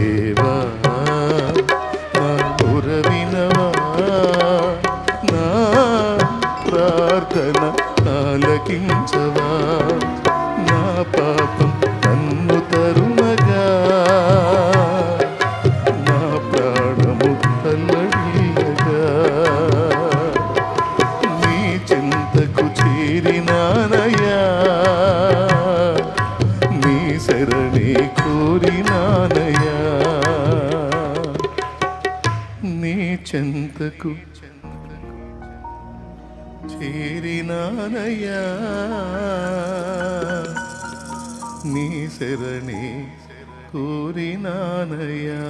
దేవా నా మొరవినవా, నా ప్రార్థన ఆలకించవా. నా పాపం నన్ను తరుమగా, నా ప్రాణము తల్లడిల్లగా, నీ చింతకు చేరినానయ్యా, నీ శరణి కోరినానయ్యా. నీ చింతకు చేరినానయ్యా, నీ శరణి కోరినానయ్యా.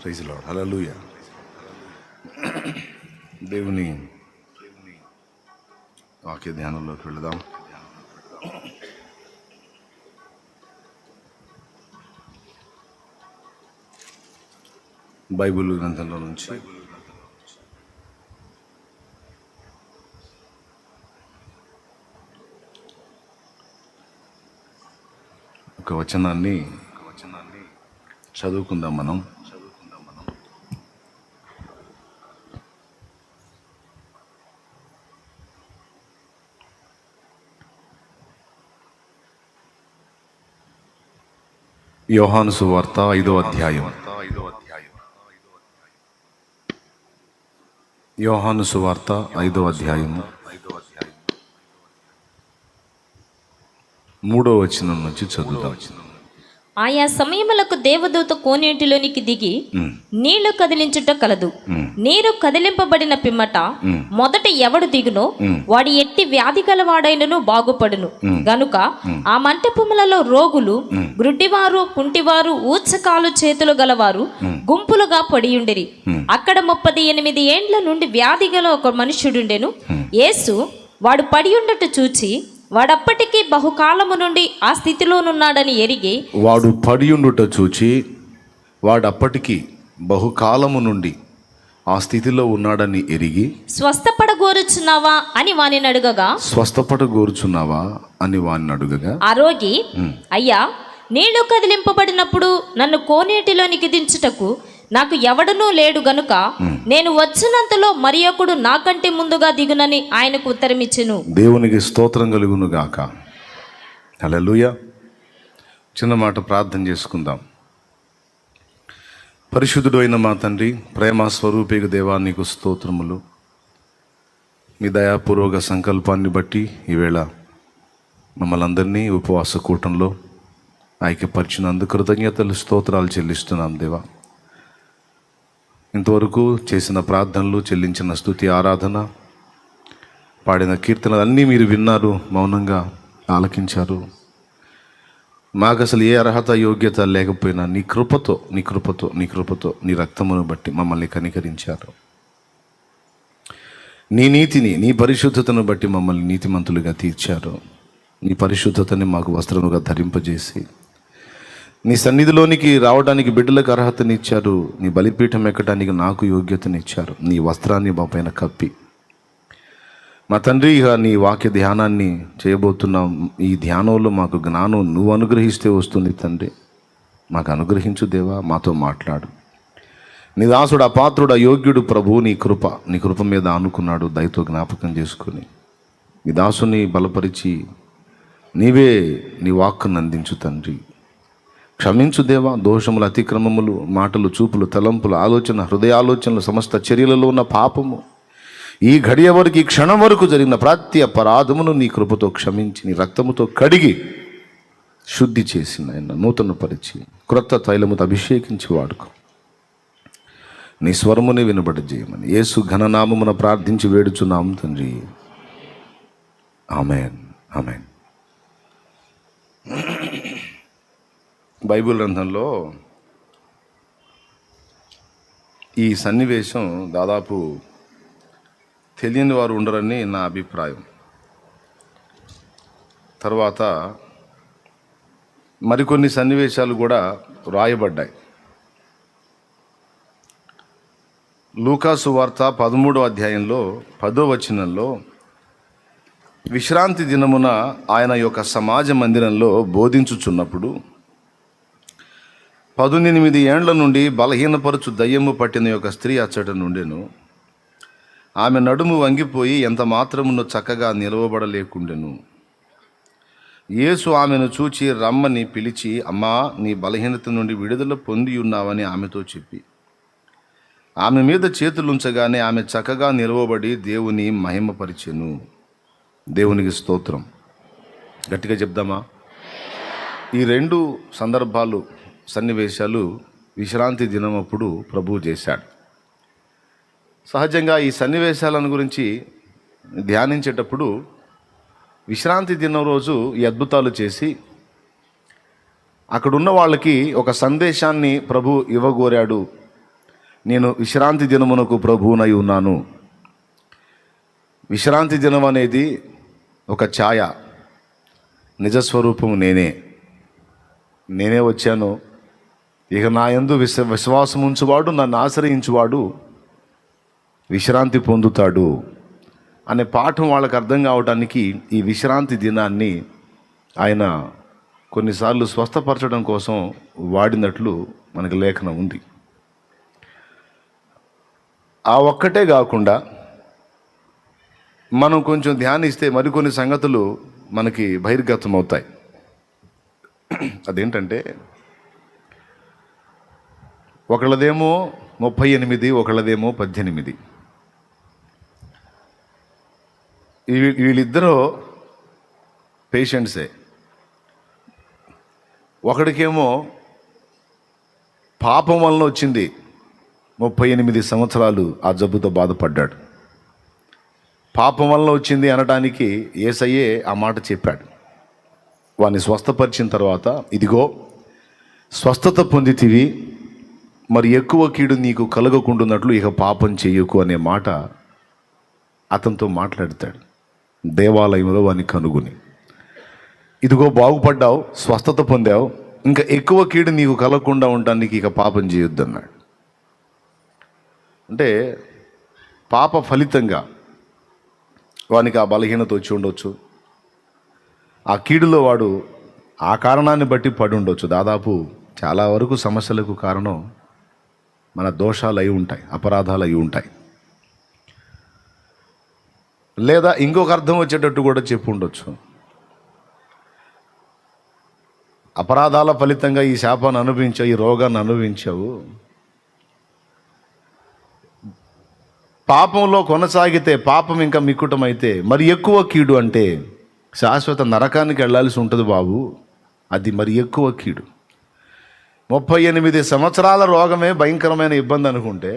ప్రైజ్ లార్డ్, హల్లెలూయా. దేవుని వాక్య ధ్యానంలోకి వెళదాం. బైబిల్ గ్రంథంలో నుంచి ఒక వచనాన్ని చదువుకుందాం మనం. యోహాను సువార్త 5వ అధ్యాయం. యోహాను సువార్త 5వ అధ్యాయం 3వ వచనం నుంచి చదువుదాం. ఆయా సమయములకు దేవదూత కోనేటిలోనికి దిగి నీళ్లు కదిలించుట కలదు. నీరు కదిలింపబడిన పిమ్మట మొదట ఎవడు దిగునో వాడి ఎట్టి వ్యాధి గలవాడైనను బాగుపడును. గనుక ఆ మంటపములలో రోగులు, గ్రుడ్డివారు, కుంటివారు, ఊచకాలు చేతులు గలవారు గుంపులుగా పడియుండిరి. అక్కడ 38 ఏండ్ల నుండి వ్యాధి గల ఒక మనుష్యుడుండెను. యేసు వాడు పడియుండట చూచి వాడప్పటికీ బహుకాలము నుండి ఆ స్థితిలోనున్నాడని ఎరిగి, వాడు పడియుండుట చూచి వాడప్పటికీ బహుకాలము నుండి ఆ స్థితిలో ఉన్నాడని ఎరిగి, స్వస్థపడగోరుచున్నావా అని వానిని అడుగగా, స్వస్థపడగోరుచున్నావా అని వానిని అడుగగా, ఆ రోగి, అయ్యా, నీళ్లు కదిలింపబడినప్పుడు నన్ను కోనేటిలోనికి దించుటకు నాకు ఎవడనూ లేడు గనుక నేను వచ్చినంతలో మరి ఒకడు నాకంటే ముందుగా దిగునని ఆయనకు ఉత్తరమిచ్చెను. దేవునికి స్తోత్రం కలుగును గాక. హల్లెలూయా. చిన్న మాట ప్రార్థన చేసుకుందాం. పరిశుద్ధుడు అయిన మా తండ్రి, ప్రేమ స్వరూపిక దేవా, నీకు స్తోత్రములు. మీ దయాపూర్వక సంకల్పాన్ని బట్టి ఈవేళ మమ్మల్ని అందరినీ ఉపవాస కూటంలో ఐక్యపరిచినందుకు కృతజ్ఞతలు, స్తోత్రాలు చెల్లిస్తున్నాం దేవా. ఇంతవరకు చేసిన ప్రార్థనలు, చెల్లించిన స్తుతి, ఆరాధన, పాడిన కీర్తనలు అన్నీ మీరు విన్నారు, మౌనంగా ఆలకించారు. మాకు అసలు ఏ అర్హత, యోగ్యత లేకపోయినా నీ కృపతో నీ కృపతో నీ కృపతో నీ రక్తమును బట్టి మమ్మల్ని కనికరించారు. నీ నీతిని, నీ పరిశుద్ధతను బట్టి మమ్మల్ని నీతిమంతులుగా తీర్చారు. నీ పరిశుద్ధతని మాకు వస్త్రముగా ధరింపజేసి నీ సన్నిధిలోనికి రావడానికి బిడ్డలకు అర్హతనిచ్చారు. నీ బలిపీఠం ఎక్కడానికి నాకు యోగ్యతనిచ్చారు. నీ వస్త్రాన్ని మా పైన కప్పి, మా తండ్రి, ఇక నీ వాక్య ధ్యానాన్ని చేయబోతున్నాం. ఈ ధ్యానంలో మాకు జ్ఞానం నువ్వు అనుగ్రహిస్తే వస్తుంది తండ్రి. మాకు అనుగ్రహించు దేవా, మాతో మాట్లాడు. నీ దాసుడు అపాత్రుడు, అయోగ్యుడు ప్రభు, నీ కృప మీద ఆనుకున్నాడు. దయతో జ్ఞాపకం చేసుకుని నీ దాసుని బలపరిచి నీవే నీ వాక్కును అందించు తండ్రి. క్షమించు దేవా, దోషములు, అతిక్రమములు, మాటలు, చూపులు, తలంపులు, ఆలోచన, హృదయాలోచనలు, సమస్త చర్యలలో ఉన్న పాపము, ఈ ఘడియ వరకు, ఈ క్షణం వరకు జరిగిన ప్రతి అపరాధమును నీ కృపతో క్షమించి నీ రక్తముతో కడిగి శుద్ధి చేసి నాయన నూతన పరిచి క్రొత్త తైలముతో అభిషేకించి వాడుకో. నీ స్వరమునే వినబడి చేయమని యేసు ఘననామమున ప్రార్థించి వేడుచున్నాము తండ్రి. ఆమేన్, ఆమేన్. బైబిల్ గ్రంథంలో ఈ సన్నివేశం దాదాపు తెలియని వారు ఉండరని నా అభిప్రాయం. తర్వాత మరికొన్ని సన్నివేశాలు కూడా రాయబడ్డాయి. లూకా సువార్త 13వ అధ్యాయంలో 10వ వచనంలో, విశ్రాంతి దినమున ఆయన యొక్క సమాజ మందిరంలో బోధించుచున్నప్పుడు 18 ఏండ్ల నుండి బలహీనపరచు దయ్యము పట్టిన యొక్క స్త్రీ అచ్చట నుండెను. ఆమె నడుము వంగిపోయి ఎంత మాత్రమునో చక్కగా నిలవబడలేకుండెను. యేసు ఆమెను చూచి రమ్మని పిలిచి, అమ్మా, నీ బలహీనత నుండి విడుదల పొంది ఉన్నావని ఆమెతో చెప్పి ఆమె మీద చేతులుంచగానే ఆమె చక్కగా నిలవబడి దేవుని మహిమపరిచెను. దేవునికి స్తోత్రం. గట్టిగా చెప్దామా? ఈ 2 సందర్భాలు, సన్నివేశాలు విశ్రాంతి దినం అప్పుడు ప్రభువు చేశాడు. సహజంగా ఈ సన్నివేశాలను గురించి ధ్యానించేటప్పుడు విశ్రాంతి దినం రోజు ఈ అద్భుతాలు చేసి అక్కడున్న వాళ్ళకి ఒక సందేశాన్ని ప్రభు ఇవ్వగోరాడు. నేను విశ్రాంతి దినమునకు ప్రభువునై ఉన్నాను. విశ్రాంతి దినం అనేది ఒక ఛాయ, నిజస్వరూపము నేనే వచ్చాను. ఇక నా యందు విశ్వాసం ఉంచువాడు, నన్ను ఆశ్రయించువాడు విశ్రాంతి పొందుతాడు అనే పాఠం వాళ్ళకి అర్థం కావడానికి ఈ విశ్రాంతి దినాన్ని ఆయన కొన్నిసార్లు స్వస్థపరచడం కోసం వాడినట్లు మనకు లేఖనం ఉంది. ఆ ఒక్కటే కాకుండా మనం కొంచెం ధ్యానిస్తే మరికొన్ని సంగతులు మనకి బహిర్గతం అవుతాయి. అదేంటంటే, ఒకళ్ళదేమో 38, ఒకళ్ళదేమో 18. వీళ్ళిద్దరూ పేషెంట్సే. ఒకడికేమో పాపం వలన వచ్చింది, 38 సంవత్సరాలు ఆ జబ్బుతో బాధపడ్డాడు. పాపం వలన వచ్చింది అనడానికి యేసయ్యే ఆ మాట చెప్పాడు. వాడిని స్వస్థపరిచిన తర్వాత, ఇదిగో స్వస్థత పొందితివి, మరి ఎక్కువ కీడు నీకు కలగకుండాన్నట్లు ఇక పాపం చెయ్యకు అనే మాట అతనితో మాట్లాడతాడు దేవాలయంలో వాడిని కనుగొని. ఇదిగో బాగుపడ్డావు, స్వస్థత పొందావు, ఇంకా ఎక్కువ కీడు నీకు కలగకుండా ఉండడానికి ఇక పాపం చేయొద్దు అన్నాడు. అంటే పాప ఫలితంగా వానికి ఆ బలహీనత వచ్చి ఉండొచ్చు. ఆ కీడులో వాడు ఆ కారణాన్ని బట్టి పడి ఉండొచ్చు. దాదాపు చాలా వరకు సమస్యలకు కారణం మన దోషాలు అయి ఉంటాయి, అపరాధాలు అయి ఉంటాయి. లేదా ఇంకొక అర్థం వచ్చేటట్టు కూడా చెప్పు ఉండొచ్చు. అపరాధాల ఫలితంగా ఈ శాపాన్ని అనుభవించావు, ఈ రోగాన్ని అనుభవించావు. పాపంలో కొనసాగితే, పాపం ఇంకా మిక్కుటమైతే మరి ఎక్కువ కీడు అంటే శాశ్వత నరకానికి వెళ్ళాల్సి ఉంటుంది బాబు. అది మరి ఎక్కువ కీడు. 38 సంవత్సరాల రోగమే భయంకరమైన ఇబ్బంది అనుకుంటే,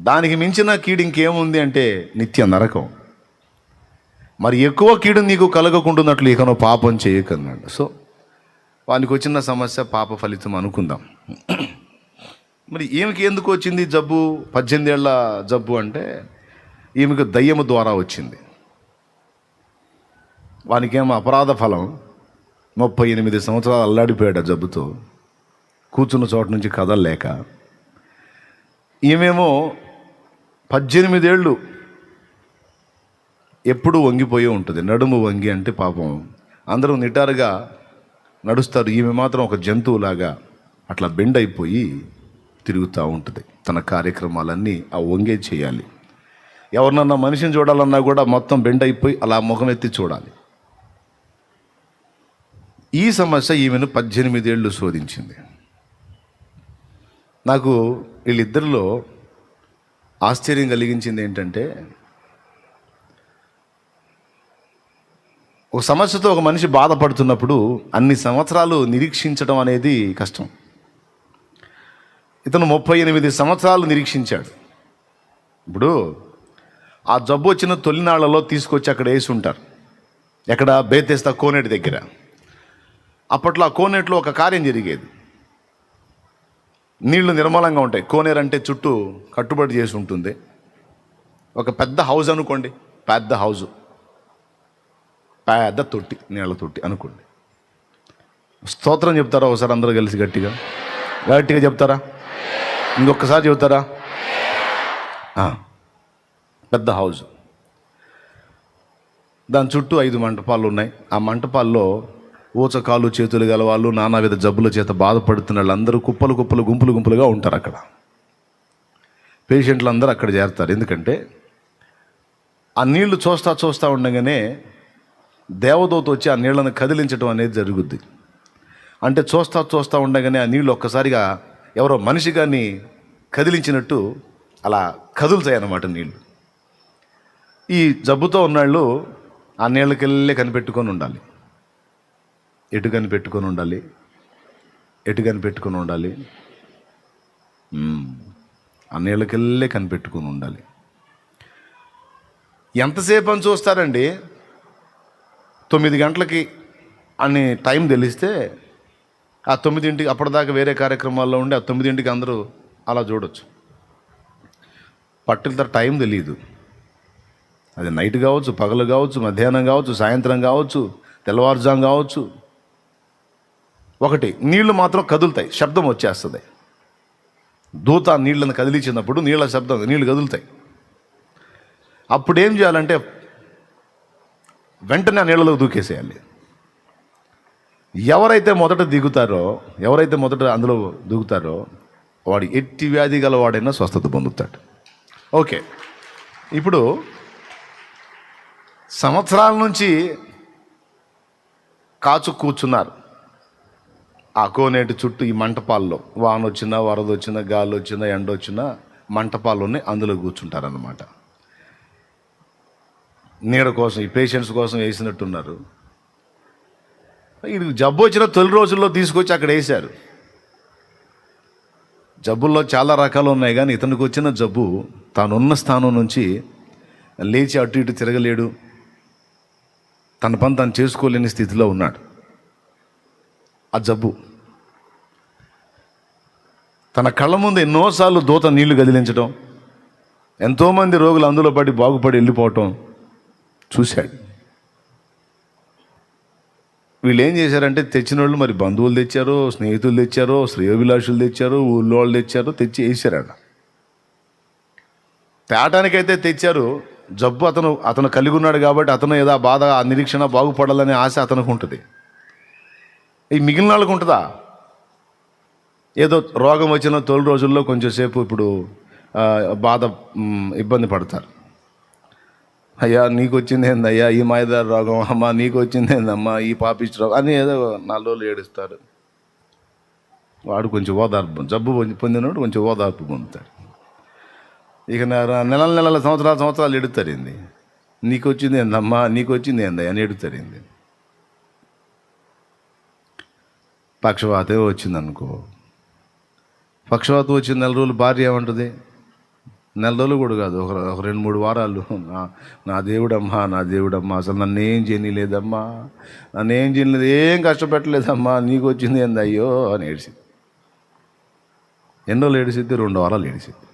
దానికి మించిన కీడు ఇంకేముంది అంటే నిత్య నరకం. మరి ఎక్కువ కీడు నీకు కలగకుండాన్నట్లు ఇక నువ్వు పాపం చేయకన్నాడు. సో వానికి వచ్చిన సమస్య పాప ఫలితం అనుకుందాం. మరి ఈమెకి ఎందుకు వచ్చింది జబ్బు? 18 ఏళ్ల జబ్బు అంటే ఈమెకు దయ్యము ద్వారా వచ్చింది. వానికేమో అపరాధ ఫలం. 38 సంవత్సరాలు అల్లాడిపోయాడు ఆ జబ్బుతో, కూర్చున్న చోట నుంచి కదలలేక. ఈమెమో 18 ఏళ్ళు ఎప్పుడూ వంగిపోయే ఉంటుంది. నడుము వంగి అంటే పాపం అందరూ నిటారుగా నడుస్తారు, ఈమె మాత్రం ఒక జంతువులాగా అట్లా బెండ్ అయిపోయి తిరుగుతూ ఉంటుంది. తన కార్యక్రమాలన్నీ ఆ వంగే చేయాలి. ఎవరినన్నా మనిషిని చూడాలన్నా కూడా మొత్తం బెండ్ అయిపోయి అలా ముఖం ఎత్తి చూడాలి. ఈ సమస్య ఈమెను 18 ఏళ్ళు శోధించింది. నాకు వీళ్ళిద్దరిలో ఆశ్చర్యం కలిగించింది ఏంటంటే, ఒక సమస్యతో ఒక మనిషి బాధపడుతున్నప్పుడు అన్ని సంవత్సరాలు నిరీక్షించడం అనేది కష్టం. ఇతను 38 సంవత్సరాలు నిరీక్షించాడు. ఇప్పుడు ఆ జబ్బు వచ్చిన తొలినాళ్లలో తీసుకొచ్చి అక్కడ వేసి ఉంటారు. ఎక్కడ? బేతెస్తా కోనేటి దగ్గర. అప్పట్లో ఆ కోనేటిలో ఒక కార్యం జరిగేది. నీళ్లు నిర్మలంగా ఉంటాయి. కోనేరు అంటే చుట్టూ కట్టుబడి చేసి ఉంటుంది. ఒక పెద్ద హౌస్ అనుకోండి, పెద్ద హౌజు, పెద్ద తొట్టి, నీళ్ళ తొట్టి అనుకోండి. స్తోత్రం చెప్తారా ఒకసారి అందరూ కలిసి? గట్టిగా గట్టిగా చెప్తారా? ఇంకొకసారి చెబుతారా? పెద్ద హౌస్, దాని చుట్టూ 5 మంటపాలు ఉన్నాయి. ఆ మంటపాల్లో ఊచకాలు చేతులు గల వాళ్ళు, నానావిధ జబ్బుల చేత బాధపడుతున్న వాళ్ళందరూ కుప్పలు కుప్పలు గుంపులు గుంపులుగా ఉంటారు. అక్కడ పేషెంట్లు అందరూ అక్కడ చేరుతారు. ఎందుకంటే ఆ నీళ్లు చూస్తూ ఉండగానే దేవదూత వచ్చి ఆ నీళ్లను కదిలించడం అనేది జరుగుద్ది. అంటే చూస్తూ ఉండగానే ఆ నీళ్ళు ఒక్కసారిగా ఎవరో మనిషి కానీ కదిలించినట్టు అలా కదులుతాయి అన్నమాట నీళ్ళు. ఈ జబ్బుతో ఉన్నాళ్ళు ఆ నీళ్ళకెళ్ళే కనిపెట్టుకొని ఉండాలి. ఎటు కనిపెట్టుకొని ఉండాలి? ఆ నీళ్ళకెళ్ళే కనిపెట్టుకొని ఉండాలి. ఎంతసేపు అని చూస్తారండి? 9 గంటలకి అని టైం తెలిస్తే ఆ 9ంటికి అప్పటిదాకా వేరే కార్యక్రమాల్లో ఉండి ఆ 9ంటికి అందరూ అలా చూడొచ్చు. పర్టికులర్ టైం తెలియదు. అది నైట్ కావచ్చు, పగలు కావచ్చు, మధ్యాహ్నం కావచ్చు, సాయంత్రం కావచ్చు, తెల్లవారుజాము కావచ్చు. ఒకటి, నీళ్లు మాత్రం కదులుతాయి, శబ్దం వచ్చేస్తుంది. దూత నీళ్ళను కదిలించినప్పుడు నీళ్లు కదులుతాయి. అప్పుడు ఏం చేయాలంటే వెంటనే ఆ నీళ్ళలో దూకేసేయాలి. ఎవరైతే మొదట అందులో దూకుతారో వాడు ఎట్టి వ్యాధి గల వాడైనా స్వస్థత పొందుతాడు. ఓకే, ఇప్పుడు సంవత్సరాల నుంచి కాచు కూర్చున్నారు ఆ కోనేటి చుట్టూ. ఈ మంటపాల్లో వాన వచ్చినా, వరద వచ్చినా, గాలి వచ్చినా, ఎండ వచ్చినా మంటపాల్లోనే అందులో కూర్చుంటారన్నమాట. నీడ కోసం, ఈ పేషెంట్స్ కోసం వేసినట్టున్నారు. ఇది జబ్బు వచ్చిన తొలి రోజుల్లో తీసుకొచ్చి అక్కడ వేశారు. జబ్బుల్లో చాలా రకాలు ఉన్నాయి, కానీ ఇతనికి వచ్చిన జబ్బు తానున్న స్థానం నుంచి లేచి అటు ఇటు తిరగలేడు, తన పని తాను చేసుకోలేని స్థితిలో ఉన్నాడు. ఆ జబ్బు తన కళ్ళ ముందు ఎన్నోసార్లు దూత నీళ్లు కదిలించడం, ఎంతోమంది రోగులు అందులో పడి బాగుపడి వెళ్ళిపోవటం చూశాడు. వీళ్ళు ఏం చేశారంటే తెచ్చిన వాళ్ళు మరి బంధువులు తెచ్చారో, స్నేహితులు తెచ్చారో, శ్రేయోభిలాషులు తెచ్చారో, ఊళ్ళో వాళ్ళు తెచ్చారో, తెచ్చి వేసారట. తేటానికైతే తెచ్చారు. జబ్బు అతను కలిగి ఉన్నాడు కాబట్టి అతను ఏదో బాధ, ఆ నిరీక్షణ, బాగుపడాలనే ఆశ అతనికి ఉంటుంది. ఈ మిగిలిన వాళ్ళకు ఉంటుందా? ఏదో రోగం వచ్చిన తొలి రోజుల్లో కొంచెంసేపు ఇప్పుడు బాధ, ఇబ్బంది పడతారు. అయ్యా నీకు వచ్చింది ఏందయ్యా ఈ మాయదారి రోగం, అమ్మా నీకు వచ్చింది ఏందమ్మా ఈ పాపిష్టి రోగం అని ఏదో 4 రోజులు ఏడుస్తారు. వాడు కొంచెం ఓదార్పు, జబ్బు పొందినవాడు కొంచెం ఓదార్పు పొందుతాడు. ఇక నెలల సంవత్సరాలు ఎడుతారింది. నీకు వచ్చింది ఏందమ్మా, నీకు వచ్చింది ఏందయ్యా అని ఎడుతారింది. పక్షవాతం వచ్చిందనుకో, పక్షవాతం వచ్చిన 4 రోజులు భార్య ఏమంటుంది? 4 రోజులు కూడా కాదు, ఒక 2-3 వారాలు నా దేవుడమ్మా అసలు నన్నేం చేయలేదమ్మా, ఏం కష్టపెట్టలేదమ్మా, నీకు వచ్చింది ఏంది అయ్యో అని ఏడిసింది. ఎన్ని రోజులు ఏడిసిద్ది? 2 వారాలు ఏడిసింది,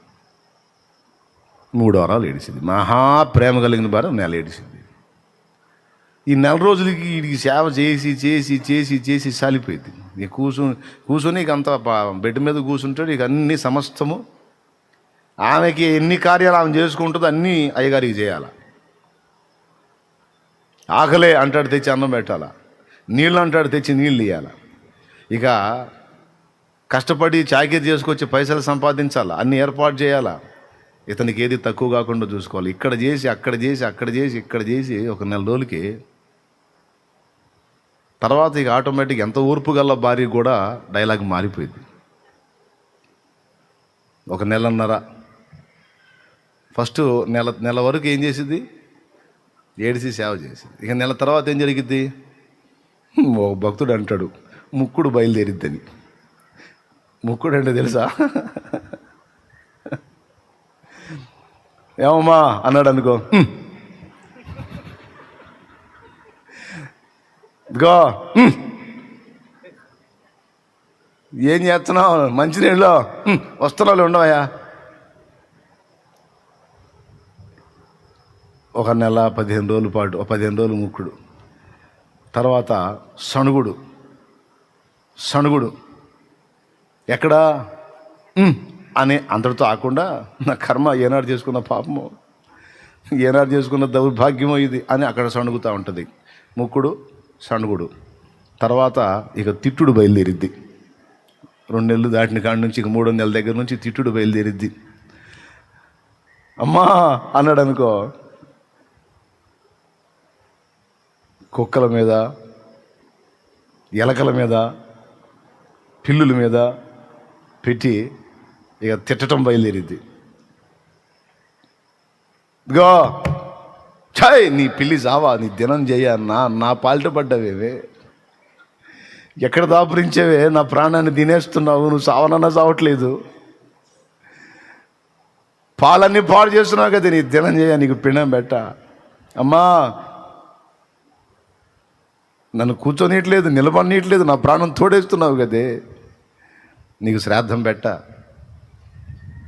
3 వారాలు ఏడిసింది. మహా ప్రేమ కలిగిన భార్య 1 నెల ఏడిసింది. ఈ 4 రోజులకి వీడికి సేవ చేసి సాలిపోయింది. ఇక కూర్చొని ఇక అంత బెడ్ మీద కూర్చుంటాడు. ఇక అన్ని సమస్తము ఆమెకి ఎన్ని కార్యాలు ఆమె చేసుకుంటుందో అన్నీ అయ్యగారికి చేయాల. ఆకలే అంటాడు, తెచ్చి అన్నం పెట్టాలా. నీళ్ళు అంటాడు, తెచ్చి నీళ్ళు ఇవ్వాల. ఇక కష్టపడి చాకరీ చేసుకొచ్చి పైసలు సంపాదించాలా, అన్ని ఏర్పాటు చేయాలా. ఇతనికి ఏది తక్కువ కాకుండా చూసుకోవాలి. ఇక్కడ చేసి ఇక్కడ చేసి ఒక 4 రోజులకి తర్వాత ఇక ఆటోమేటిక్ ఎంత ఊర్పు గల భార్య కూడా డైలాగ్ మారిపోయింది. ఒక 1.5 నెలల ఫస్ట్ నెల వరకు ఏం చేసింది? ఏడిసి సేవ చేసింది. ఇక 1 నెల తర్వాత ఏం జరిగిద్ది? ఓ భక్తుడు అంటాడు ముక్కుడు బయలుదేరిద్దని. ముక్కుడు అంటే తెలుసా? ఏమమ్మా అన్నాడు అనుకో, ఇదిగో ఏం చేస్తున్నావు? మంచినీళ్ళు వస్తున్నాళ్ళు ఉండవయ్యా. ఒక 1 నెల 15 రోజుల పాటు, 15 రోజులు ముక్కుడు, తర్వాత సణుగుడు. ఎక్కడా? అని అంతటితో ఆకుండా నా కర్మ ఏనాడు చేసుకున్న పాపము, ఏనాడు చేసుకున్న దౌర్భాగ్యమో ఇది అని అక్కడ సణుగుతూ ఉంటుంది. ముక్కుడు సణుగుడు, తర్వాత ఇక తిట్టుడు బయలుదేరిద్ది. 2 నెలలు దాటిన కాడి నుంచి ఇక 3వ నెలల దగ్గర నుంచి తిట్టుడు బయలుదేరిద్ది. అమ్మా అన్నాడు అనుకో, కుక్కల మీద, ఎలకల మీద, పిల్లుల మీద పెట్టి ఇక తిట్టడం బయలుదేరిద్ది. ఇదిగో ఛాయ్ నీ పిల్లి జావా, నీ దినం చేయ, నా పాలిట పడ్డావేవే, ఎక్కడ దాపురించేవే, నా ప్రాణాన్ని తినేస్తున్నావు, నువ్వు సావనన్నా సావట్లేదు, పాలన్నీ పాడు చేస్తున్నావు కదా, నీ దినం చేయ, నీకు పిండం పెట్ట. అమ్మా నన్ను కూర్చొనియట్లేదు, నిలబడినట్లేదు, నా ప్రాణం తోడేస్తున్నావు కదే, నీకు శ్రాద్ధం పెట్ట.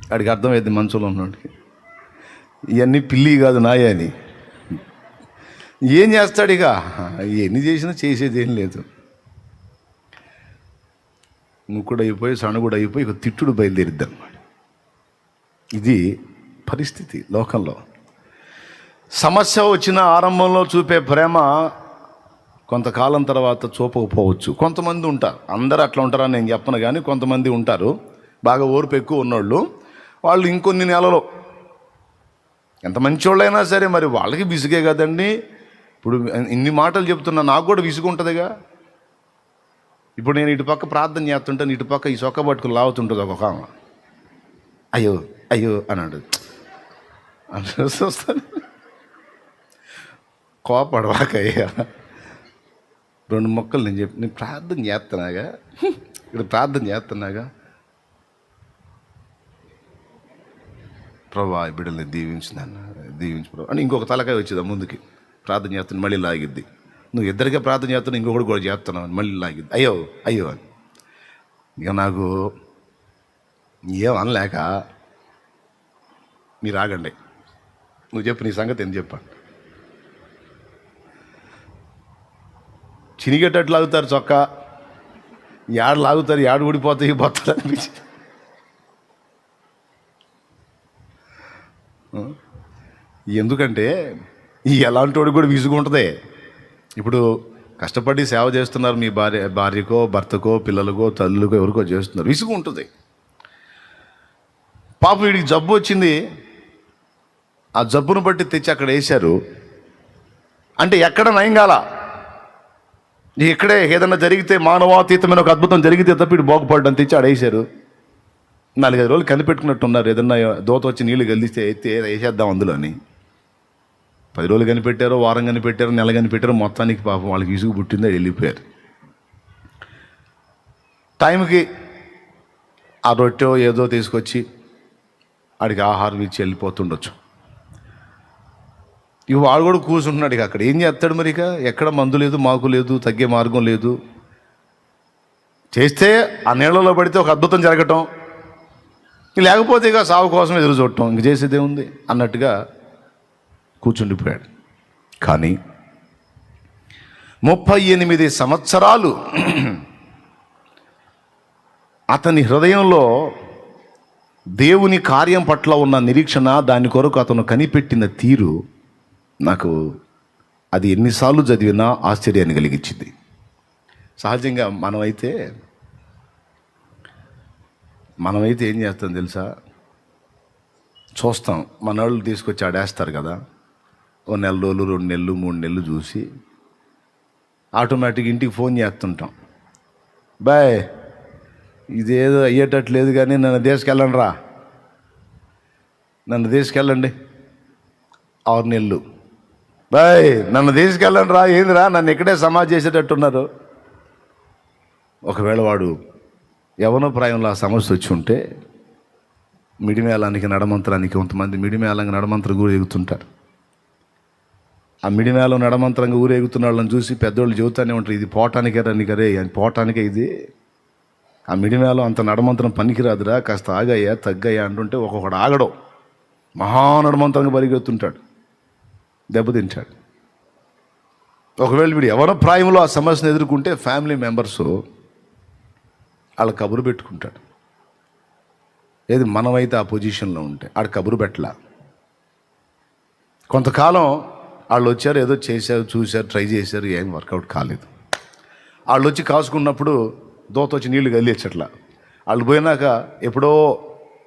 వాడికి అర్థమైంది మంచంలో ఉన్నవాడికి, ఇవన్నీ పిల్లి కాదు నాయ అని. ఏం చేస్తాడు ఇక, ఎన్ని చేసినా చేసేది ఏం లేదు. ముక్కుడు అయిపోయి సణుగుడు అయిపోయి ఇక తిట్టుడు బయలుదేరిద్ది అన్నమాట. ఇది పరిస్థితి లోకంలో. సమస్య వచ్చిన ఆరంభంలో చూపే ప్రేమ కొంతకాలం తర్వాత చూపకపోవచ్చు. కొంతమంది ఉంటారు, అందరూ అట్లా ఉంటారని నేను చెప్పను, కానీ కొంతమంది ఉంటారు బాగా ఓర్పు ఎక్కువ ఉన్నోళ్ళు. వాళ్ళు ఇంకొన్ని నెలలో, ఎంత మంచోళ్ళైనా సరే మరి వాళ్ళకి విసుగే కదండి. ఇప్పుడు ఇన్ని మాటలు చెప్తున్నా, నాకు కూడా విసుగు ఉంటుందిగా. ఇప్పుడు నేను ఇటుపక్క ప్రార్థన చేస్తుంటాను, ఇటుపక్క ఈ సొక్క పట్టుకుని లాగుతుంటుంది ఒక ఆమె, అయ్యో అయ్యో అన్నాడు. వస్తాను కోపడవాకయ్యా, 2 మొక్కలు నేను చెప్పి, నేను ప్రార్థన చేస్తున్నాగా, ఇక్కడ ప్రార్థన చేస్తున్నాగా, ప్రభా ఈ బిడ్డల్ని దీవించిందన్న, దీవించి ప్రభు అని ఇంకొక తలకాయ వచ్చిందా ముందుకి, ప్రార్థన చేస్తాను మళ్ళీ లాగిద్ది. నువ్వు ఇద్దరికే ప్రార్థన చేస్తున్నావు, ఇంకొకటి కూడా చేస్తున్నావు అని మళ్ళీ లాగిద్ది, అయ్యో అయ్యో అని. ఇక నాకు ఏం అనలేక, మీరు ఆగండి, నువ్వు చెప్పు నీ సంగతి ఏం చెప్పండి. చినిగేటట్లు లాగుతారు చొక్కా, యాడ లాగుతారు, యాడ ఊడిపోతాయి బొత్తలు అనిపించి. ఎందుకంటే ఎలాంటి వాడు కూడా విసుగు ఉంటుంది. ఇప్పుడు కష్టపడి సేవ చేస్తున్నారు, మీ భార్యకో భర్తకో పిల్లలకో తల్లుకో ఎవరికో చేస్తున్నారు, విసుగు ఉంటుంది. పాపం వీడికి జబ్బు వచ్చింది, ఆ జబ్బును బట్టి తెచ్చి అక్కడ వేశారు అంటే ఎక్కడ నయం కాల, ఇక్కడే ఏదైనా జరిగితే మానవాతీతమైన ఒక అద్భుతం జరిగితే తప్ప వీడు బాగుపడడం తెచ్చి ఆడ వేశారు. 4-5 రోజులు కనిపెట్టుకున్నట్టున్నారు, ఏదన్నా దోత వచ్చి నీళ్ళు గెలిస్తే అయితే వేసేద్దాం అందులో అని. 10 రోజులు కనిపెట్టారు, వారం కనిపెట్టారు, నెల కనిపెట్టారు, మొత్తానికి పాపం వాళ్ళకి విసుగు పుట్టిందో వెళ్ళిపోయారు. టైంకి ఆ రొట్టె ఏదో తీసుకొచ్చి ఆడికి ఆహారం ఇచ్చి వెళ్ళిపోతుండొచ్చు. ఇక వాడు కూడా కూర్చుంటున్నాడు. ఇక అక్కడ ఏం చేస్తాడు మరి, ఇక ఎక్కడ మందు లేదు, మాకు లేదు, తగ్గే మార్గం లేదు. చేస్తే ఆ నీళ్ళలో పడితే ఒక అద్భుతం జరగటం, లేకపోతే ఇక సాగు కోసం ఎదురు చూడటం, ఇంక చేసేదే ఉంది అన్నట్టుగా కూర్చుండిపోయాడు. కానీ 38 సంవత్సరాలు అతని హృదయంలో దేవుని కార్యం పట్ల ఉన్న నిరీక్షణ, దాని కొరకు అతను కనిపెట్టిన తీరు, నాకు అది ఎన్నిసార్లు చదివినా ఆశ్చర్యాన్ని కలిగించింది. సహజంగా మనమైతే ఏం చేస్తాం తెలుసా, చూస్తాం, మన వాళ్ళు తీసుకొచ్చి ఆడేస్తారు కదా, 1 నెల రోజులు 2 నెలలు 3 నెలలు చూసి ఆటోమేటిక్ ఇంటికి ఫోన్ చేస్తుంటాం, బాయ్ ఇదేదో అయ్యేటట్లేదు కానీ నన్ను తీసుకెళ్ళండి రా, నన్ను తీసుకెళ్ళండి. 6 నెలలు, బాయ్ నన్ను తీసుకెళ్ళండి రా, ఏందిరా నన్ను ఇక్కడే సమాధి చేసేటట్టున్నారు. ఒకవేళ వాడు యవన ప్రాయంలో ఆ సమస్య వచ్చి ఉంటే మిడిమేళానికి నడమంత్రానికి, కొంతమంది మిడిమేళంగా నడమంత్రం ఊరేగుతుంటారు. ఆ మిడిమేళం నడమంత్రంగా ఊరేగుతున్న వాళ్ళని చూసి పెద్దోళ్ళు చెబుతానే ఉంటారు, ఇది పోవటానికే రని కరే, పోవటానికే ఇది, ఆ మిడిమేళం అంత నడమంత్రం పనికిరాదురా, కాస్త ఆగయ్యా తగ్గయ్యా అంటుంటే ఒక్కొక్కడు ఆగడం, మహానడమంత్రంగా పరిగెత్తుంటాడు, దెబ్బతింటాడు. ఒకవేళ వీడు యవన ప్రాయంలో ఆ సమస్యను ఎదుర్కొంటే ఫ్యామిలీ మెంబర్స్ వాళ్ళ కబురు పెట్టుకుంటాడు, ఏది మనమైతే ఆ పొజిషన్లో ఉంటే ఆడ కబురు పెట్టలా. కొంతకాలం వాళ్ళు వచ్చారు, ఏదో చేశారు, చూశారు, ట్రై చేశారు, ఏం వర్కౌట్ కాలేదు. వాళ్ళు వచ్చి కాసుకున్నప్పుడు దోత వచ్చి నీళ్లు గదిలేచ్చట్లా. వాళ్ళు పోయినాక ఎప్పుడో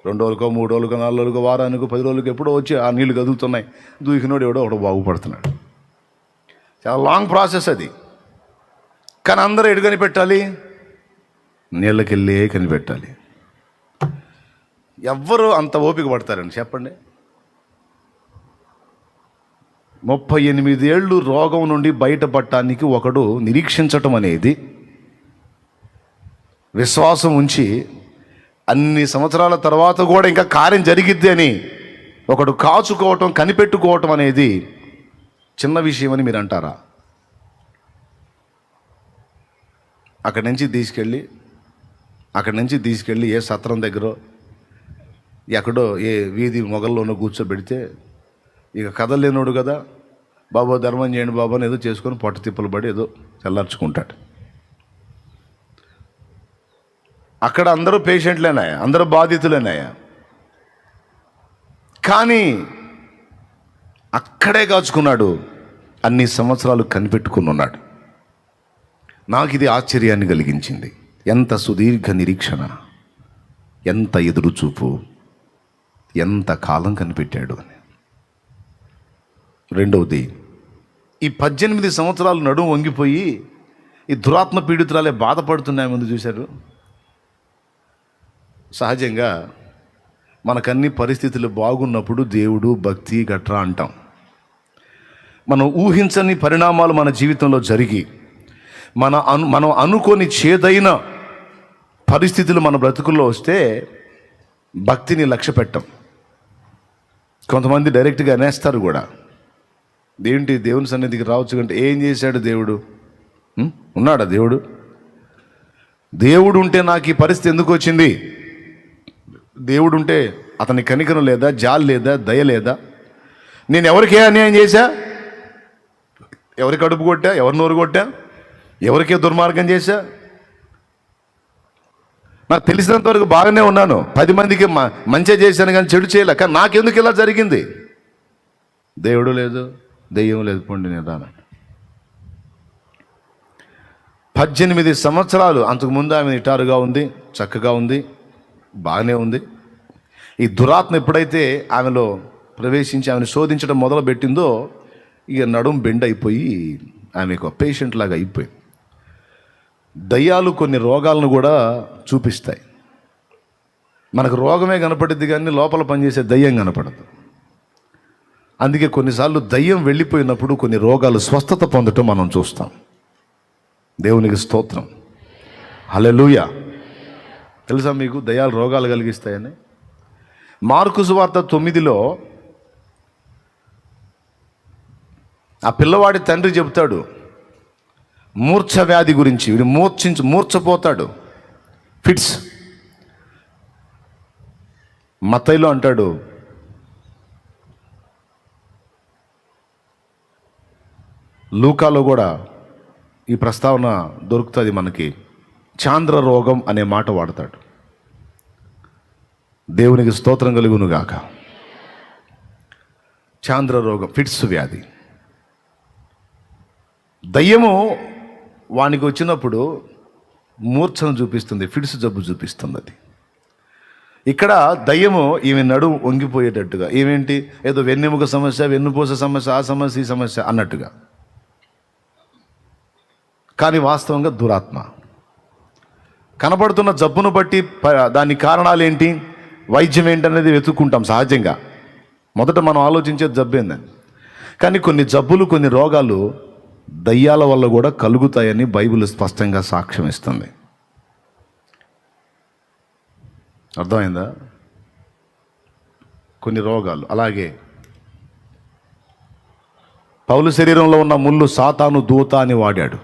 2 రోజులకో 3 రోజులకో 4 రోజులకో వారానికో 10 రోజులకో ఎప్పుడో వచ్చి ఆ నీళ్లు కదులుతున్నాయి. దూకినోడు ఎవడో ఒకడు బాగుపడుతున్నాడు. చాలా లాంగ్ ప్రాసెస్ అది. కానీ అందరూ ఎటు కనిపెట్టాలి? నీళ్ళకెళ్ళే కనిపెట్టాలి. ఎవ్వరు అంత ఓపిక పడతారండి చెప్పండి? 38 ఏళ్ళు రోగం నుండి బయటపడటానికి ఒకడు నిరీక్షించటం అనేది, విశ్వాసం ఉంచి అన్ని సంవత్సరాల తర్వాత కూడా ఇంకా కార్యం జరిగిద్ది అని ఒకడు కాచుకోవటం, కనిపెట్టుకోవటం అనేది చిన్న విషయం అని మీరు అంటారా? అక్కడి నుంచి తీసుకెళ్ళి ఏ సత్రం దగ్గర ఎక్కడో ఏ వీధి మొగల్లోనో కూర్చోబెడితే ఇక కదలేనోడు కదా, బాబో ధర్మం చేయండి బాబు అని ఏదో చేసుకొని పొట్ట తిప్పలు పడి ఏదో చల్లార్చుకుంటాడు. అక్కడ అందరూ పేషెంట్లేనాయా, అందరూ బాధితులేనాయా? కానీ అక్కడే కాచుకున్నాడు, అన్ని సంవత్సరాలు కనిపెట్టుకుని ఉన్నాడు. నాకు ఇది ఆశ్చర్యాన్ని కలిగించింది. ఎంత సుదీర్ఘ నిరీక్షణ, ఎంత ఎదురుచూపు, ఎంత కాలం కనిపెట్టాడు అని. రెండవది, ఈ 18 సంవత్సరాలు నడుము వంగిపోయి ఈ దురాత్మ పీడితురాలే బాధపడుతున్నాయి ముందు చూశారు. సహజంగా మనకన్ని పరిస్థితులు బాగున్నప్పుడు దేవుడు, భక్తి గట్రా అంటాం. మనం ఊహించని పరిణామాలు మన జీవితంలో జరిగి మనం అనుకోని చేదైన పరిస్థితులు మన బ్రతుకుల్లో వస్తే భక్తిని లక్ష్య పెట్టం. కొంతమంది డైరెక్ట్గా అనేస్తారు కూడా. ఏంటి దేవుని సన్నిధికి రావచ్చు కంటే ఏం చేశాడు దేవుడు? ఉన్నాడా దేవుడు? దేవుడు ఉంటే నాకు ఈ పరిస్థితి ఎందుకు వచ్చింది? దేవుడు ఉంటే అతని కనికరం లేదా, జాలి లేదా, దయ లేదా? నేను ఎవరికే అన్యాయం చేశా? ఎవరికి అడుపు కొట్టా? ఎవరి నోరు కొట్టా? ఎవరికే దుర్మార్గం చేశా? నాకు తెలిసినంత వరకు బాగానే ఉన్నాను, 10 మందికి మంచిగా చేశాను కానీ చెడు చేయలే. కానీ నాకెందుకు ఇలా జరిగింది? దేవుడు లేదు, దెయ్యం లేదు, పొండి నేను రాను. 18 సంవత్సరాలు అంతకుముందు ఆమె నిటారుగా ఉంది, చక్కగా ఉంది, బాగానే ఉంది. ఈ దురాత్మ ఎప్పుడైతే ఆమెలో ప్రవేశించి ఆమెను శోధించడం మొదలుపెట్టిందో ఇక నడుం బెండ్ అయిపోయి ఆమె ఒక పేషెంట్ లాగా అయిపోయింది. దయ్యాలు కొన్ని రోగాలను కూడా చూపిస్తాయి. మనకు రోగమే కనపడుద్ది కానీ లోపల పనిచేసే దయ్యం కనపడదు. అందుకే కొన్నిసార్లు దయ్యం వెళ్ళిపోయినప్పుడు కొన్ని రోగాలు స్వస్థత పొందటం మనం చూస్తాం. దేవునికి స్తోత్రం, హల్లెలూయా. తెలుసా మీకు దయ్యాలు రోగాలు కలిగిస్తాయని? మార్కు సువార్త 9లో ఆ పిల్లవాడి తండ్రి చెబుతాడు మూర్ఛ వ్యాధి గురించి. వీడు మూర్ఛపోతాడు, ఫిట్స్. మత్తయిలో అంటాడు లూకాలో కూడా ఈ ప్రస్తావన దొరుకుతుంది మనకి. చాంద్ర రోగం అనే మాట వాడతాడు. దేవునికి స్తోత్రం కలుగును గాక. చాంద్ర రోగం, ఫిట్స్ వ్యాధి. దయ్యము వానికి వచ్చినప్పుడు మూర్ఛను చూపిస్తుంది, ఫిట్స్ జబ్బు చూపిస్తుంది. అది ఇక్కడ దయ్యము ఈమె నడుము వంగిపోయేటట్టుగా, ఏమేంటి ఏదో వెన్నెముక సమస్య, వెన్నుపూస సమస్య, ఆ సమస్య, ఈ సమస్య అన్నట్టుగా. కానీ వాస్తవంగా దురాత్మ. కనపడుతున్న జబ్బును బట్టి దాని కారణాలు ఏంటి, వైద్యం ఏంటనేది వెతుక్కుంటాం సహజంగా. మొదట మనం ఆలోచించే జబ్బు ఏందని. కానీ కొన్ని జబ్బులు, కొన్ని రోగాలు దయ్యాల వల్ల కూడా కలుగుతాయని బైబిల్ స్పష్టంగా సాక్ష్యం ఇస్తుంది. అర్థమైందా? కొన్ని రోగాలు. అలాగే పౌలు శరీరంలో ఉన్న ముళ్ళు సాతాను దూత అని వాడాడు.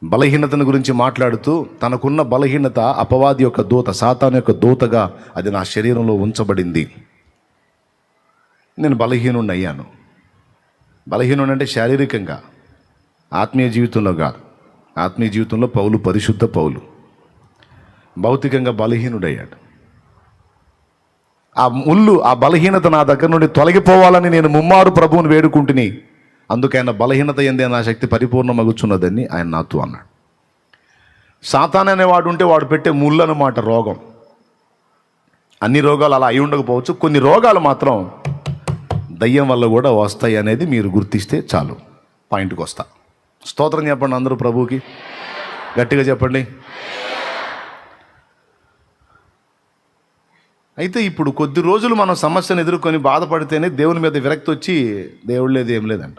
బలహీనతను గురించి మాట్లాడుతూ తనకున్న బలహీనత అపవాది యొక్క దూత, సాతాను యొక్క దూతగా అది నా శరీరంలో ఉంచబడింది. నేను బలహీనుడిని అయ్యాను. బలహీనుడు అంటే శారీరకంగా, ఆత్మీయ జీవితంలో కాదు. ఆత్మీయ జీవితంలో పౌలు పరిశుద్ధ పౌలు. భౌతికంగా బలహీనుడయ్యాడు. ఆ ముళ్ళు, ఆ బలహీనత నా దగ్గర నుండి తొలగిపోవాలని నేను ముమ్మారు ప్రభువుని వేడుకుంటుని, అందుకైనా బలహీనత ఎందే నా శక్తి పరిపూర్ణమగుచున్నదని ఆయన నాతో అన్నాడు. సాతాను అనేవాడు ఉంటే వాడు పెట్టే ముళ్ళు అన్నమాట రోగం. అన్ని రోగాలు అలా అయి ఉండకపోవచ్చు, కొన్ని రోగాలు మాత్రం దయ్యం వల్ల కూడా వస్తాయి అనేది మీరు గుర్తిస్తే చాలు. పాయింట్కి వస్తా. స్తోత్రం చెప్పండి అందరూ ప్రభువుకి, గట్టిగా చెప్పండి. అయితే ఇప్పుడు కొద్ది రోజులు మనం సమస్యను ఎదుర్కొని బాధపడితేనే దేవుని మీద విరక్తి వచ్చి దేవుడు లేదు ఏం లేదంట.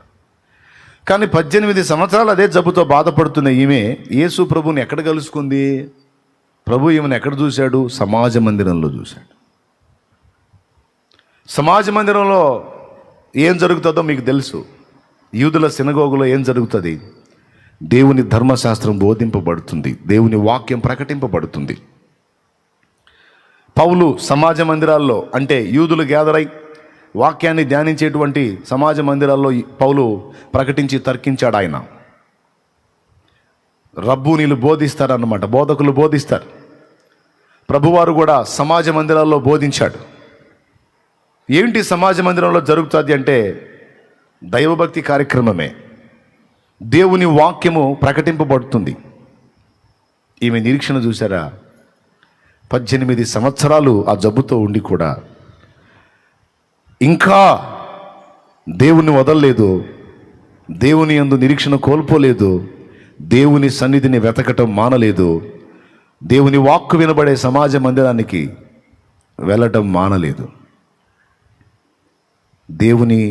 కానీ 18 సంవత్సరాలు అదే జబ్బుతో బాధపడుతున్న ఈమె యేసు ప్రభుని ఎక్కడ కలుసుకుంది? ప్రభు ఈమెను ఎక్కడ చూశాడు? సమాజ మందిరంలో చూశాడు. సమాజ మందిరంలో ఏం జరుగుతుందో మీకు తెలుసు. యూదుల సినగోగులో ఏం జరుగుతుంది? దేవుని ధర్మశాస్త్రం బోధింపబడుతుంది, దేవుని వాక్యం ప్రకటింపబడుతుంది. పౌలు సమాజ మందిరాల్లో, అంటే యూదులు గ్యాదరై వాక్యాన్ని ధ్యానించేటువంటి సమాజ మందిరాల్లో పౌలు ప్రకటించి తర్కించాడు. ఆయన రబ్బూనీలు బోధిస్తారన్నమాట, బోధకులు బోధిస్తారు. ప్రభువారు కూడా సమాజ మందిరాల్లో బోధించాడు. ఏంటి సమాజ మందిరంలో జరుగుతుంది అంటే దైవభక్తి కార్యక్రమమే, దేవుని వాక్యము ప్రకటింపబడుతుంది. ఈమె నిరీక్షణ చూసారా? 18 సంవత్సరాలు ఆ జబ్బుతో ఉండి కూడా ఇంకా దేవుని వదలలేదు, దేవుని యందు నిరీక్షణ కోల్పోలేదు, దేవుని సన్నిధిని వెతకటం మానలేదు, దేవుని వాక్కు వినబడే సమాజ మందిరానికి వెళ్ళటం మానలేదు. దేవుని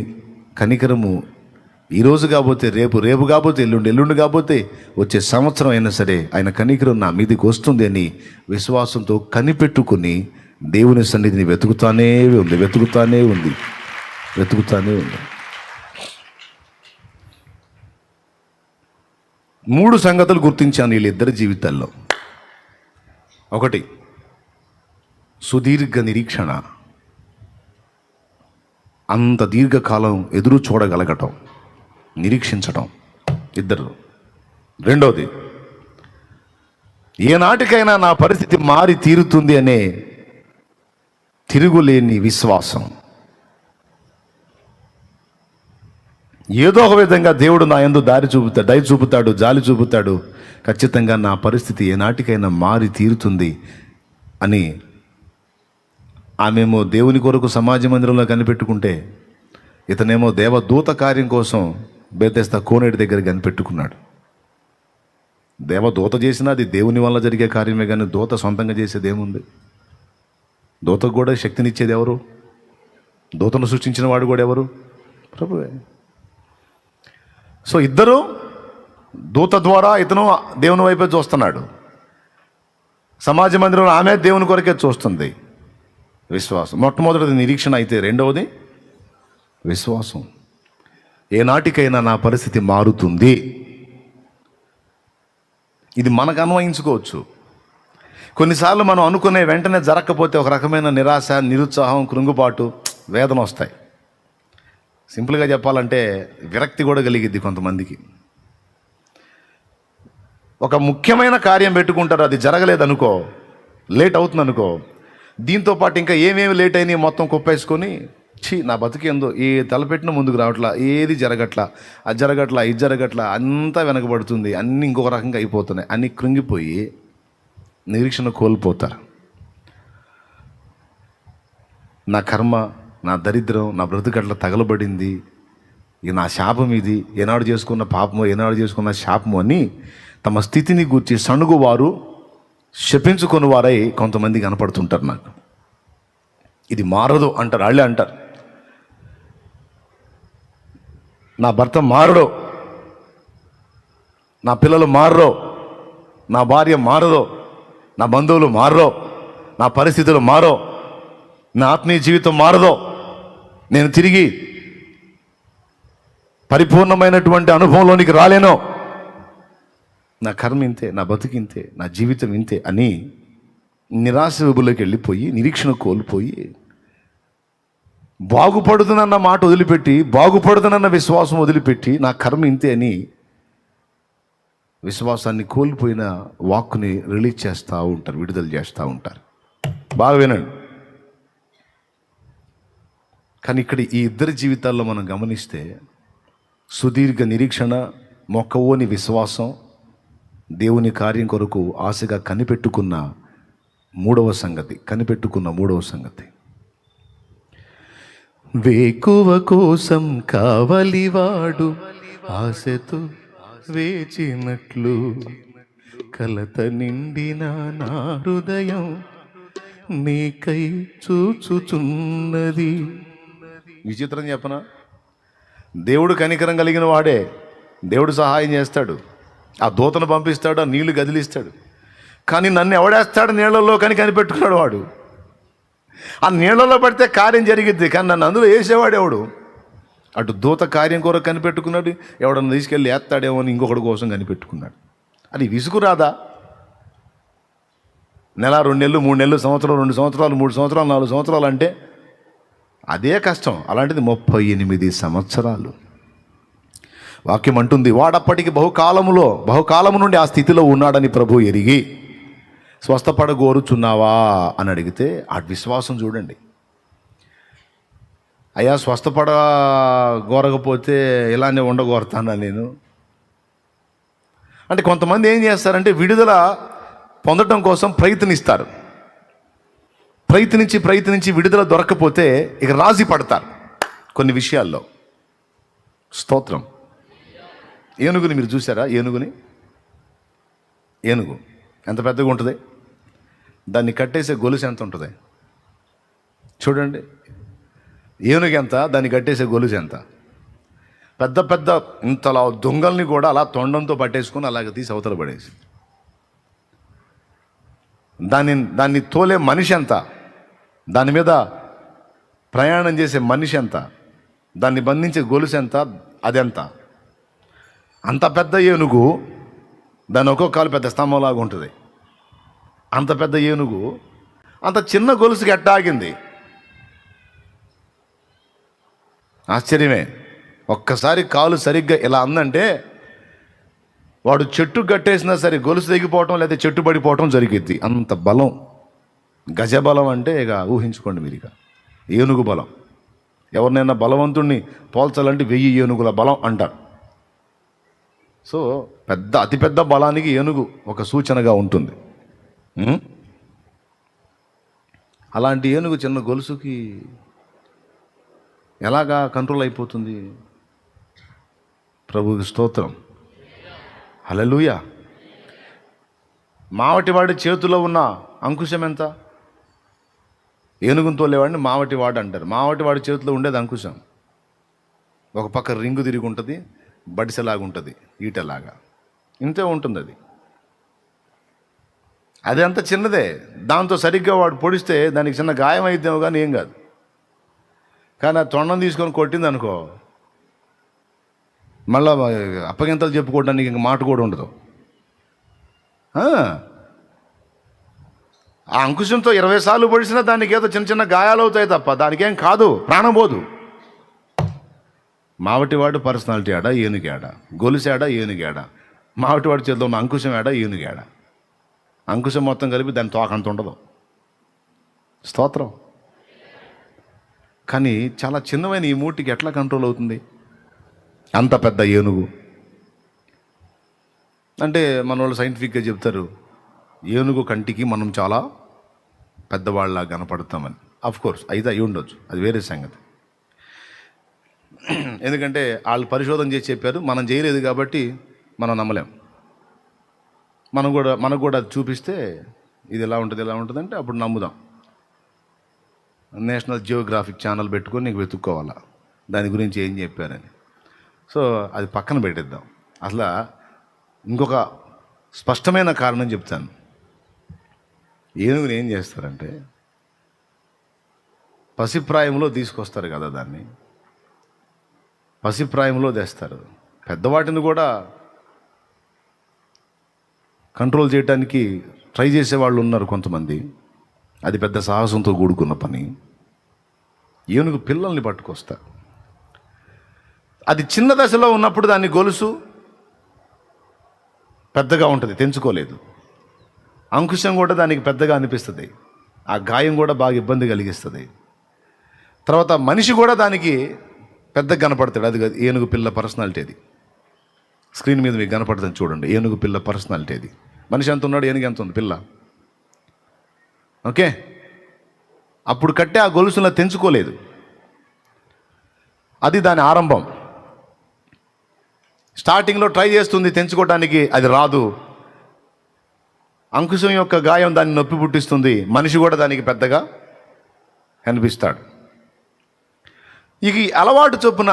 కనికరము ఈరోజు కాకపోతే రేపు, రేపు కాకపోతే ఎల్లుండి, ఎల్లుండి కాకపోతే వచ్చే సంవత్సరం అయినా సరే ఆయన కనికరం నా మీదకి వస్తుంది అని విశ్వాసంతో కనిపెట్టుకుని దేవుని సన్నిధిని వెతుకుతానే ఉంది. 3 సంగతులు గుర్తించాను వీళ్ళిద్దరి జీవితాల్లో. 1, సుదీర్ఘ నిరీక్షణ, అంత దీర్ఘకాలం ఎదురు చూడగలగటం, నిరీక్షించటం ఇద్దరు. 2, ఏనాటికైనా నా పరిస్థితి మారి తీరుతుంది అనే తిరుగులేని విశ్వాసం. ఏదో ఒక విధంగా దేవుడు నా యందు దయ చూపుతాడు, జాలి చూపుతాడు, ఖచ్చితంగా నా పరిస్థితి ఏనాటికైనా మారి తీరుతుంది అని ఆమెమో దేవుని కొరకు సమాజ మందిరంలో కనిపెట్టుకుంటే, ఇతనేమో దేవదూత కార్యం కోసం బేతెస్తా కోనేటి దగ్గర కనిపెట్టుకున్నాడు. దేవదూత చేసినా అది దేవుని వల్ల జరిగే కార్యమే, కానీ దూత సొంతంగా చేసేది ఏముంది? దూతకు కూడా శక్తినిచ్చేది ఎవరు? దూతను సృష్టించిన వాడు కూడా ఎవరు? ప్రభువే. సో ఇద్దరు, దూత ద్వారా ఇతను దేవుని వైపే చూస్తున్నాడు, సమాజ మందిరంలో ఆమె దేవుని కొరకే చూస్తుంది. విశ్వాసం మొట్టమొదటిది నిరీక్షణ అయితే, రెండవది విశ్వాసం. ఏనాటికైనా నా పరిస్థితి మారుతుంది. ఇది మనకు అన్వయించుకోవచ్చు. కొన్నిసార్లు మనం అనుకునే వెంటనే జరగకపోతే ఒక రకమైన నిరాశ, నిరుత్సాహం, కృంగుబాటు, వేదన వస్తాయి. సింపుల్గా చెప్పాలంటే విరక్తి కూడా కలిగిద్ది కొంతమందికి. ఒక ముఖ్యమైన కార్యం పెట్టుకుంటారు, అది జరగలేదనుకో, లేట్ అవుతుంది అనుకో, దీంతో పాటు ఇంకా ఏమేమి లేట్ అయినాయి మొత్తం కుప్పేసుకొని, నా బతికేందో ఏ తలపెట్టిన ముందుకు రావట్లా, ఏది జరగట్లా, అది జరగట్లా, ఇది జరగట్లా, అంతా వెనకబడుతుంది, అన్నీ ఇంకొక రకంగా అయిపోతున్నాయి అన్నీ కృంగిపోయి నిరీక్షణ కోల్పోతారు. నా కర్మ, నా దరిద్రం, నా బ్రతుకట్లా తగలబడింది, ఇది నా శాపం, ఇది ఏనాడు చేసుకున్న పాపము, ఏనాడు చేసుకున్న శాపము అని తమ స్థితిని గూర్చి సణుగువారు, శపించుకొని వారై కొంతమంది కనపడుతుంటారు. నాకు ఇది మారదు అంటారు, వాళ్ళే అంటారు. నా భర్త మారడో, నా పిల్లలు మారరో, నా భార్య మారదో, నా బంధువులు మారరో, నా పరిస్థితులు మారో, నా ఆత్మీయ జీవితం మారదో, నేను తిరిగి పరిపూర్ణమైనటువంటి అనుభవంలోనికి రాలేనో, నా కర్మ ఇంతే, నా బతుకింతే, నా జీవితం ఇంతే అని నిరాశ విభులోకి వెళ్ళిపోయి నిరీక్షణ కోల్పోయి, బాగుపడుతున్న మాట వదిలిపెట్టి, బాగుపడుతున్న విశ్వాసం వదిలిపెట్టి, నా కర్మ ఇంతే అని విశ్వాసాన్ని కోల్పోయిన వాక్కుని రిలీజ్ చేస్తూ ఉంటారు, విడుదల చేస్తూ ఉంటారు. బాగా వినండి. కానీ ఇక్కడ ఈ ఇద్దరి జీవితాల్లో మనం గమనిస్తే సుదీర్ఘ నిరీక్షణ, మొక్కవోని విశ్వాసం, దేవుని కార్యం కొరకు ఆశగా కనిపెట్టుకున్న మూడవ సంగతి వేకువ కోసం కావలివాడు ఆశతో వేచినట్లు కలత నిండిన నా హృదయం నీకై చూచుచున్నది. విచిత్రం చెప్పనా? దేవుడు కనికరం కలిగిన వాడే, దేవుడు సహాయం చేస్తాడు, ఆ దూతను పంపిస్తాడు, ఆ నీళ్లు కదిలిస్తాడు. కానీ నన్ను ఎవడేస్తాడు నీళ్లలో కానీ కనిపెట్టుకున్నాడు వాడు. ఆ నీళ్లలో పడితే కార్యం జరిగిద్ది, కానీ నన్ను అందులో వేసేవాడు ఎవడు? అటు దూత కార్యం కొరకు కనిపెట్టుకున్నాడు, ఎవడన్నా తీసుకెళ్ళి వేస్తాడేమో అని ఇంకొకటి కోసం కనిపెట్టుకున్నాడు. అది విసుగు రాదా? నెల, 2 నెలలు, 3 నెలలు, సంవత్సరం, 2 సంవత్సరాలు, 3 సంవత్సరాలు, 4 సంవత్సరాలు అంటే అదే కష్టం. అలాంటిది 38 సంవత్సరాలు. వాక్యం అంటుంది, వాడప్పటికి బహుకాలము నుండి ఆ స్థితిలో ఉన్నాడని ప్రభు ఎరిగి స్వస్థపడగోరుచున్నావా అని అడిగితే ఆ విశ్వాసం చూడండి. అయ్యా స్వస్థపడగోరకపోతే ఇలానే ఉండగోరుతానా నేను అంటే, కొంతమంది ఏం చేస్తారంటే విడుదల పొందటం కోసం ప్రయత్నిస్తారు. ప్రయత్నించి విడుదల దొరకకపోతే ఇక రాజీ పడతారు కొన్ని విషయాల్లో. స్తోత్రం. ఏనుగుని మీరు చూసారా? ఏనుగు ఎంత పెద్దగా ఉంటుంది? దాన్ని కట్టేసే గొలుసు ఎంత ఉంటుంది చూడండి. ఏనుగు ఎంత, దాన్ని కట్టేసే గొలుసు ఎంత? పెద్ద పెద్ద ఇంతలా దొంగల్ని కూడా అలా తొండంతో పట్టేసుకొని అలాగే తీసి అవతల పడేసి, దాన్ని తోలే మనిషి ఎంత, దాని మీద ప్రయాణం చేసే మనిషి ఎంత, దాన్ని బంధించే గొలుసు ఎంత, అదెంత? అంత పెద్ద ఏనుగు, దాని ఒక్కొక్క కాలు పెద్ద స్తంభంలాగా ఉంటుంది. అంత పెద్ద ఏనుగు అంత చిన్న గొలుసుకి ఎట్టాగింది? ఆశ్చర్యమే. ఒక్కసారి కాలు సరిగ్గా ఇలా అందంటే వాడు చెట్టు కట్టేసినా సరే గొలుసు తెగిపోవటం లేదా చెట్టు పడిపోవటం జరిగిద్ది. అంత బలం. గజబలం అంటే ఇక ఊహించుకోండి మీరు. ఇక ఏనుగు బలం. ఎవరినైనా బలవంతుణ్ణి పోల్చాలంటే 1000 ఏనుగుల బలం అంటారు. సో అతిపెద్ద బలానికి ఏనుగు ఒక సూచనగా ఉంటుంది. అలాంటి ఏనుగు చిన్న గొలుసుకి ఎలాగా కంట్రోల్ అయిపోతుంది? ప్రభువుకి స్తోత్రం. హల్లెలూయా. మావటివాడి చేతిలో ఉన్న అంకుశం ఎంత? ఏనుగును తోలేవాడిని మావటివాడు అంటారు. మావటివాడి చేతిలో ఉండేది అంకుశం. ఒక పక్క రింగు తిరిగి ఉంటుంది, బడిసెలాగా ఉంటుంది, ఈటలాగా ఇంతే ఉంటుంది. అది అంత చిన్నదే. దాంతో సరిగ్గా వాడు పొడిస్తే దానికి చిన్న గాయం అయిద్దేమో కానీ ఏం కాదు. కానీ ఆ తొండం తీసుకొని కొట్టింది అనుకో, మళ్ళా అప్పగింతలు చెప్పుకోవడానికి ఇంక మాట కూడా ఉండదు. ఆ అంకుశంతో 20 సార్లు పొడిచినా దానికి ఏదో చిన్న చిన్న గాయాలు అవుతాయి తప్ప దానికేం కాదు, ప్రాణం పోదు. మావటివాడు పర్సనాలిటీ ఆడా, ఏనుగాడా? గొలుసాడా, ఏనుగాడా? మావటివాడి చేతిలో ఉన్న అంకుశం ఆడా, ఏనుగాడా? అంకుశం మొత్తం కలిపి దాని తోకంత ఉండదు. స్తోత్రం. కానీ చాలా చిన్నమైన ఈ మూటికి ఎట్లా కంట్రోల్ అవుతుంది? అంత పెద్ద ఏనుగు అంటే మన వాళ్ళు సైంటిఫిక్గా చెప్తారు, ఏనుగు కంటికి మనం చాలా పెద్దవాళ్ళ కనపడతామని. కోర్స్ అయితే అయి ఉండొచ్చు, అది వేరే సంగతి. ఎందుకంటే వాళ్ళు పరిశోధన చేసి చెప్పారు, మనం చేయలేదు కాబట్టి మనం నమ్మలేం. మనకు కూడా చూపిస్తే ఇది ఎలా ఉంటుంది అంటే అప్పుడు నమ్ముదాం. నేషనల్ జియోగ్రాఫిక్ ఛానల్ పెట్టుకొని నీకు వెతుక్కోవాలా దాని గురించి ఏం చెప్పారని. సో అది పక్కన పెట్టేద్దాం. అసలు ఇంకొక స్పష్టమైన కారణం చెప్తాను. ఏనుగుని ఏం చేస్తారంటే పసిప్రాయంలో తీసుకొస్తారు కదా, దాన్ని పసిప్రాయంలో తెస్తారు. పెద్దవాటిని కూడా కంట్రోల్ చేయడానికి ట్రై చేసేవాళ్ళు ఉన్నారు కొంతమంది. అది పెద్ద సాహసంతో కూడుకున్న పని. ఏనుగు పిల్లల్ని పట్టుకొస్తారు. అది చిన్న దశలో ఉన్నప్పుడు దాన్ని గొలుసు పెద్దగా ఉంటుంది, తెంచుకోలేదు. అంకుశం కూడా దానికి పెద్దగా అనిపిస్తుంది, ఆ గాయం కూడా బాగా ఇబ్బంది కలిగిస్తుంది. తర్వాత మనిషి కూడా దానికి పెద్దగా కనపడతాడు. అది ఏనుగు పిల్ల పర్సనాలిటీ. అది స్క్రీన్ మీద మీకు కనపడుతుంది చూడండి, ఏనుగు పిల్ల పర్సనాలిటీ. అది మనిషి ఎంత ఉన్నాడు, ఏనుగు ఎంత ఉంది, పిల్ల. ఓకే, అప్పుడు కట్టే ఆ గొలుసులా తెంచుకోలేదు. అది దాని ఆరంభం. స్టార్టింగ్లో ట్రై చేస్తుంది తెంచుకోవడానికి, అది రాదు. అంకుశం యొక్క గాయం దాన్ని నొప్పి పుట్టిస్తుంది. మనిషి కూడా దానికి పెద్దగా కనిపిస్తాడు. ఇక ఈ అలవాటు చొప్పున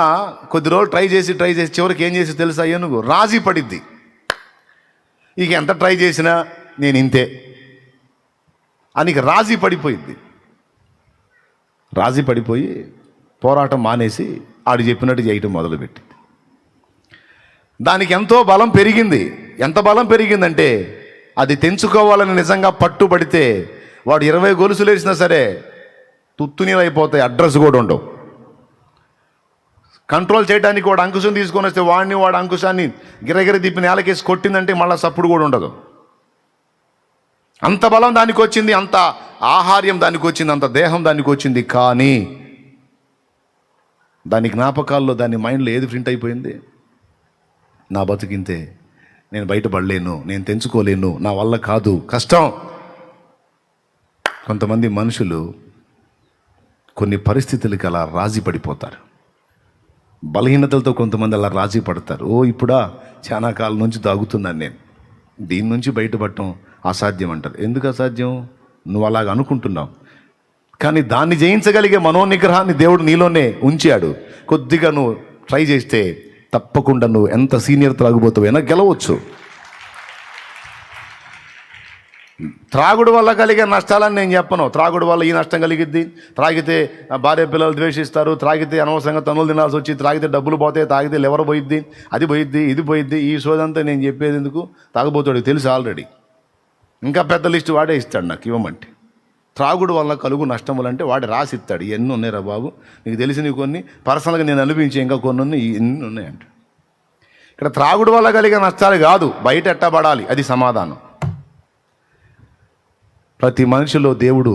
కొద్ది రోజులు ట్రై చేసి చివరికి ఏం చేసి తెలుసా, ఏనుగు రాజీ పడిద్ది. ఇక ఎంత ట్రై చేసినా నేను ఇంతే అని రాజీ పడిపోయింది. రాజీ పడిపోయి పోరాటం మానేసి ఆడు చెప్పినట్టు చేయటం మొదలుపెట్టింది. దానికి ఎంతో బలం పెరిగింది. ఎంత బలం పెరిగిందంటే, అది తెంచుకోవాలని నిజంగా పట్టుబడితే వాడు 20 గొలుసులు వేసినా సరే తుత్తునీలైపోతాయి, అడ్రస్ కూడా ఉండవు. కంట్రోల్ చేయడానికి వాడు అంకుశం తీసుకొని వస్తే వాడు అంకుశాన్ని గిరగిర తిప్పి నేలకేసి కొట్టిందంటే మళ్ళీ సప్పుడు కూడా ఉండదు. అంత బలం దానికి వచ్చింది, అంత ఆహార్యం దానికి వచ్చింది, అంత దేహం దానికి వచ్చింది. కానీ దాని జ్ఞాపకాల్లో, దాని మైండ్లో ఏది ప్రింట్ అయిపోయింది, నా బతుకింతే, నేను బయటపడలేను, నేను తెంచుకోలేను, నా వల్ల కాదు, కష్టం. కొంతమంది మనుషులు కొన్ని పరిస్థితులకి అలా రాజీ పడిపోతారు. బలహీనతలతో కొంతమంది అలా రాజీ పడతారు. ఇప్పుడా చాలా కాలం నుంచి తాగుతున్నాను నేను, దీని నుంచి బయటపడటం అసాధ్యం అంటారు. ఎందుకు అసాధ్యం? నువ్వు అలాగ అనుకుంటున్నావు. కానీ దాన్ని జయించగలిగే మనోనిగ్రహాన్ని దేవుడు నీలోనే ఉంచాడు. కొద్దిగా నువ్వు ట్రై చేస్తే తప్పకుండా నువ్వు ఎంత సీనియర్ త్రాగుబోతువైనా గెలవచ్చు. త్రాగుడు వల్ల కలిగే నష్టాలని నేను చెప్పను. త్రాగుడు వల్ల ఈ నష్టం కలిగిద్ది, త్రాగితే భార్య పిల్లలు ద్వేషిస్తారు, త్రాగితే అనవసరంగా తనులు తినాల్సి వచ్చి, త్రాగితే డబ్బులు పోతాయి, తాగితే లివర్ పోయిద్ది, అది పోయిద్ది, ఇది పోయిద్ది. ఈ సోదంతా నేను చెప్పేది ఎందుకు? తాగుబోతాడు తెలుసు ఆల్రెడీ. ఇంకా పెద్ద లిస్టు వాడే ఇస్తాడు నాకు ఇవ్వమంటే. త్రాగుడు వల్ల కలుగు నష్టములు అంటే వాడు రాసి ఇస్తాడు. ఎన్ని ఉన్నాయిరా బాబు, నీకు తెలిసినవి కొన్ని, పర్సనల్గా నేను అనిపించే ఇంకా కొన్ని ఉన్నాయి, ఎన్ని ఉన్నాయంట. ఇక్కడ త్రాగుడు వల్ల కలిగే నష్టాలు కాదు, బయట ఎట్టబడాలి, అది సమాధానం. ప్రతి మనిషిలో దేవుడు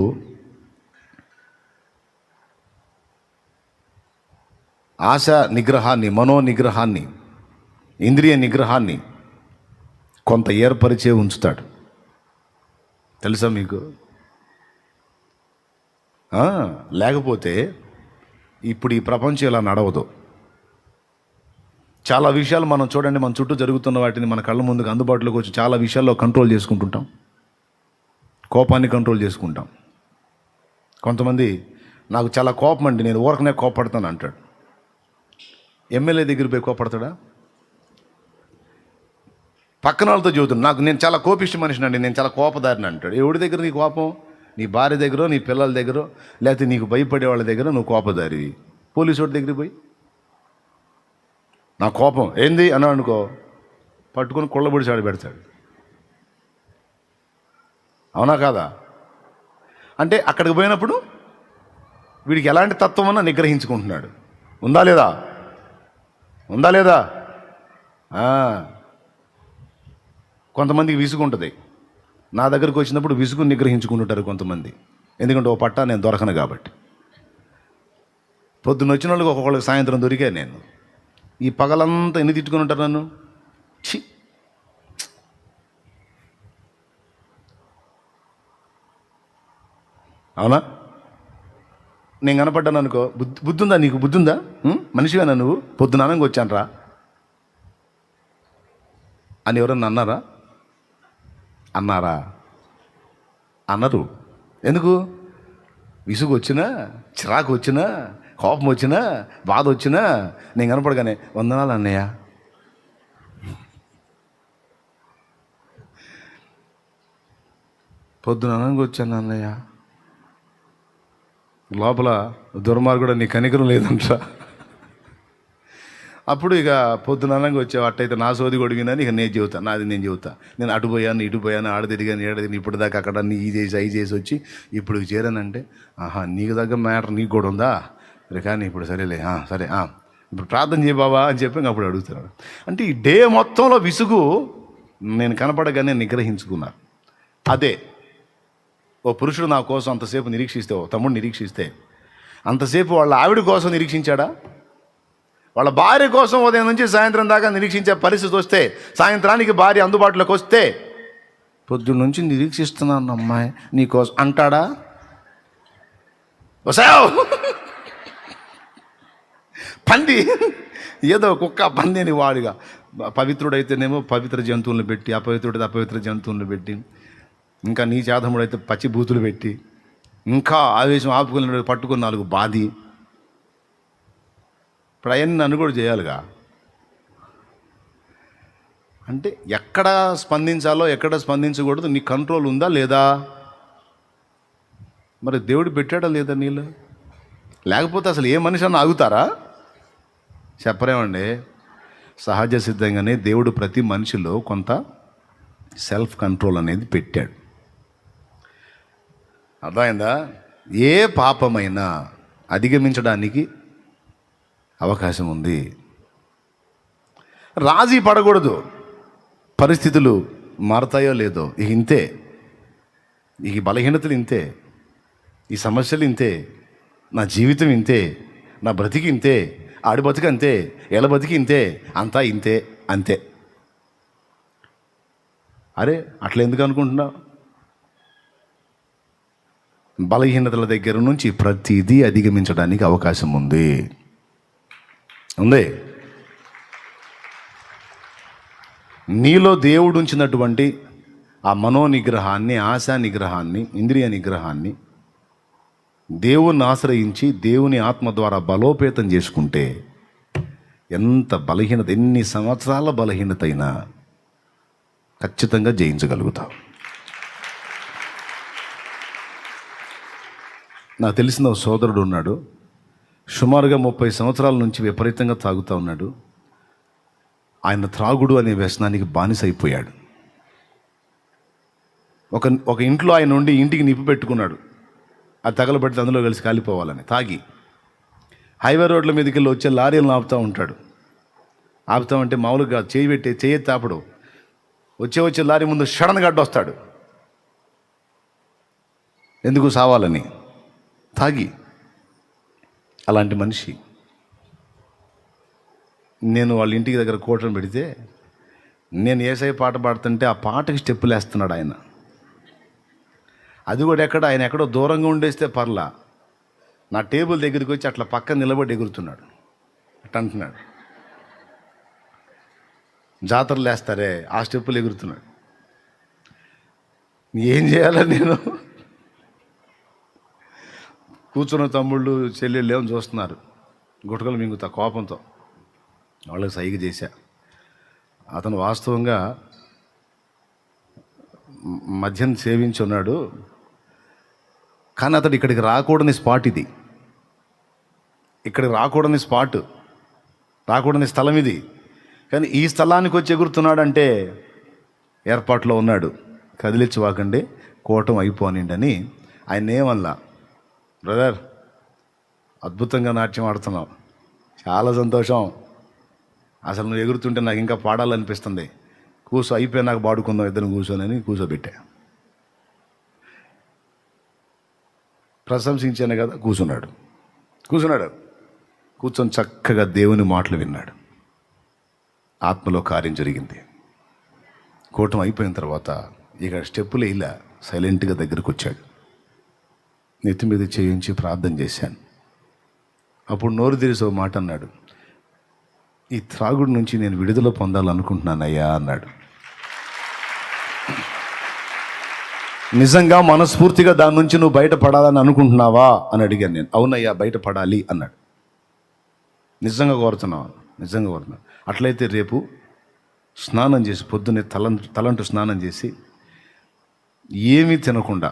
ఆశ నిగ్రహాన్ని, మనో నిగ్రహాన్ని, ఇంద్రియ నిగ్రహాన్ని కొంత ఏర్పరిచే ఉంచుతాడు. తెలుసా మీకు? లేకపోతే ఇప్పుడు ఈ ప్రపంచం ఇలా నడవదు. చాలా విషయాలు మనం చూడండి, మన చుట్టూ జరుగుతున్న వాటిని మన కళ్ళ ముందుకు అందుబాటులోకి వచ్చి చాలా విషయాల్లో కంట్రోల్ చేసుకుంటుంటాం. కోపాన్ని కంట్రోల్ చేసుకుంటాం. కొంతమంది నాకు చాలా కోపం అండి, నేను ఊరకనే కోపడతాను అంటాడు. ఎమ్మెల్యే దగ్గర పోయి కోపడతాడా? పక్కన వాళ్ళతో చెబుతాడు, నేను చాలా కోపిష్టి మనిషిని అండి, నేను చాలా కోపదారిని అంటాడు. ఎవడి దగ్గర నీ కోపం? నీ భార్య దగ్గర, నీ పిల్లల దగ్గర, లేకపోతే నీకు భయపడే వాళ్ళ దగ్గర నువ్వు కోపదారివి. పోలీసు వాడి దగ్గరికి పోయి నా కోపం ఏంది అని అనుకో, పట్టుకొని కొళ్ళబొడి చాడి పెడతాడు. అవునా కాదా? అంటే అక్కడికి పోయినప్పుడు వీడికి ఎలాంటి తత్వం అన్నా నిగ్రహించుకుంటున్నాడు. ఉందా లేదా? ఉందా లేదా? కొంతమందికి విసుగు ఉంటుంది. నా దగ్గరకు వచ్చినప్పుడు విసుగు నిగ్రహించుకుంటుంటారు కొంతమంది. ఎందుకంటే ఓ పట్టా నేను దొరకను కాబట్టి. పొద్దున్న వచ్చిన వాళ్ళకి ఒక్కొక్కళ్ళకి సాయంత్రం దొరికా నేను. ఈ పగలంతా ఎన్ని తిట్టుకుని ఉంటారు నన్ను. ఛీ, అవునా? నేను కనపడ్డాను అనుకో, బుద్ధి ఉందా నీకు? బుద్ధి ఉందా? మనిషివేనా నువ్వు? పొద్దునానంగా వచ్చాను రా అని ఎవరన్నా అన్నారా? అన్నారు. ఎందుకు? విసుగు వచ్చినా, చిరాకు వచ్చినా, కోపం వచ్చినా, బాధ వచ్చినా నేను కనపడగానే వందనాలు అన్నయ్య, పొద్దునానంగా వచ్చాను అన్నయ్య. లోపల దుర్మార్గుడు నీ కనికరం లేదంటా. అప్పుడు ఇక పొద్దుననంగా వచ్చావు, అట్టయితే నా సోది కొడిగినా ఇక నేను చెబుతా, నాది నేను చెబుతా. నేను అటు పోయాను, ఇటు పోయాను, ఆడదిరిగాను, ఏడదిని, ఇప్పుడు దాకా అక్కడ నీ ఈ చేసి అవి చేసి వచ్చి ఇప్పుడు చేరానంటే, నీకు దగ్గర మ్యాటర్ నీకు కూడా ఉందా? కానీ ఇప్పుడు సరేలే, సరే ఇప్పుడు ప్రార్థన చేయ బాబా అని చెప్పి అప్పుడు అడుగుతున్నాడు. అంటే ఈ డే మొత్తంలో విసుగు నేను కనపడగానే నిగ్రహించుకున్నా. అదే ఓ పురుషుడు నా కోసం అంతసేపు నిరీక్షిస్తే, ఓ తమ్ముడు నిరీక్షిస్తే, అంతసేపు వాళ్ళ ఆవిడ కోసం నిరీక్షించాడా? వాళ్ళ భార్య కోసం ఉదయం నుంచి సాయంత్రం దాకా నిరీక్షించే పరిస్థితి వస్తే, సాయంత్రానికి భార్య అందుబాటులోకి వస్తే, పొద్దున్న నుంచి నిరీక్షిస్తున్నాను అమ్మాయి నీ కోసం అంటాడా? వసావ్ పంది, ఏదో కుక్క పంది అని వాడుగా. పవిత్రుడైతేనేమో పవిత్ర జంతువులను పెట్టి, అపవిత్రుడైతే అపవిత్ర జంతువులను పెట్టి, ఇంకా నీ చేతముడైతే పచ్చి బూతులు పెట్టి, ఇంకా ఆవేశం ఆపుకుని పట్టుకుని 4 బాధి. ఇప్పుడు అవన్నీ నన్ను కూడా చేయాలిగా. అంటే ఎక్కడ స్పందించాలో ఎక్కడ స్పందించకూడదు నీ కంట్రోల్ ఉందా లేదా? మరి దేవుడు పెట్టాడా లేదా నీళ్ళు? లేకపోతే అసలు ఏ మనిషి అన్న ఆగుతారా? చెప్పరేమండి. సహజ సిద్ధంగానే దేవుడు ప్రతి మనిషిలో కొంత సెల్ఫ్ కంట్రోల్ అనేది పెట్టాడు. అర్థమైందా? ఏ పాపమైనా అధిగమించడానికి అవకాశం ఉంది. రాజీ పడకూడదు. పరిస్థితులు మారతాయో లేదో, ఇక ఇంతే, ఈ బలహీనతలు ఇంతే, ఈ సమస్యలు ఇంతే, నా జీవితం ఇంతే, నా బ్రతికి ఇంతే, ఆడి బతికి అంతే, ఎల బతికి ఇంతే, అంతా ఇంతే అంతే. అరే అట్లా ఎందుకు అనుకుంటున్నావు? బలహీనతల దగ్గర నుంచి ప్రతిదీ అధిగమించడానికి అవకాశం ఉంది. నీలో దేవుడు ఉంచినటువంటి ఆ మనోనిగ్రహాన్ని, ఆశా నిగ్రహాన్ని, ఇంద్రియ నిగ్రహాన్ని దేవుణ్ణి ఆశ్రయించి దేవుని ఆత్మ ద్వారా బలోపేతం చేసుకుంటే ఎంత బలహీనత, ఎన్ని సంవత్సరాల బలహీనత అయినా ఖచ్చితంగా జయించగలుగుతావు. నాకు తెలిసిన ఒక సోదరుడు ఉన్నాడు. సుమారుగా 30 సంవత్సరాల నుంచి విపరీతంగా తాగుతూ ఉన్నాడు. ఆయన త్రాగుడు అనే వ్యసనానికి బానిస అయిపోయాడు. ఒక ఇంట్లో ఆయన ఉండి ఇంటికి నిప్పు పెట్టుకున్నాడు. అది తగలబెడితే అందులో కలిసి కాలిపోవాలని తాగి హైవే రోడ్ల మీదకి వెళ్ళి వచ్చే లారీలను ఆపుతూ ఉంటాడు. ఆపుతామంటే మామూలుగా చేయి తాపడు. వచ్చే లారీ ముందు సడన్గా అడ్డొస్తాడు. ఎందుకు? సావాలని. తాగి. అలాంటి మనిషి. నేను వాళ్ళ ఇంటికి దగ్గర కోటను పెడితే నేను యేసయ్య పాట పాడుతుంటే ఆ పాటకి స్టెప్పులు వేస్తున్నాడు ఆయన. అది కూడా ఆయన ఎక్కడో దూరంగా ఉండేస్తే పర్లా, నా టేబుల్ దగ్గరికి వచ్చి అట్లా పక్కన నిలబడి ఎగురుతున్నాడు. అట్ట అంటున్నాడు. జాతరలు వేస్తారే ఆ స్టెప్పులు ఎగురుతున్నాడు. ఏం చేయాలని నేను? కూర్చున్న తమ్ముళ్ళు చెల్లెళ్ళు ఏమని చూస్తున్నారు, గుటకలు మింగుతా కోపంతో. వాళ్ళకి సైగ చేశా. అతను వాస్తవంగా మద్యం సేవించి ఉన్నాడు, కానీ అతడు ఇక్కడికి రాకూడని స్పాట్ ఇది. ఇక్కడికి రాకూడని స్పాట్, రాకూడని స్థలం ఇది. కానీ ఈ స్థలానికి వచ్చి ఎగురుతున్నాడంటే ఏర్పాట్లో ఉన్నాడు. కదిలించవాకండి, కోటం అయిపోనిండని ఆయన ఏమల్లా. బ్రదర్, అద్భుతంగా నాట్యం ఆడుతున్నావు, చాలా సంతోషం, అసలు నువ్వు ఎగురుతుంటే నాకు ఇంకా పాడాలనిపిస్తుంది, అయిపోయి నాకు పాడుకుందాం ఇద్దరు కూర్చొని కూర్చోబెట్టా. ప్రశంసించాను కదా. కూర్చున్నాడు. కూర్చొని చక్కగా దేవుని మాటలు విన్నాడు. ఆత్మలో కార్యం జరిగింది. కూటం అయిపోయిన తర్వాత ఇక స్టెప్పులు ఇలా సైలెంట్గా దగ్గరకు వచ్చాడు. నెత్తి మీద చేయించి ప్రార్థన చేశాను. అప్పుడు నోరు తెరిసి ఒక మాట అన్నాడు, ఈ త్రాగుడు నుంచి నేను విడుదల పొందాలనుకుంటున్నానయ్యా అన్నాడు. నిజంగా మనస్ఫూర్తిగా దాని నుంచి నువ్వు బయటపడాలని అనుకుంటున్నావా అని అడిగాను నేను. అవునయ్యా, బయటపడాలి అన్నాడు. నిజంగా కోరుతున్నావా? నిజంగా కోరుతున్నా. అట్లయితే రేపు స్నానం చేసి, పొద్దున్నే తలంటు స్నానం చేసి ఏమీ తినకుండా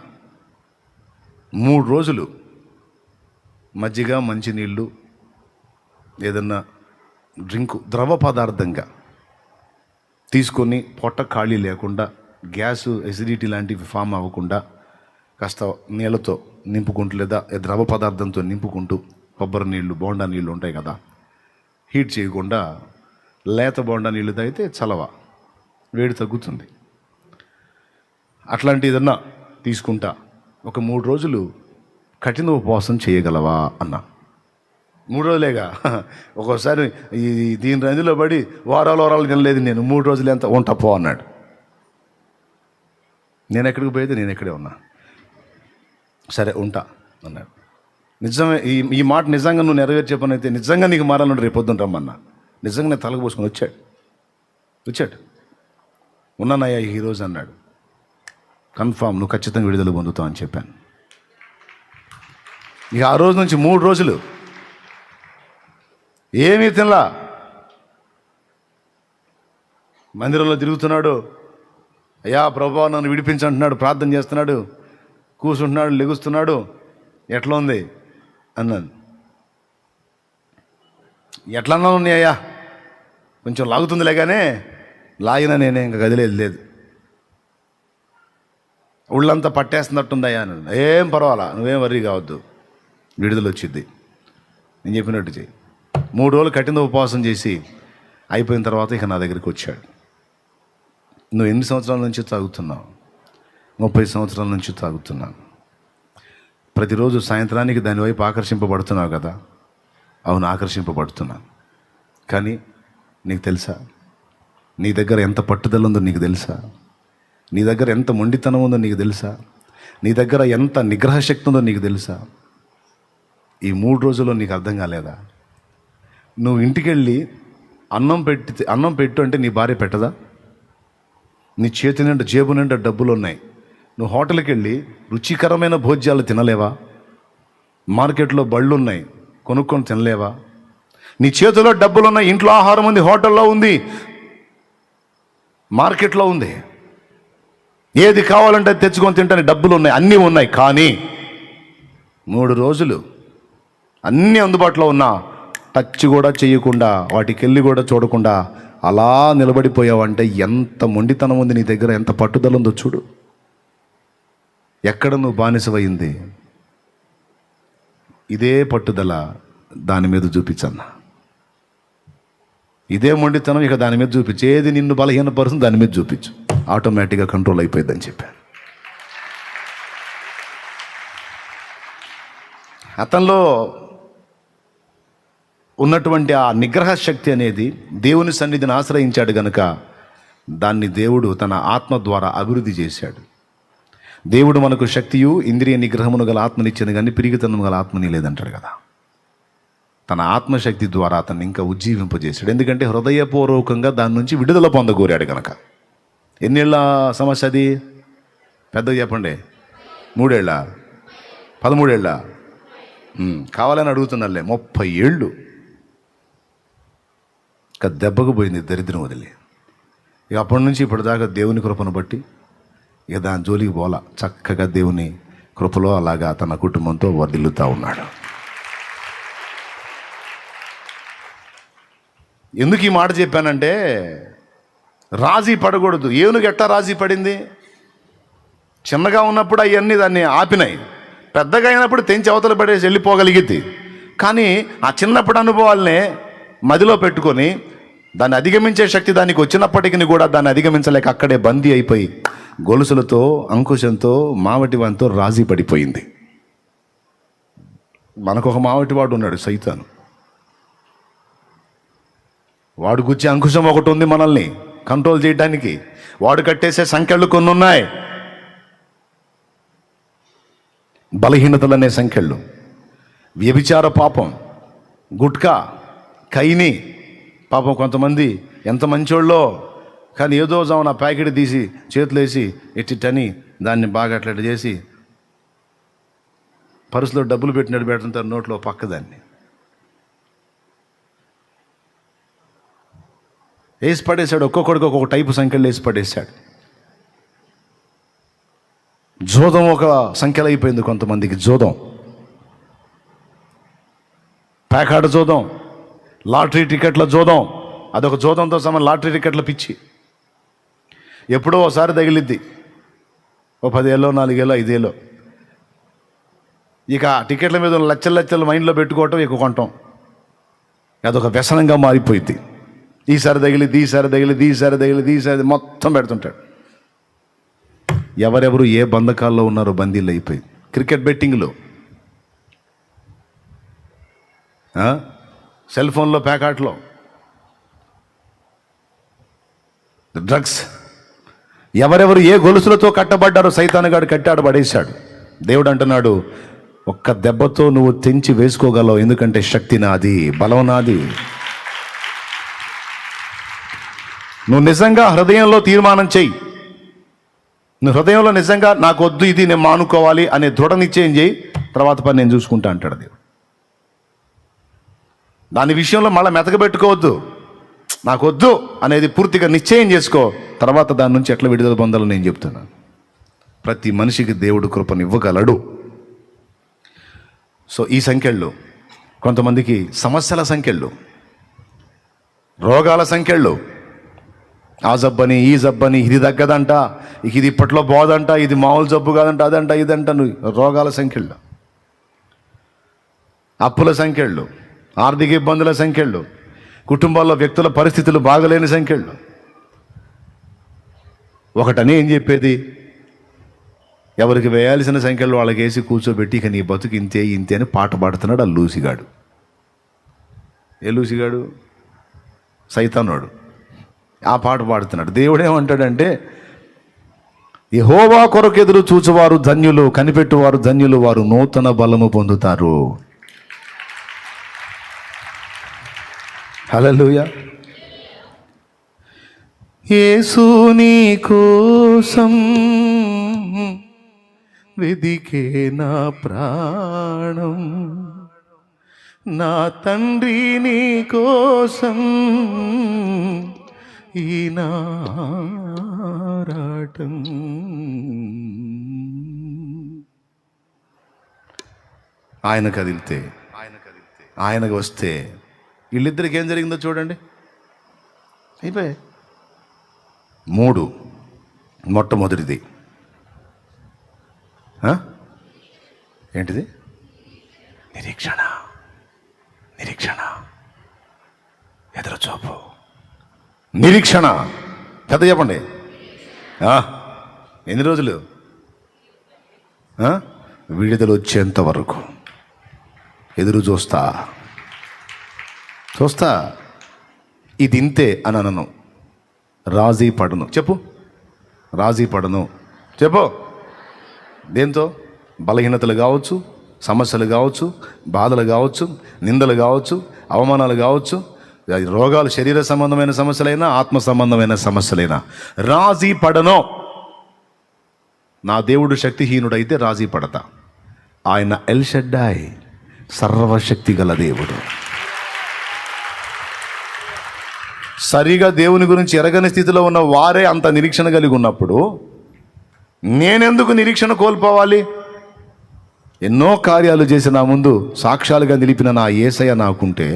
3 రోజులు మజ్జిగ, మంచినీళ్ళు, ఏదన్నా డ్రింకు ద్రవ పదార్థంగా తీసుకొని పొట్ట ఖాళీ లేకుండా, గ్యాసు, ఎసిడిటీ లాంటివి ఫామ్ అవ్వకుండా కాస్త నీళ్ళతో నింపుకుంటూ లేదా ద్రవ పదార్థంతో నింపుకుంటూ, కొబ్బరి నీళ్ళు, బోండా నీళ్ళు ఉంటాయి కదా, హీట్ చేయకుండా లేత బోండా నీళ్ళు తాగితే చలవ, వేడి తగ్గుతుంది. అట్లాంటి ఏదన్నా తీసుకుంటా, ఒక 3 రోజులు కఠిన ఉపవాసం చేయగలవా అన్నా. 3 రోజులేగా, ఒక్కోసారి దీని రంజులో పడి వారాలు తినలేదు నేను, 3 రోజులు ఎంత ఉంటా పో అన్నాడు. నేను ఎక్కడికి పోయేది, నేను ఎక్కడే ఉన్నా, సరే ఉంటా అన్నాడు. నిజమే, ఈ మాట నిజంగా నువ్వు నెరవేర్చే పని అయితే నిజంగా నీకు మారాలంటే రేపొద్దున రమ్మన్నా. నిజంగా నేను తలకు పోసుకొని వచ్చాడు. ఉన్నానయ్యా ఈరోజు అన్నాడు. కన్ఫామ్, నువ్వు ఖచ్చితంగా విడుదల పొందుతావు అని చెప్పాను. ఇక ఆ రోజు నుంచి 3 రోజులు ఏమీ తినలా. మందిరంలో తిరుగుతున్నాడు, అయ్యా ప్రభువా నన్ను విడిపించంటున్నాడు, ప్రార్థన చేస్తున్నాడు, కూర్చుంటున్నాడు, లెగుస్తున్నాడు. ఎట్లా ఉంది అన్నాను. ఎట్లా అన్నా ఉన్నాయి అయ్యా, కొంచెం లాగుతుందిలే కానీ లాగినా నేనే ఇంకా గదిలేదు లేదు, ఒళ్ళంతా పట్టేస్తున్నట్టుందయ్యా అని. ఏం పర్వాలా, నువ్వేం వర్రీ కావద్దు, విడుదల వచ్చింది, నేను చెప్పినట్టు చెయ్యి. 3 రోజులు కఠిన ఉపవాసం చేసి అయిపోయిన తర్వాత ఇక నా దగ్గరికి వచ్చాడు. నువ్వు ఎన్ని సంవత్సరాల నుంచి తాగుతున్నావు? 30 సంవత్సరాల నుంచి తాగుతున్నాను. ప్రతిరోజు సాయంత్రానికి దాని వైపు ఆకర్షింపబడుతున్నావు కదా? అవును, ఆకర్షింపబడుతున్నాను. కానీ నీకు తెలుసా, నీ దగ్గర ఎంత పట్టుదల ఉందో నీకు తెలుసా? నీ దగ్గర ఎంత మొండితనం ఉందో నీకు తెలుసా? నీ దగ్గర ఎంత నిగ్రహ శక్తి ఉందో నీకు తెలుసా? ఈ 3 రోజుల్లో నీకు అర్థం కాలేదా? నువ్వు ఇంటికి వెళ్ళి అన్నం పెట్టు అంటే నీ భార్య పెట్టదా? నీ చేతి నిండా జేబు నిండా డబ్బులు ఉన్నాయి, నువ్వు హోటల్కి వెళ్ళి రుచికరమైన భోజ్యాలు తినలేవా? మార్కెట్లో బళ్ళు ఉన్నాయి, కొనుక్కొని తినలేవా? నీ చేతిలో డబ్బులు ఉన్నాయి, ఇంట్లో ఆహారం ఉంది, హోటల్లో ఉంది, మార్కెట్లో ఉంది, ఏది కావాలంటే తెచ్చుకొని తింటానికి డబ్బులు ఉన్నాయి, అన్నీ ఉన్నాయి. కానీ 3 రోజులు అన్నీ అందుబాటులో ఉన్నా టచ్ కూడా చేయకుండా, వాటికి వెళ్ళి కూడా చూడకుండా అలా నిలబడిపోయావంటే ఎంత మొండితనం ఉంది నీ దగ్గర, ఎంత పట్టుదల ఉందో చూడు. ఎక్కడ నువ్వు బానిసవయింది? ఇదే పట్టుదల దాని మీద చూపించన్నా, ఇదే మొండితనం ఇక దాని మీద చూపించు. ఏది నిన్ను బలహీనపరుస్తుంది దాని మీద చూపించు, ఆటోమేటిక్గా కంట్రోల్ అయిపోయిందని చెప్పాను. అతనిలో ఉన్నటువంటి ఆ నిగ్రహ శక్తి అనేది దేవుని సన్నిధిని ఆశ్రయించాడు గనుక దాన్ని దేవుడు తన ఆత్మ ద్వారా అభివృద్ధి చేశాడు. దేవుడు మనకు శక్తియు ఇంద్రియ నిగ్రహమును గల ఆత్మనిచ్చాను కానీ పిరిగితనము గల ఆత్మని లేదంటాడు కదా. తన ఆత్మశక్తి ద్వారా అతన్ని ఇంకా ఉజ్జీవింపజేశాడు. ఎందుకంటే హృదయపూర్వకంగా దాని నుంచి విడుదల పొందగోరాడు కనుక. ఎన్నేళ్ళ సమస్య అది? పెద్దగా చెప్పండి. 3 ఏళ్ళ? 13 ఏళ్ళ? కావాలని అడుగుతున్నారులే. 30 ఏళ్ళు ఇక దెబ్బకు పోయింది దరిద్రం వదిలి. ఇక అప్పటి నుంచి ఇప్పటిదాకా దేవుని కృపను బట్టి ఇక దాని జోలికి పోలా, చక్కగా దేవుని కృపలో అలాగా తన కుటుంబంతో వర్ధిల్లుతూ ఉన్నాడు. ఎందుకు ఈ మాట చెప్పానంటే, రాజీ పడకూడదు. ఏనుగు ఎట్టా రాజీ పడింది? చిన్నగా ఉన్నప్పుడు అవన్నీ దాన్ని ఆపినాయి, పెద్దగా అయినప్పుడు తెంచి అవతల పడేసి వెళ్ళిపోగలిగింది. కానీ ఆ చిన్నప్పుడు అనుభవాలనే మదిలో పెట్టుకొని దాన్ని అధిగమించే శక్తి దానికి వచ్చినప్పటికీ కూడా దాన్ని అధిగమించలేక అక్కడే బందీ అయిపోయి గొలుసులతో, అంకుశంతో, మావటివానితో రాజీ పడిపోయింది. మనకొక మావటివాడు ఉన్నాడు, సైతాను. వాడు గుచ్చే అంకుశం ఒకటి ఉంది మనల్ని కంట్రోల్ చేయడానికి. వాడు కట్టేసే సంఖ్యలు కొన్ని ఉన్నాయి, బలహీనతలు అనే సంఖ్యలు. వ్యభిచార పాపం, గుట్కా, కైని పాపం. కొంతమంది ఎంత మంచోళ్ళో కానీ ఏదో జామున ప్యాకెట్ తీసి చేతులు వేసి ఎట్టిట్టని దాన్ని బాగా అట్లా చేసి పర్సులో డబ్బులు పెట్టినట్టు పెడుతుంటారు, నోట్లో పక్కదాన్ని వేసి పడేశాడు. ఒక్కొక్కడికి ఒక్కొక్క టైపు సంఖ్యలు వేసి పడేశాడు. జోదం ఒక సంఖ్యలు అయిపోయింది కొంతమందికి. జోదం, ప్యాకాట జోదం, లాటరీ టికెట్ల జోదం, అదొక జోదంతో సమానం. లాటరీ టికెట్ల పిచ్చి ఎప్పుడో ఒకసారి తగిలిద్ది, ఓ 10 ఏళ్ళో, 4 ఏళ్ళో, 5 ఏళ్ళో. ఇక టికెట్ల మీద లచ్చలు మైండ్లో పెట్టుకోవటం, ఎక్కువ కొనటం, అదొక వ్యసనంగా మారిపోయింది. ఈసారి తగిలిది మొత్తం పెడుతుంటాడు. ఎవరెవరు ఏ బంధకాల్లో ఉన్నారో బందీలు అయిపోయి, క్రికెట్ బెట్టింగ్లో, సెల్ ఫోన్లో ప్యాకాట్లో, డ్రగ్స్, ఎవరెవరు ఏ గొలుసులతో కట్టబడ్డారో సైతానుగాడు కట్టాడు, పడేశాడు. దేవుడు అంటున్నాడు, ఒక్క దెబ్బతో నువ్వు తెంచి వేసుకోగలవు, ఎందుకంటే శక్తి నాది, బలం నాది. నువ్వు నిజంగా హృదయంలో తీర్మానం చెయ్యి. నువ్వు హృదయంలో నిజంగా నాకు వద్దు, ఇది నేను మానుకోవాలి అనే దృఢ నిశ్చయం చేయి, తర్వాత పని నేను చూసుకుంటా అంటాడు దేవుడు. దాని విషయంలో మళ్ళీ మెతకబెట్టుకోవద్దు. నాకు వద్దు అనేది పూర్తిగా నిశ్చయం చేసుకో, తర్వాత దాని నుంచి ఎట్లా విడుదల పొందాలో నేను చెప్తున్నాను. ప్రతి మనిషికి దేవుడు కృపనివ్వగలడు. సో ఈ సంఖ్యలు, కొంతమందికి సమస్యల సంఖ్యలు, రోగాల సంఖ్యలు, ఆ జబ్బని ఈ జబ్బని, ఇది తగ్గదంట, ఇది ఇప్పట్లో బోదంట, ఇది మామూలు జబ్బు కాదంట, అదంట ఇదంట, రోగాల సంఖ్యలు, అప్పుల సంఖ్యలు, ఆర్థిక ఇబ్బందుల సంఖ్యలు, కుటుంబాల్లో వ్యక్తుల పరిస్థితులు బాగలేని సంఖ్యలు. ఒకటని ఏం చెప్పేది, ఎవరికి వేయాల్సిన సంఖ్యలు వాళ్ళకి వేసి కూర్చోబెట్టి, ఇక నీ బతుకు ఇంతే ఇంతే అని పాట పాడుతున్నాడు ఆ లూసిగాడు. ఏ లూసిగాడు? సైతానోడు. ఆ పాట పాడుతున్నాడు. దేవుడు ఏమంటాడంటే, యెహోవా కొరకు ఎదురు చూచువారు ధన్యులు, కనిపెట్టువారు ధన్యులు, వారు నూతన బలము పొందుతారు. హల్లెలూయా. యేసు నీ కోసం వెదికే నా ప్రాణం, నా తండ్రి నీ కోసం ఈనారాటం. ఆయన కదిలితే, ఆయనకు వస్తే, వీళ్ళిద్దరికి ఏం జరిగిందో చూడండి. అయిపోయి 3, మొట్టమొదటిది ఏంటిది? నిరీక్షణ. ఎదురుచూపు, నిరీక్షణ. పెద్ద చెప్పండి. ఎన్ని రోజులు? విడుదల వచ్చేంత వరకు ఎదురు చూస్తా. ఇది ఇంతే అని అనను, రాజీ పడను. చెప్పు, రాజీ పడను. చెప్పు. దేంతో? బలహీనతలు కావచ్చు, సమస్యలు కావచ్చు, బాధలు కావచ్చు, నిందలు కావచ్చు, అవమానాలు కావచ్చు, రోగాలు, శరీర సంబంధమైన సమస్యలైనా ఆత్మ సంబంధమైన సమస్యలైనా రాజీ పడను. నా దేవుడు శక్తిహీనుడైతే రాజీ పడతా. ఆయన ఎల్ షడ్డాయ్, సర్వశక్తి గల దేవుడు. సరిగా దేవుని గురించి ఎరగని స్థితిలో ఉన్న వారే అంత నిరీక్షణ కలిగి ఉన్నప్పుడు నేనెందుకు నిరీక్షణ కోల్పోవాలి? ఎన్నో కార్యాలు చేసి నా ముందు సాక్ష్యాలుగా నిలిపిన నా యేసయ్య నాకుంటే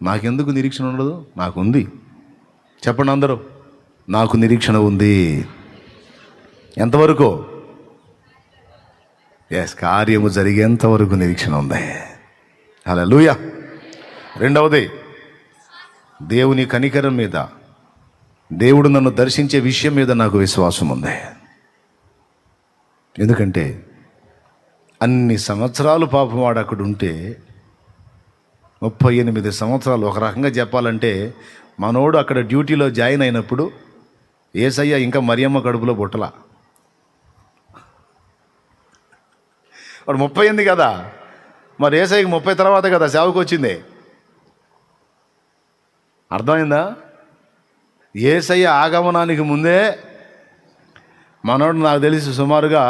నాకెందుకు నిరీక్షణ ఉండదు? నాకుంది. చెప్పండి అందరూ, నాకు నిరీక్షణ ఉంది. ఎంతవరకు? కార్యము జరిగేంత వరకు నిరీక్షణ ఉంది. హల్లెలూయా. రెండవది, దేవుని కనికరం మీద, దేవుడు నన్ను దర్శించే విషయం మీద నాకు విశ్వాసం ఉంది. ఎందుకంటే అన్ని సంవత్సరాలు పాపం వాడు అక్కడ ఉంటే, 38 సంవత్సరాలు, ఒక రకంగా చెప్పాలంటే మనోడు అక్కడ డ్యూటీలో జాయిన్ అయినప్పుడు యేసయ్య ఇంకా మరియమ్మ కడుపులో పుట్టలా. వాడు 38 కదా, మరి యేసయ్యకి 30 తర్వాత కదా సేవకు వచ్చింది. అర్థమైందా? యేసయ్య ఆగమనానికి ముందే మనోడు నాకు తెలిసి సుమారుగా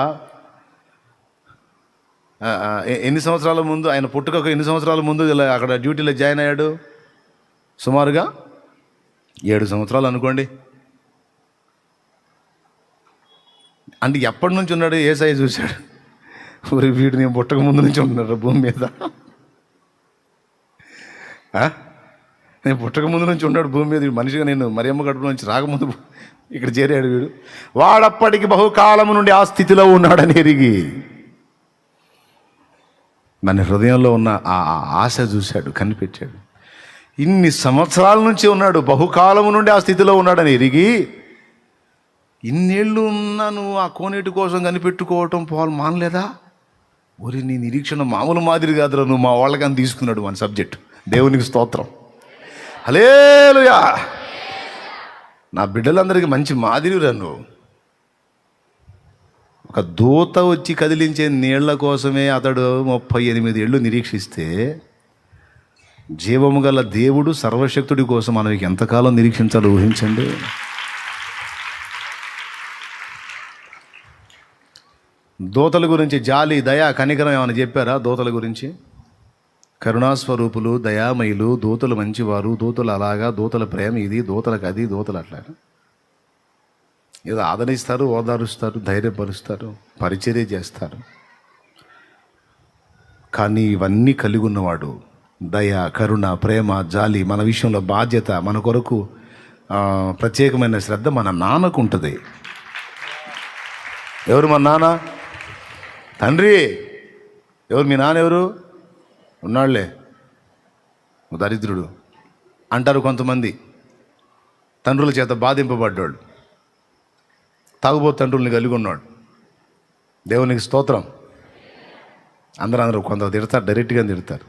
ఎన్ని సంవత్సరాల ముందు, ఆయన పుట్టుకకు ఎన్ని సంవత్సరాల ముందు అక్కడ డ్యూటీలో జాయిన్ అయ్యాడు? సుమారుగా 7 సంవత్సరాలు అనుకోండి. అంటే ఎప్పటి నుంచి ఉన్నాడు యేసయ్య చూశాడు, వీడు నేను పుట్టక ముందు నుంచి ఉంటున్నాడు భూమి మీద. నేను పుట్టక ముందు నుంచి ఉన్నాడు భూమి మీద మనిషిగా. నేను మరియమ్మ గడుపు నుంచి రాకముందు ఇక్కడ చేరాడు వీడు. వాడప్పటికి బహుకాలము నుండి ఆ స్థితిలో ఉన్నాడని ఎరిగి మన హృదయంలో ఉన్న ఆ ఆశ చూశాడు, కనిపెట్టాడు. ఇన్ని సంవత్సరాల నుంచి ఉన్నాడు, బహుకాలం నుండి ఆ స్థితిలో ఉన్నాడని ఎరిగి ఇన్నేళ్ళు ఉన్నా నువ్వు ఆ కోనేటి కోసం కనిపెట్టుకోవటం పోవాలి మానలేదా? ఒరి నీ నిరీక్షణ మామూలు మాదిరి కాదురా, నువ్వు మా వాళ్ళకని తీసుకున్నాడు మన సబ్జెక్ట్. దేవునికి స్తోత్రం, హల్లెలూయా. నా బిడ్డలందరికీ మంచి మాదిరిరా నువ్వు. ఒక దూత వచ్చి కదిలించే నీళ్ల కోసమే అతడు 38 ఏళ్ళు నిరీక్షిస్తే, జీవము గల దేవుడు సర్వశక్తుడి కోసం మనం ఎంతకాలం నిరీక్షించాలో ఊహించండి. దూతల గురించి జాలి, దయ, కనికరం ఏమైనా చెప్పారా? దూతల గురించి కరుణాస్వరూపులు, దయామయులు, దూతలు మంచివారు, దూతలు అలాగా, దూతల ప్రేమ ఇది, దూతలకు అది, దూతలు అట్లా. ఏదో ఆదరిస్తారు, ఓదారుస్తారు, ధైర్యపరుస్తారు, పరిచర్య చేస్తారు. కానీ ఇవన్నీ కలిగి ఉన్నవాడు దయ, కరుణ, ప్రేమ, జాలి, మన విషయంలో బాధ్యత, మన కొరకు ప్రత్యేకమైన శ్రద్ధ మన నాన్నకు ఉంటుంది. ఎవరు మన నాన్న? తండ్రి. ఎవరు మీ నాన్న? ఎవరు? ఉన్నాళ్లే, దరిద్రుడు అంటారు కొంతమంది. తండ్రుల చేత బాధింపబడ్డాడు, తాగుబోతు తండ్రుల్ని కలిగి ఉన్నాడు. దేవునికి స్తోత్రం. అందరూ కొంత తిడతారు, డైరెక్ట్గా తిడతారు.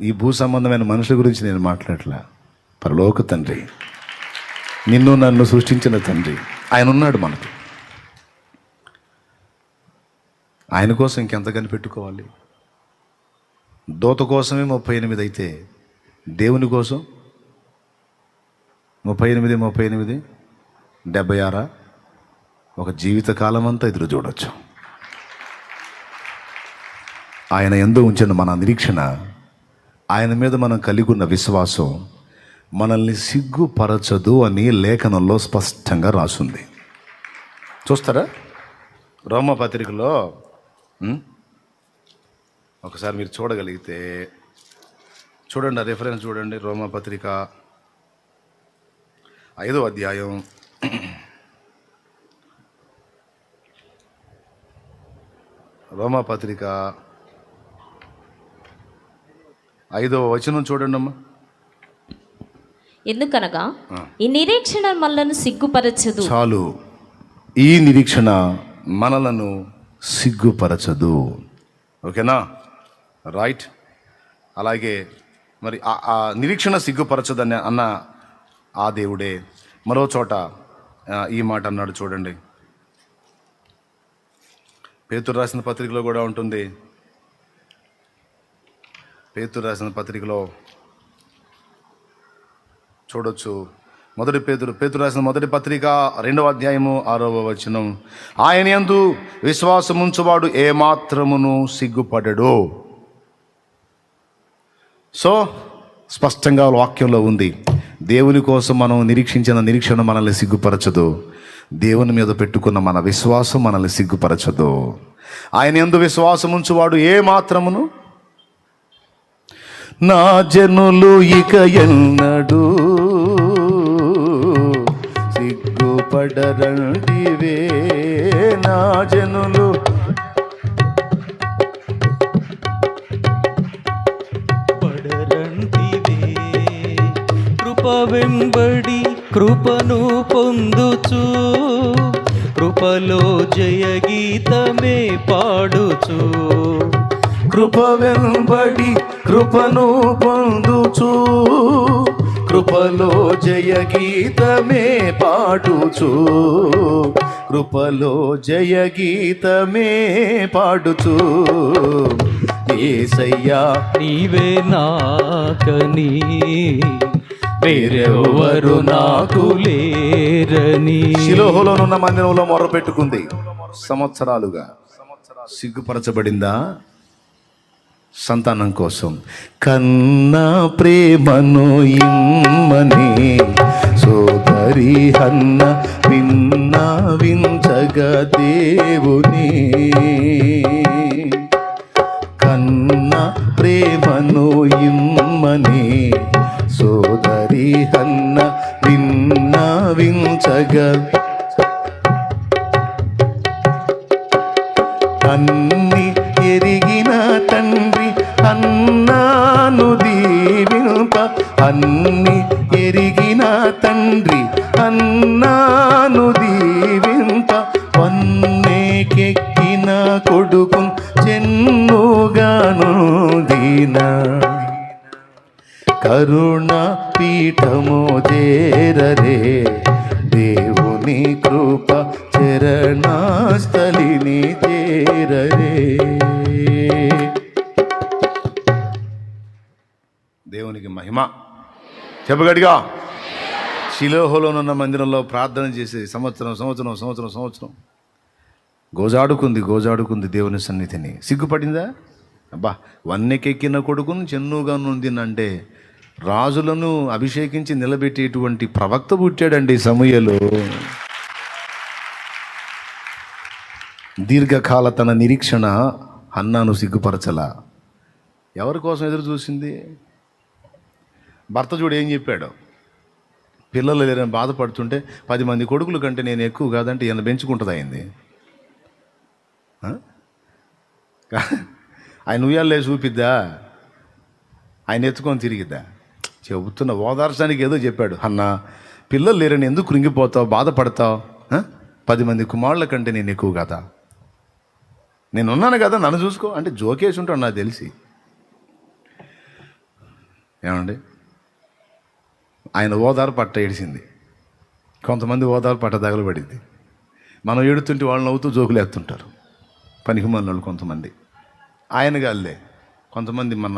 ఈ భూ సంబంధమైన మనుషుల గురించి నేను మాట్లాడట్లా. పరలోక తండ్రి, నిన్ను నన్ను సృష్టించిన తండ్రి ఆయన ఉన్నాడు మనకు. ఆయన కోసం ఇంకెంత కనిపెట్టుకోవాలి? దూత కోసమే 38 అయితే దేవుని కోసం 38 76 ఒక జీవితకాలం అంతా ఎదురు చూడొచ్చు. ఆయన యందు ఉంచిన మన నిరీక్షణ, ఆయన మీద మనం కలిగి ఉన్న విశ్వాసం మనల్ని సిగ్గుపరచదు అని లేఖనంలో స్పష్టంగా రాసుంది. చూస్తారా? రోమపత్రికలో ఒకసారి మీరు చూడగలిగితే చూడండి, ఆ రిఫరెన్స్ చూడండి. రోమపత్రిక 5వ అధ్యాయం 5వ వచనం చూడండి అమ్మా. ఎందుకనగా ఈ నిరీక్షణ మనలను సిగ్గుపరచదు. చాలు, ఈ నిరీక్షణ మనలను సిగ్గుపరచదు. ఓకేనా? రైట్. అలాగే మరి ఆ నిరీక్షణ సిగ్గుపరచదని అన్న ఆ దేవుడే మరో చోట ఈ మాట అన్నాడు. చూడండి, పేతురు రాసిన పత్రికలో కూడా ఉంటుంది. పేతురు రాసిన పత్రికలో చూడొచ్చు. పేతురు రాసిన మొదటి పత్రిక 2వ అధ్యాయము 6వ వచనం, ఆయన యందు విశ్వాసముంచువాడు ఏమాత్రమును సిగ్గుపడడు. సో స్పష్టంగా వాక్యంలో ఉంది, దేవుని కోసం మనం నిరీక్షించిన నిరీక్షణ మనల్ని సిగ్గుపరచదు. దేవుని మీద పెట్టుకున్న మన విశ్వాసం మనల్ని సిగ్గుపరచదు. ఆయన యందు విశ్వాసముంచువాడు ఏమాత్రమును, నా జనులు ఇక ఎన్నడూ సిగ్గుపడరంటివే, నా జనులు పడరంటివే, కృప వెంబడి కృపను పొందుచు, కృపలో జయ గీతమే పాడుచు, కృప వెంబడి కృపను పొందుచు, కృపలో జయ గీతమే పాడుచు, కృపలో జయ గీతమే పాడుచు. యేసయ్యా నీవే నాకని వేరెవరు నాకు లేరని. షిలోహులోనున్న మందిరంలో మొర్ర పెట్టుకుంది సంవత్సరాలుగా. సిగ్గుపరచబడిందా? సంతానం కోసం కన్నా ప్రేమను ఇమ్మని సోదరి హన్న విన్నవించగా దేవుని, కన్నా ప్రేమను ఇమ్మని సోదరి హన్న విన్నవించగా, అన్ని ఎరిగిన తండ్రి అన్నాను దీవిను దీవింప అన్ని ఎరిగిన తండ్రి అన్నాను దీవింప వన్నెకెక్కిన కొడుకున్ చెన్నుగాను దీన కరుణ పీఠము చేరరే దేవుని కృప చరణస్థలిని చేరరే. దేవునికి మహిమ. చెప్పగడిగా షిలోహులోనున్న మందిరంలో ప్రార్థన చేసి సంవత్సరం గోజాడుకుంది దేవుని సన్నిధిని. సిగ్గుపడిందా? అబ్బా, వన్నెకెక్కిన కొడుకును చెన్నుగా నుందినంటే రాజులను అభిషేకించి నిలబెట్టేటువంటి ప్రవక్త పుట్టాడండి సమూయేలు. దీర్ఘకాల తన నిరీక్షణ హన్నాను సిగ్గుపరచలా. ఎవరి కోసం ఎదురు చూసింది? భర్త చూడు ఏం చెప్పాడు, పిల్లలు లేరని బాధపడుతుంటే 10 మంది కొడుకుల కంటే నేను ఎక్కువ కాదంటే ఈయన పెంచుకుంటుంది అయింది. ఆయన ఉయ్యాలే చూపిద్దా, ఆయన ఎత్తుకొని తిరిగిద్దా? చెబుతున్న ఓదార్చడానికి ఏదో చెప్పాడు. అన్న, పిల్లలు లేరని ఎందుకు కృంగిపోతావు, బాధపడతావు? 10 మంది కుమారుల కంటే నేను ఎక్కువ కదా, నేనున్నాను కదా, నన్ను చూసుకో అంటే జోకేసి ఉంటాడు నాకు తెలిసి. ఏమండి, ఆయన ఓదారు పట్ట ఏడిసింది. కొంతమంది ఓదారు పట్ట తగలబడింది. మనం ఏడుతుంటే వాళ్ళు నవ్వుతూ జోకులు ఎత్తుంటారు పనికి మనోళ్ళు కొంతమంది. ఆయన గాల్లే కొంతమంది మన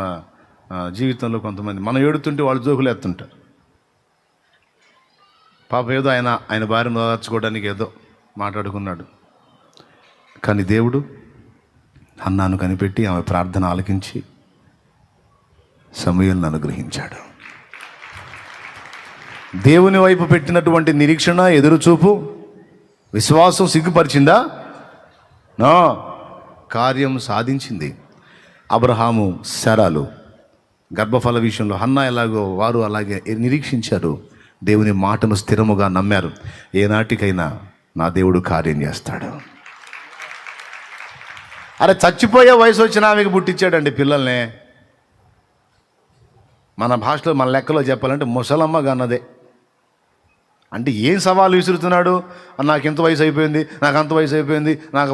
జీవితంలో కొంతమంది మనం ఏడుతుంటే వాళ్ళు జోకులు ఎత్తుంటారు. పాప ఏదో ఆయన భార్యను ఓదార్చుకోవడానికి ఏదో మాట్లాడుకున్నాడు. కానీ దేవుడు హన్నాను కనిపెట్టి ఆమె ప్రార్థన ఆలకించి సమూయేలును అనుగ్రహించాడు. దేవుని వైపు పెట్టినటువంటి నిరీక్షణ, ఎదురుచూపు, విశ్వాసం సిగ్గుపరిచిందా? నా కార్యం సాధించింది. అబ్రహాము, శారాలు గర్భఫల విషయంలో హన్నా ఎలాగో వారు అలాగే నిరీక్షించారు. దేవుని మాటను స్థిరముగా నమ్మారు. ఏనాటికైనా నా దేవుడు కార్యం చేస్తాడు. అరే, చచ్చిపోయే వయసు వచ్చిన ఆమెకు పుట్టించాడండి పిల్లల్ని. మన భాషలో, మన లెక్కలో చెప్పాలంటే ముసలమ్మగా అన్నదే. అంటే ఏం సవాలు విసురుతున్నాడు? నాకు ఇంత వయసు అయిపోయింది, నాకు అంత వయసు అయిపోయింది,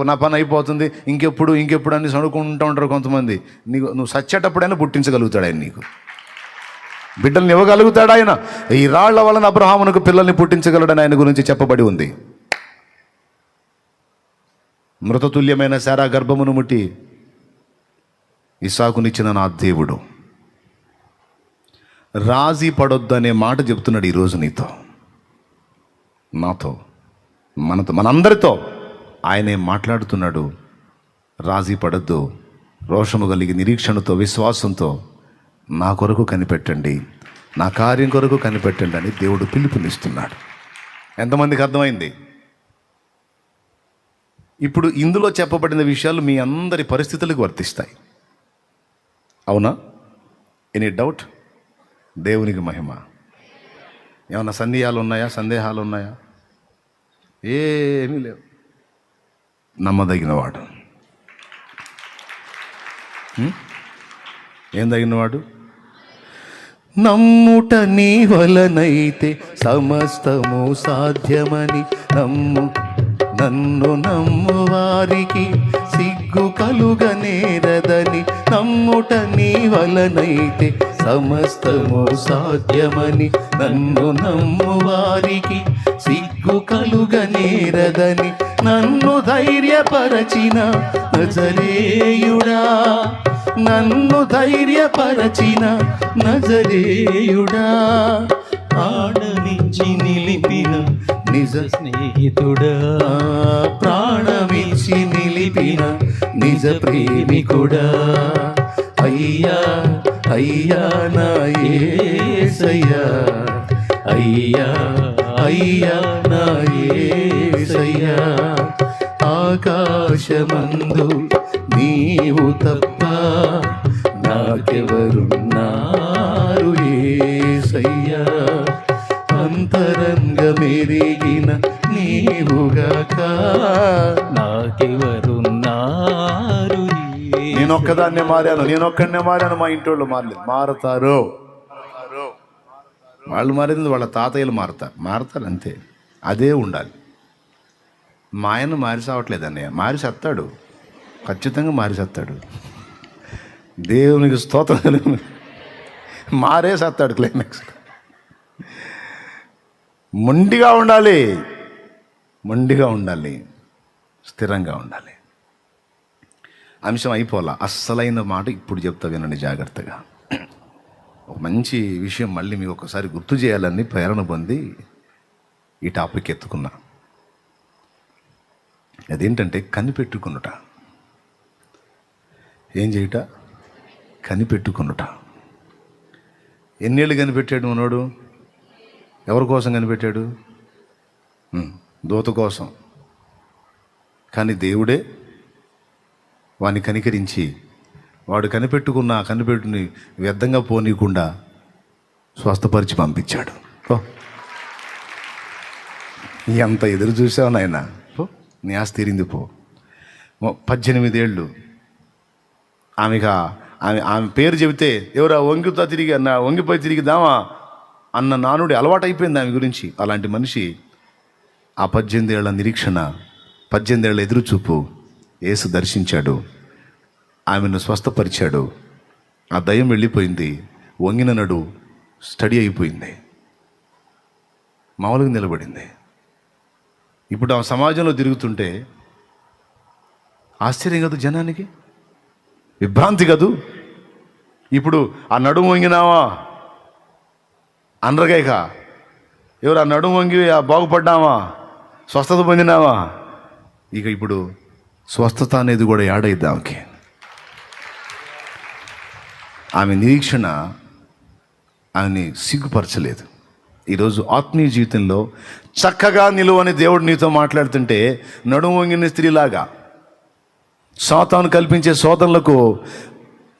నా పని అయిపోతుంది, ఇంకెప్పుడు అని చదువుకుంటూ ఉంటారు కొంతమంది. నువ్వు సచ్చేటప్పుడైనా పుట్టించగలుగుతాడు ఆయన, నీకు బిడ్డల్ని ఇవ్వగలుగుతాడు ఆయన. ఈ రాళ్ల వలన అబ్రహామునకు పిల్లల్ని పుట్టించగలడని ఆయన గురించి చెప్పబడి ఉంది. మృతతుల్యమైన శారా గర్భమును ముట్టి ఇస్సాకునిచ్చిన నా దేవుడు రాజీ పడొద్దు అనే మాట చెప్తున్నాడు ఈరోజు నీతో, నాతో, మనందరితో ఆయనే మాట్లాడుతున్నాడు. రాజీ పడొద్దు, రోషము కలిగి నిరీక్షణతో, విశ్వాసంతో నా కొరకు కనిపెట్టండి, నా కార్యం కొరకు కనిపెట్టండి అని దేవుడు పిలుపునిస్తున్నాడు. ఎంతమందికి అర్థమైంది? ఇప్పుడు ఇందులో చెప్పబడిన విషయాలు మీ అందరి పరిస్థితులకు వర్తిస్తాయి. అవునా? Any doubt? దేవునికి మహిమ. ఏమన్నా సందేహాలు ఉన్నాయా? ఏమీ లేవు. నమ్మదగినవాడు. ఏం తగినవాడు? నమ్ముట నీ వలనైతే సమస్తము సాధ్యమని నన్ను నమ్ము వారికి సిగ్గు కలుగనేరదని. నమ్ముట నీ వలనైతే సమస్తము సాధ్యమని నన్ను నమ్ము వారికి సిగ్గు కలుగనేరదని. నన్ను ధైర్యపరచిన నజరేయుడా, నన్ను ధైర్యపరచిన నజరేయుడా, ప్రాణమిచ్చి నిలిపిన నిజ స్నేహితుడా, ప్రాణమిచ్చి నిలిపిన నిజ ప్రేమికుడా, అయ్యా అయ్యా నా యేసయ్యా, అయ్యా అయ్యా నా యేసయ్యా. ఆకాశమందు నీవు తప్ప నాకెవరున్నారు యేసయ్యా, అంతరంగమెరిగిన నీవుగాక నాకెవరున్నారు. నేనొక్కదాన్నే మారాను, నేనొక్కడనే మారాను, మా ఇంటోళ్ళు మారలేదు. మారతారు. వాళ్ళు మారింది వాళ్ళ తాతయ్యలు మారతారు అంతే. అదే ఉండాలి. మా ఆయన మారిసావట్లేదు అన్నయ్య, మారిసేస్తాడు, ఖచ్చితంగా మారిసేస్తాడు. దేవునికి స్తోత్రం. మారేసేస్తాడు క్లైమాక్స్. మొండిగా ఉండాలి, స్థిరంగా ఉండాలి. అంశం అయిపోలా. అస్సలైన మాట ఇప్పుడు చెప్తా వినండి జాగ్రత్తగా. ఒక మంచి విషయం మళ్ళీ మీకు ఒకసారి గుర్తు చేయాలని ప్రేరణ పొంది ఈ టాపిక్ ఎత్తుకున్నా. అదేంటంటే కనిపెట్టుకునుట. ఏం చేయుట? కనిపెట్టుకునుట. ఎన్నేళ్ళు కనిపెట్టాడు మనోడు? ఎవరి కోసం కనిపెట్టాడు? దూత కోసం. కానీ దేవుడే వాడిని కనికరించి వాడు కనిపెట్టుని వ్యర్థంగా పోనీయకుండా స్వస్థపరిచి పంపించాడు. ఎంత ఎదురు చూసావు నాయన, పో, నీ ఆస్తి తీరింది, పో. 18 ఏళ్ళు ఆమె పేరు చెబితే ఎవరా వంగిపోయి తిరిగిదామా అన్న నానుడి అలవాటు అయిపోయింది ఆమె గురించి. అలాంటి మనిషి ఆ 18 ఏళ్ల నిరీక్షణ, 18 ఏళ్ల ఎదురుచూపు యేసు దర్శించాడు, ఆమెను స్వస్థపరిచాడు. ఆ దయ్యం వెళ్ళిపోయింది, వంగిన నడు స్టడీ అయిపోయింది, మామూలుగా నిలబడింది. ఇప్పుడు ఆ సమాజంలో తిరుగుతుంటే ఆశ్చర్యం కాదు, జనానికి విభ్రాంతి కాదు. ఇప్పుడు ఆ నడుము వంగినావా అనరగాక, ఎవరు ఆ నడుము వంగి బాగుపడ్డావా, స్వస్థత పొందినావా? ఇక ఇప్పుడు స్వస్థత అనేది కూడా యాడైద్ది ఆమెకి. ఆమె నిరీక్షణ ఆమెని సిగ్గుపరచలేదు. ఈరోజు ఆత్మీయ జీవితంలో చక్కగా నిలువని దేవుడు నీతో మాట్లాడుతుంటే నడుము వంగిన స్త్రీలాగా సాతాను కల్పించే శోధనలకు,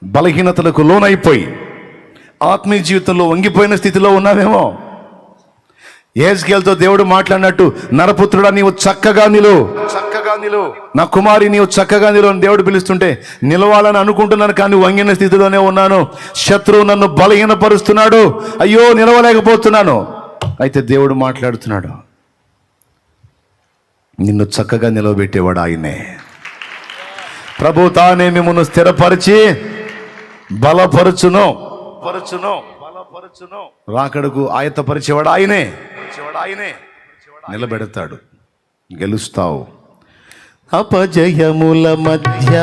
బలహీనతలకు లోనైపోయి ఆత్మీయ జీవితంలో వంగిపోయిన స్థితిలో ఉన్నావేమో. యెహెజ్కేలుతో దేవుడు మాట్లాడినట్టు, నరపుత్రుడా నీవు చక్కగా నిలు, నా కుమారి నీవు చక్కగా నిలు అని దేవుడు పిలుస్తుంటే నిలవాలని అనుకుంటున్నాను, కానీ వంగిన స్థితిలోనే ఉన్నాను. శత్రువు నన్ను బలహీనపరుస్తున్నాడు, అయ్యో నిలవలేకపోతున్నాను. అయితే దేవుడు మాట్లాడుతున్నాడు, నిన్ను చక్కగా నిలవబెట్టేవాడు ఆయనే. ప్రభు తానే మిమ్మును స్థిరపరిచి బలపరుచును, రాకడకు ఆయత్తపరిచేవాడు ఆయనే. నిలబెడతాడు, గెలుస్తావు. అపజయముల మధ్య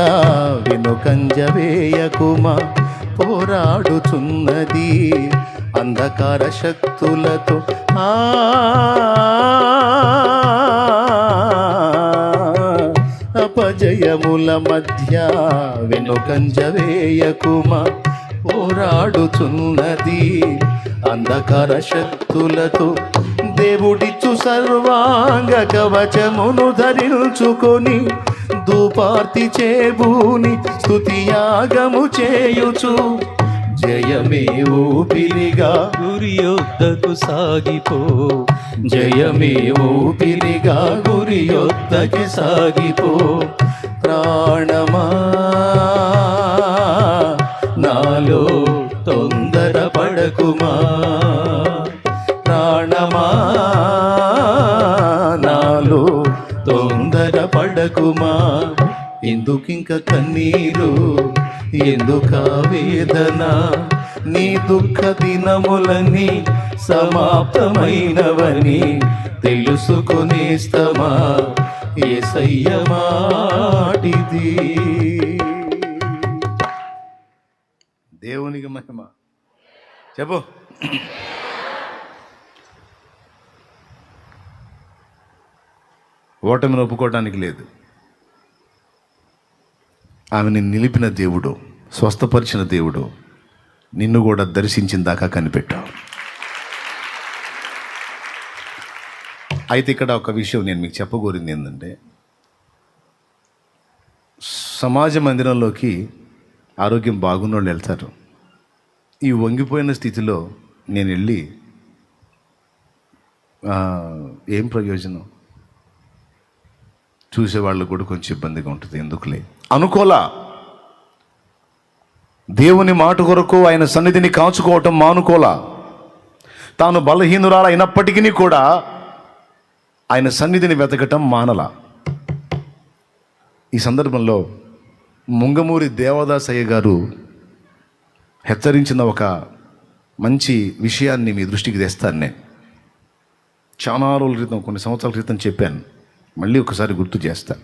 వెనుకంజ వేయకుమా, పోరాడుచున్నది అంధకార శక్తులతో. అపజయముల మధ్య వెనుకంజ వేయకుమా, పోరాడుచున్నది అంధకార శక్తులతో. దేవుడిచ్చు సర్వాంగ కవచమును ధరించుకొని ధూపార్తి చేబూని స్తుతియాగము చేయుచు, జయమే ఊపిరిగా గురి యొద్దకు సాగిపో, జయమే ఊపిరిగా గురి యొద్దకి సాగిపో. ప్రాణమా నాలో తొందర పడకుమా, ప్రాణమా నాలో తొందర పడకుమా. ఎందుకింక కన్నీరు, ఎందుక వేదన, నీ దుఃఖ దినములని సమాప్తమైనవని తెలుసుకొనేస్తమా, యేసయ్య మాటిది. దేవునికి మహిమ. చెప్పు. ఓటమిని ఒప్పుకోవడానికి లేదు. ఆమెని నిలిపిన దేవుడు, స్వస్థపరిచిన దేవుడు నిన్ను కూడా దర్శించిన దాకా కనిపెట్టావు. అయితే ఇక్కడ ఒక విషయం నేను మీకు చెప్పగోరింది ఏంటంటే, సమాజ మందిరంలోకి ఆరోగ్యం బాగున్న వాళ్ళు వెళ్తారు. ఈ వంగిపోయిన స్థితిలో నేను వెళ్ళి ఏం ప్రయోజనం? చూసేవాళ్ళకు కూడా కొంచెం ఇబ్బందిగా ఉంటుంది. ఎందుకులే అనుకోలా. దేవుని మాట కొరకు ఆయన సన్నిధిని కాచుకోవటం మానుకోలా. తాను బలహీనురాలు అయినప్పటికీ కూడా ఆయన సన్నిధిని వెతకటం మానల. ఈ సందర్భంలో ముంగమూరి దేవదాసయ్య గారు హెచ్చరించిన ఒక మంచి విషయాన్ని మీ దృష్టికి తెస్తాను. నేను చాలా రోజుల క్రితం, కొన్ని సంవత్సరాల క్రితం చెప్పాను, మళ్ళీ ఒకసారి గుర్తు చేస్తాను.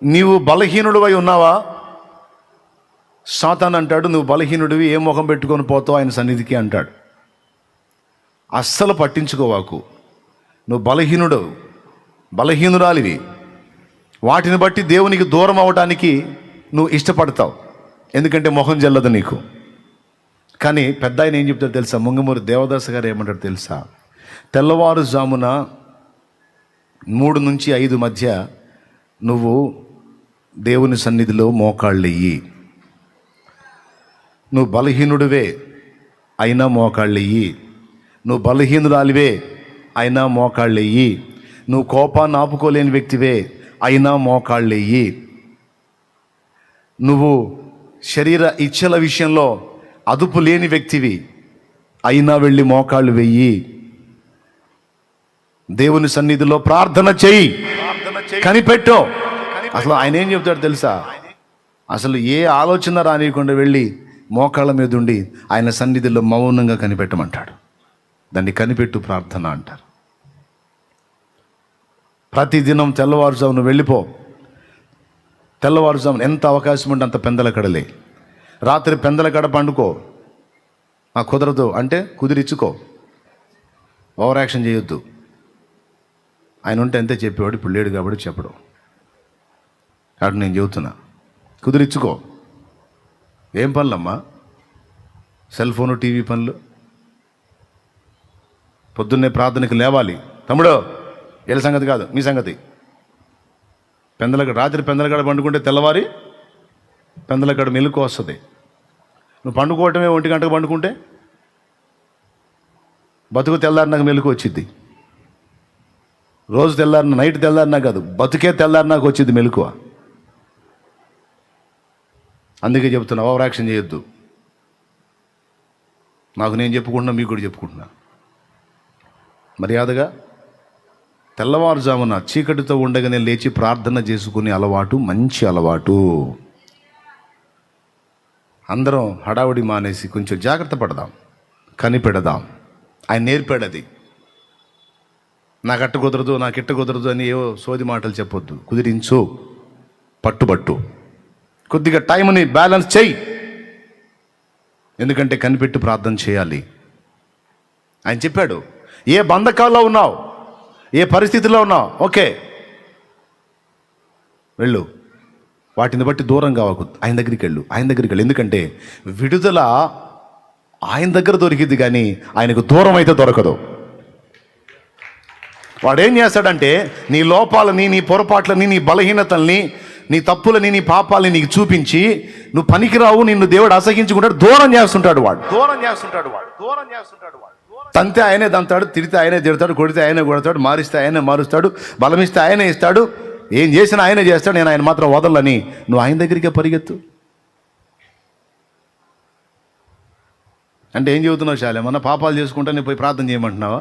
నీవు బలహీనుడివై ఉన్నావా? సాతాను అంటాడు, నువ్వు బలహీనుడివి, ఏ ముఖం పెట్టుకొని పోతావు ఆయన సన్నిధికి అంటాడు. అస్సలు పట్టించుకోవాకు. నువ్వు బలహీనురాలివి. వాటిని బట్టి దేవునికి దూరం అవడానికి నువ్వు ఇష్టపడతావు, ఎందుకంటే మొహం జల్లదు నీకు. కానీ పెద్ద ఆయన ఏం చెప్తాడు తెలుసా? ముంగమూరి దేవదాస గారు ఏమంటాడు తెలుసా? తెల్లవారుజామున 3 నుంచి 5 మధ్య నువ్వు దేవుని సన్నిధిలో మోకాళ్ళెయ్యి. నువ్వు బలహీనుడివే అయినా మోకాళ్ళెయ్యి. నువ్వు బలహీనురాలివే అయినా మోకాళ్ళెయ్యి. నువ్వు కోపాన్ని ఆపుకోలేని వ్యక్తివే అయినా మోకాళ్ళెయ్యి. నువ్వు శరీర ఇచ్చల విషయంలో అదుపు లేని వ్యక్తివి అయినా వెళ్ళి మోకాళ్ళు వెయ్యి. దేవుని సన్నిధిలో ప్రార్థన చెయ్యి, కనిపెట్టు. అసలు ఆయన ఏం చెప్తాడు తెలుసా? అసలు ఏ ఆలోచన రానియకుండా వెళ్ళి మోకాళ్ళ మీద ఉండి ఆయన సన్నిధిలో మౌనంగా కనిపెట్టమంటాడు. దాన్ని కనిపెట్టు ప్రార్థన అంటారు. ప్రతిదినం తెల్లవారుజామున వెళ్ళిపో. తెల్లవారుజామున ఎంత అవకాశం ఉంటే అంత పెందలకడలే. రాత్రి పెందలకడ పండుకో. కుదరదు అంటే కుదిరిచ్చుకో, ఓవర్ యాక్షన్ చేయొద్దు. ఆయన ఉంటే అంతే చెప్పేవాడు, ఇప్పుడు లేడు కాబట్టి చెప్పడు. కాబట్టి నేను చెబుతున్నా, కుదిరిచ్చుకో. ఏం పనులమ్మా? సెల్ ఫోను, టీవీ పనులు. పొద్దున్నే ప్రార్థనకి లేవాలి. తమ్ముడు వీళ్ళ సంగతి కాదు, మీ సంగతి. రాత్రి పెందలగడ పండుకుంటే తెల్లవారి పెందలగడ మెలుకు వస్తుంది. నువ్వు పండుకోవటమే 1 గంటకు పండుకుంటే బతుకు తెల్లారినాక మెలుకు వచ్చిద్ది. రోజు తెల్లారిన, నైట్ తెల్లారినా కాదు, బతుకే తెల్లారినాక వచ్చింది మెలకువ. అందుకే చెప్తున్నా, ఓవర్ యాక్షన్ చేయొద్దు. నాకు నేను చెప్పుకుంటున్నా, మీకు కూడా చెప్పుకుంటున్నా. మర్యాదగా తెల్లవారుజామున చీకటితో ఉండగానే లేచి ప్రార్థన చేసుకునే అలవాటు మంచి అలవాటు. అందరం హడావుడి మానేసి కొంచెం జాగ్రత్త పడదాం, కనిపెడదాం. ఆయన నేర్పాడు అది. నాకు అట్ట కుదరదు, నాకు ఇట్ట కుదరదు అని ఏవో సోది మాటలు చెప్పొద్దు. కుదిరించు, పట్టుబట్టు, కొద్దిగా టైంని బ్యాలెన్స్ చేయి. ఎందుకంటే కనిపెట్టి ప్రార్థన చేయాలి. ఆయన చెప్పాడు, ఏ బంధకాల్లో ఉన్నావు, ఏ పరిస్థితిలో ఉన్నావు, ఓకే వెళ్ళు. వాటిని బట్టి దూరం కావకు, ఆయన దగ్గరికి వెళ్ళు. ఎందుకంటే విడుదల ఆయన దగ్గర దొరికింది, కానీ ఆయనకు దూరం అయితే దొరకదు. వాడేం చేస్తాడంటే నీ లోపాలని, నీ పొరపాట్లని, నీ బలహీనతల్ని, నీ తప్పులని, నీ పాపాలని నీకు చూపించి నువ్వు పనికిరావు, నిన్ను దేవుడు అసహించుకుంటాడు, దూరం చేస్తుంటాడు వాడు. తంతే ఆయనే దంతాడు, తిడితే ఆయనే తిడతాడు, కొడితే ఆయనే కొడతాడు, మారిస్తే ఆయనే మారుస్తాడు, బలమిస్తే ఆయనే ఇస్తాడు, ఏం చేసినా ఆయనే చేస్తాడు. నేను ఆయన మాత్రం వదలని నువ్వు ఆయన దగ్గరికే పరిగెత్తు. అంటే ఏం చెబుతున్నావు శాలే? మన పాపాలు చేసుకుంటే నేను పోయి ప్రార్థన చేయమంటున్నావా?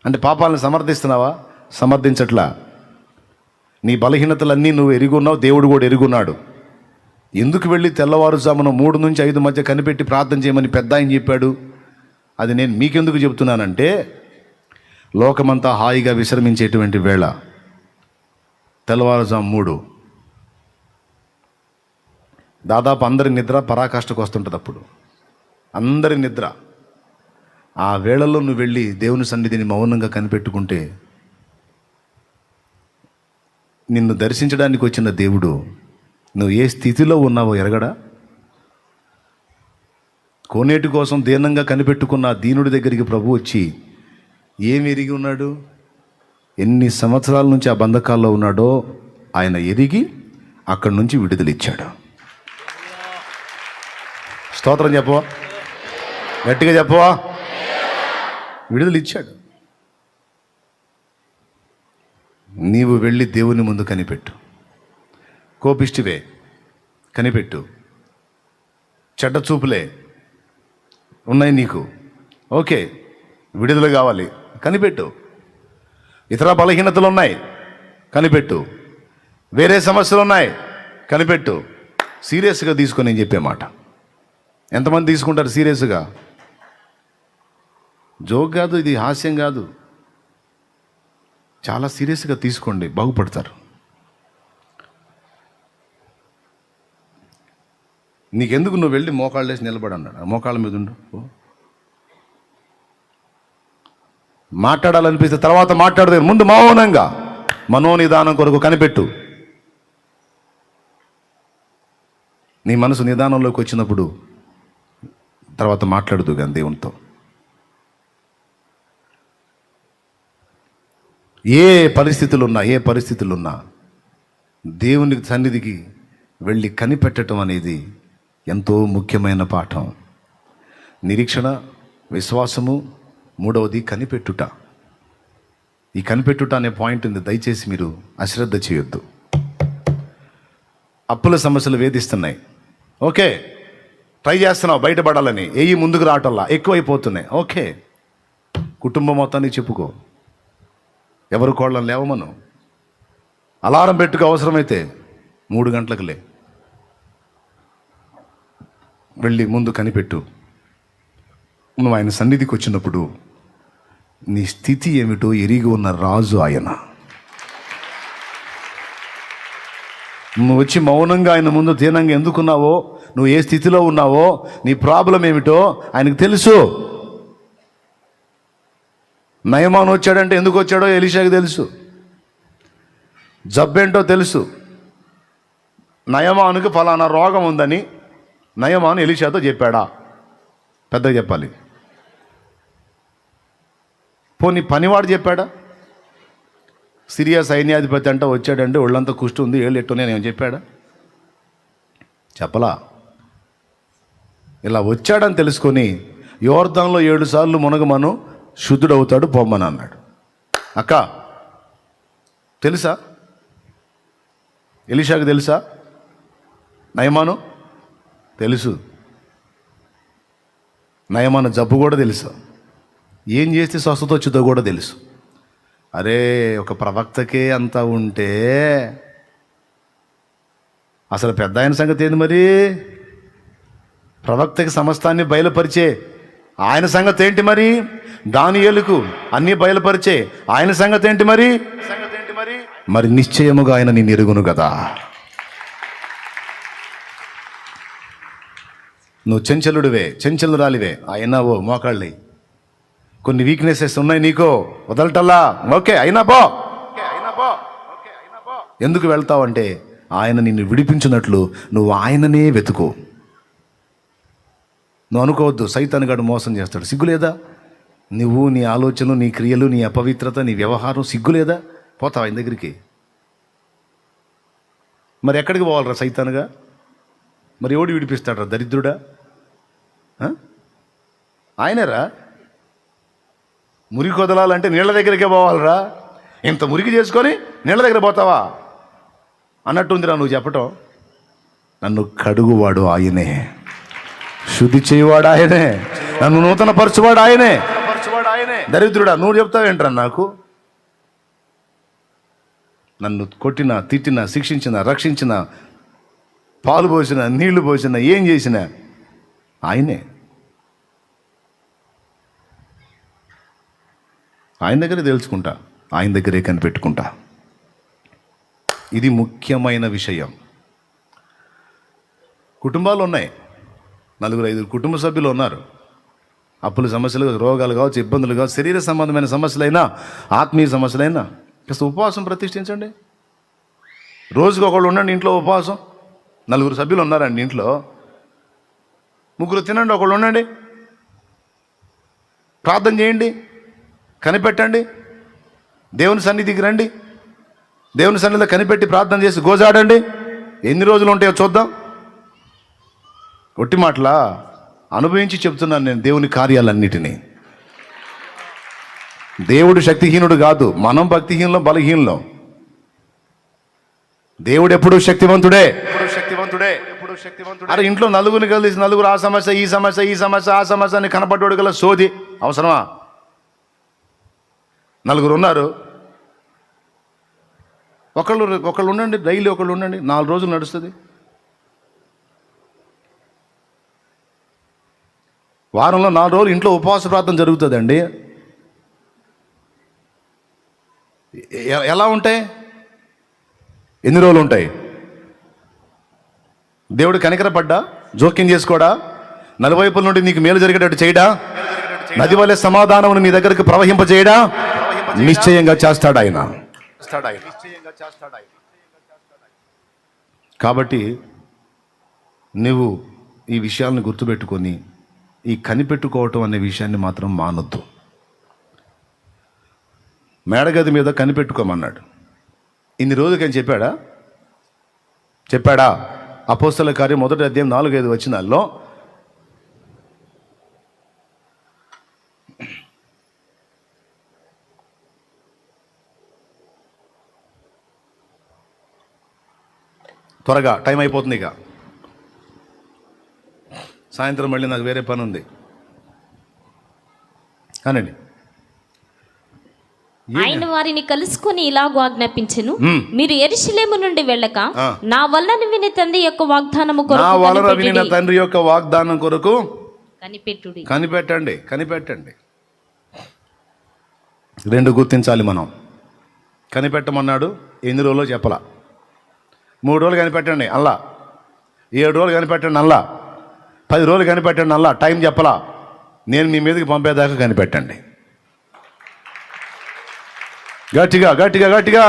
అంటే పాపాలను సమర్థిస్తున్నావా? సమర్థించట్లా. నీ బలహీనతలన్నీ నువ్వు ఎరుగున్నావు, దేవుడు కూడా ఎరుగున్నాడు. ఎందుకు వెళ్ళి తెల్లవారుజామున 3 నుంచి 5 మధ్య కనిపెట్టి ప్రార్థన చేయమని పెద్ద ఆయన చెప్పాడు? అది నేను మీకెందుకు చెబుతున్నానంటే, లోకమంతా హాయిగా విశ్రమించేటువంటి వేళ తెల్లవారుజాము 3 దాదాపు అందరి నిద్ర పరాకాష్ఠకు వస్తుంటుంది. అప్పుడు అందరి నిద్ర. ఆ వేళల్లో నువ్వు వెళ్ళి దేవుని సన్నిధిని మౌనంగా కనిపెట్టుకుంటే నిన్ను దర్శించడానికి వచ్చిన దేవుడు నువ్వు ఏ స్థితిలో ఉన్నావో ఎరగడా? కోనేటి కోసం దీనంగా కనిపెట్టుకున్న దీనుడి దగ్గరికి ప్రభు వచ్చి ఏమి ఎరిగి ఉన్నాడు? ఎన్ని సంవత్సరాల నుంచి ఆ బంధకాల్లో ఉన్నాడో ఆయన ఎరిగి అక్కడి నుంచి విడుదలిచ్చాడు. స్తోత్రం చెప్పవా? గట్టిగా చెప్పవా? విడుదలిచ్చాడు. నీవు వెళ్ళి దేవుని ముందు కనిపెట్టు. కోపిష్టివే కనిపెట్టు, చెడ్డ చూపులే ఉన్నాయి నీకు. ఓకే, విడుదల కావాలి, కనిపెట్టు. ఇతర బలహీనతలు ఉన్నాయి, కనిపెట్టు. వేరే సమస్యలు ఉన్నాయి, కనిపెట్టు. సీరియస్గా తీసుకొని నేను చెప్పే మాట. ఎంతమంది తీసుకుంటారు సీరియస్గా? జోక్ కాదు ఇది, హాస్యం కాదు. చాలా సీరియస్గా తీసుకోండి, బాగుపడతారు. నీకెందుకు, నువ్వు వెళ్ళి మోకాళ్ళు వేసి నిలబడన్నాడు, మోకాళ్ళ మీద ఉండు. మాట్లాడాలనిపిస్తే తర్వాత మాట్లాడదు, ముందు మౌనంగా మనోనిదానం కొరకు కనిపెట్టు. నీ మనసు నిదానంలోకి వచ్చినప్పుడు తర్వాత మాట్లాడదు కానీ దేవునితో. ఏ పరిస్థితులున్నా దేవుని సన్నిధికి వెళ్ళి కనిపెట్టడం అనేది ఎంతో ముఖ్యమైన పాఠం. నిరీక్షణ, విశ్వాసము, మూడవది కనిపెట్టుట. ఈ కనిపెట్టుట అనే పాయింట్ ఉంది, దయచేసి మీరు అశ్రద్ధ చేయొద్దు. అప్పుల సమస్యలు వేధిస్తున్నాయి, ఓకే, ట్రై చేస్తున్నావు బయటపడాలని, ఏవి ముందుకు రావటంలా ఎక్కువైపోతున్నాయి, ఓకే, కుటుంబం మొత్తానికి చెప్పుకో. ఎవరు కోళ్ళని లేవమను, అలారం పెట్టుకో, అవసరమైతే 3 గంటలకులే వెళ్ళి ముందు కనిపెట్టు. నువ్వు ఆయన సన్నిధికి వచ్చినప్పుడు నీ స్థితి ఏమిటో ఎరిగి ఉన్న రాజు ఆయన. నువ్వు వచ్చి మౌనంగా ఆయన ముందు దీనంగా ఎందుకున్నావో, నువ్వు ఏ స్థితిలో ఉన్నావో, నీ ప్రాబ్లం ఏమిటో ఆయనకు తెలుసు. నయమాను వచ్చాడంటే ఎందుకు వచ్చాడో ఎలీషాకి తెలుసు. జబ్బేంటో తెలుసు. నయమానుకి ఫలానా రోగం ఉందని నయమాను ఎలీషాతో చెప్పాడా? పెద్దగా చెప్పాలి. పోనీ పనివాడు చెప్పాడా? సిరియా సైన్యాధిపతి అంటే వచ్చాడంటే ఒళ్ళంతా కుష్టి ఉంది, ఏళ్ళు ఎట్టునే నేను చెప్పాడా? చెప్పలా. ఇలా వచ్చాడని తెలుసుకొని యోర్దాన్లో 7 సార్లు మునగమను, శుద్ధుడవుతాడు, పొమ్మని అన్నాడు. అక్క తెలుసా? ఎలీషాకు తెలుసా? నయమాను తెలుసు. నయమాను జబ్బు కూడా తెలుసు, ఏం చేస్తే స్వస్థత వచ్చుతో కూడా తెలుసు. అరే, ఒక ప్రవక్తకే అంత ఉంటే అసలు పెద్ద ఆయన సంగతి ఏంది మరి? ప్రవక్తకి సమస్తాన్ని బయలుపరిచే ఆయన సంగతి ఏంటి మరి? దానియేలుకు అన్నీ బయలుపరిచే ఆయన సంగతి ఏంటి మరి? మరి నిశ్చయముగా ఆయన నిన్ను ఎరుగును కదా. నువ్వు చెంచలురాలివే, అయినా ఓ మోకాళ్ళి కొన్ని వీక్నెసెస్ ఉన్నాయి నీకో, వదలటల్లా, ఓకే అయినా పో. ఎందుకు వెళ్తావంటే ఆయన నిన్ను విడిపించినట్లు నువ్వు ఆయననే వెతుకో. నువ్వు అనుకోవద్దు సైతానుగాడు మోసం చేస్తాడు. సిగ్గులేదా? నువ్వు, నీ ఆలోచనలు, నీ క్రియలు, నీ అపవిత్రత, నీ వ్యవహారం సిగ్గులేదా? పోతావు ఆయన దగ్గరికి. మరి ఎక్కడికి పోవాలరా సైతానుగా? మరి ఎవడు విడిపిస్తాడరా దరిద్రుడా? ఆయనేరా. మురికి వదలాలంటే నీళ్ళ దగ్గరికే పోవాలరా. ఇంత మురికి చేసుకొని నీళ్ళ దగ్గర పోతావా అన్నట్టుందిరా నువ్వు చెప్పటం. నన్ను కడుగువాడు ఆయనే, శుద్ధి చేయవాడు ఆయనే, నన్ను నూతన పరచువాడు ఆయనే. దరిద్రుడా నువ్వు చెప్తావేంట్రా నాకు? నన్ను కొట్టినా, తిట్టినా, శిక్షించిన, రక్షించిన, పాలు పోసిన, నీళ్లు పోసిన, ఏం చేసినా ఆయనే. ఆయన దగ్గరే తెలుసుకుంటా, ఆయన దగ్గరే కనిపెట్టుకుంటా. ఇది ముఖ్యమైన విషయం. కుటుంబాలు ఉన్నాయి, 4-5 కుటుంబ సభ్యులు ఉన్నారు. అప్పుల సమస్యలు, రోగాలు కావచ్చు, ఇబ్బందులు కావచ్చు, శరీర సంబంధమైన సమస్యలైనా, ఆత్మీయ సమస్యలైనా కాస్త ఉపవాసం ప్రతిష్ఠించండి. రోజుకి ఒకళ్ళు ఉండండి ఇంట్లో ఉపవాసం. 4 సభ్యులు ఉన్నారండి ఇంట్లో, 3 తినండి, ఒకళ్ళు ఉండండి, ప్రార్థన చేయండి, కనిపెట్టండి, దేవుని సన్నిధికి రండి, దేవుని సన్నిధిలో కనిపెట్టి ప్రార్థన చేసి గోజాడండి. ఎన్ని రోజులు ఉంటాయో చూద్దాం. ఒట్టి మాటలా అనుభవించి చెప్తున్నాను నేను దేవుని కార్యాలన్నిటినీ. దేవుడు శక్తిహీనుడు కాదు, మనం భక్తిహీనులం, బలహీనులం. దేవుడు ఎప్పుడూ శక్తివంతుడే. అరే ఇంట్లో నలుగురిని కలిసి నలుగురు ఆ సమస్య ఈ సమస్య ఈ సమస్య ఆ సమస్య అని కనపడ్డాడు గల సోది అవసరమా? నలుగురు ఉన్నారు, ఒకళ్ళు ఉండండి, డైలీ ఒకళ్ళు ఉండండి, 4 రోజులు నడుస్తుంది. వారంలో 4 రోజులు ఇంట్లో ఉపవాస ప్రార్థన జరుగుతుందండి. ఎలా ఉంటాయి? ఎన్ని రోజులు ఉంటాయి? దేవుడు కనికరపడ్డా, జోక్యం చేసుకోడా, నలువైపుల నుండి నీకు మేలు జరిగేటట్టు చేయడా, నది వలె సమాధానం నీ దగ్గరికి ప్రవహింపజేయడా? నిశ్చయంగా చేస్తాడు ఆయన. కాబట్టి నువ్వు ఈ విషయాలను గుర్తుపెట్టుకొని ఈ కనిపెట్టుకోవటం అనే విషయాన్ని మాత్రం మానొద్దు. మేడగది మీద కనిపెట్టుకోమన్నాడు. ఇన్ని రోజులకని చెప్పాడా? అపోస్తల కార్యం 1వ అధ్యాయం 4-5 వచనాల్లో త్వరగా టైం అయిపోతుంది, ఇక సాయంత్రం మళ్ళీ నాకు వేరే పని ఉంది కానండి. ఆయన వారిని కలుసుకొని ఇలాగూ ఆజ్ఞాపించెను, మీరు యెరూషలేము నుండి వెళ్ళక నా వలన విని తండ్రి యొక్క వాగ్దానము కొరకు కనిపెట్టండి. 2 గుర్తించాలి మనం. కనిపెట్టమన్నాడు, ఎన్ని రోజుల్లో చెప్పలా. 3 రోజులు కనిపెట్టండి అల్లా, 7 రోజులు కనిపెట్టండి అల్లా, 10 రోజులు కనిపెట్టండి అల్లా, టైం చెప్పలా. నేను మీ మీదకి పంపేదాకా కనిపెట్టండి. గట్టిగా గట్టిగా గట్టిగా.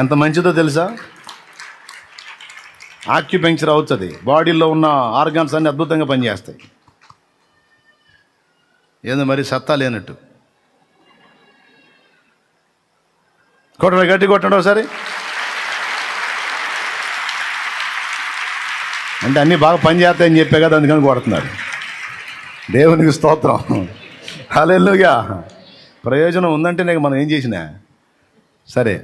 ఎంత మంచిదో తెలుసా? ఆక్యుపెంక్చర్ అవుతుంది, బాడీలో ఉన్న ఆర్గాన్స్ అన్ని అద్భుతంగా పనిచేస్తాయి. ఏదో మరి సత్తా లేనట్టు. కొట్టండి, గట్టి కొట్టండి ఒకసారి. అంటే అన్నీ బాగా పనిచేస్తాయని చెప్పే కదా, అందుకని కొడుతున్నారు. దేవునికి స్తోత్రం, హల్లెలూయా. ప్రయోజనం ఉందంటే నేను మనం ఏం చేసినా సరే.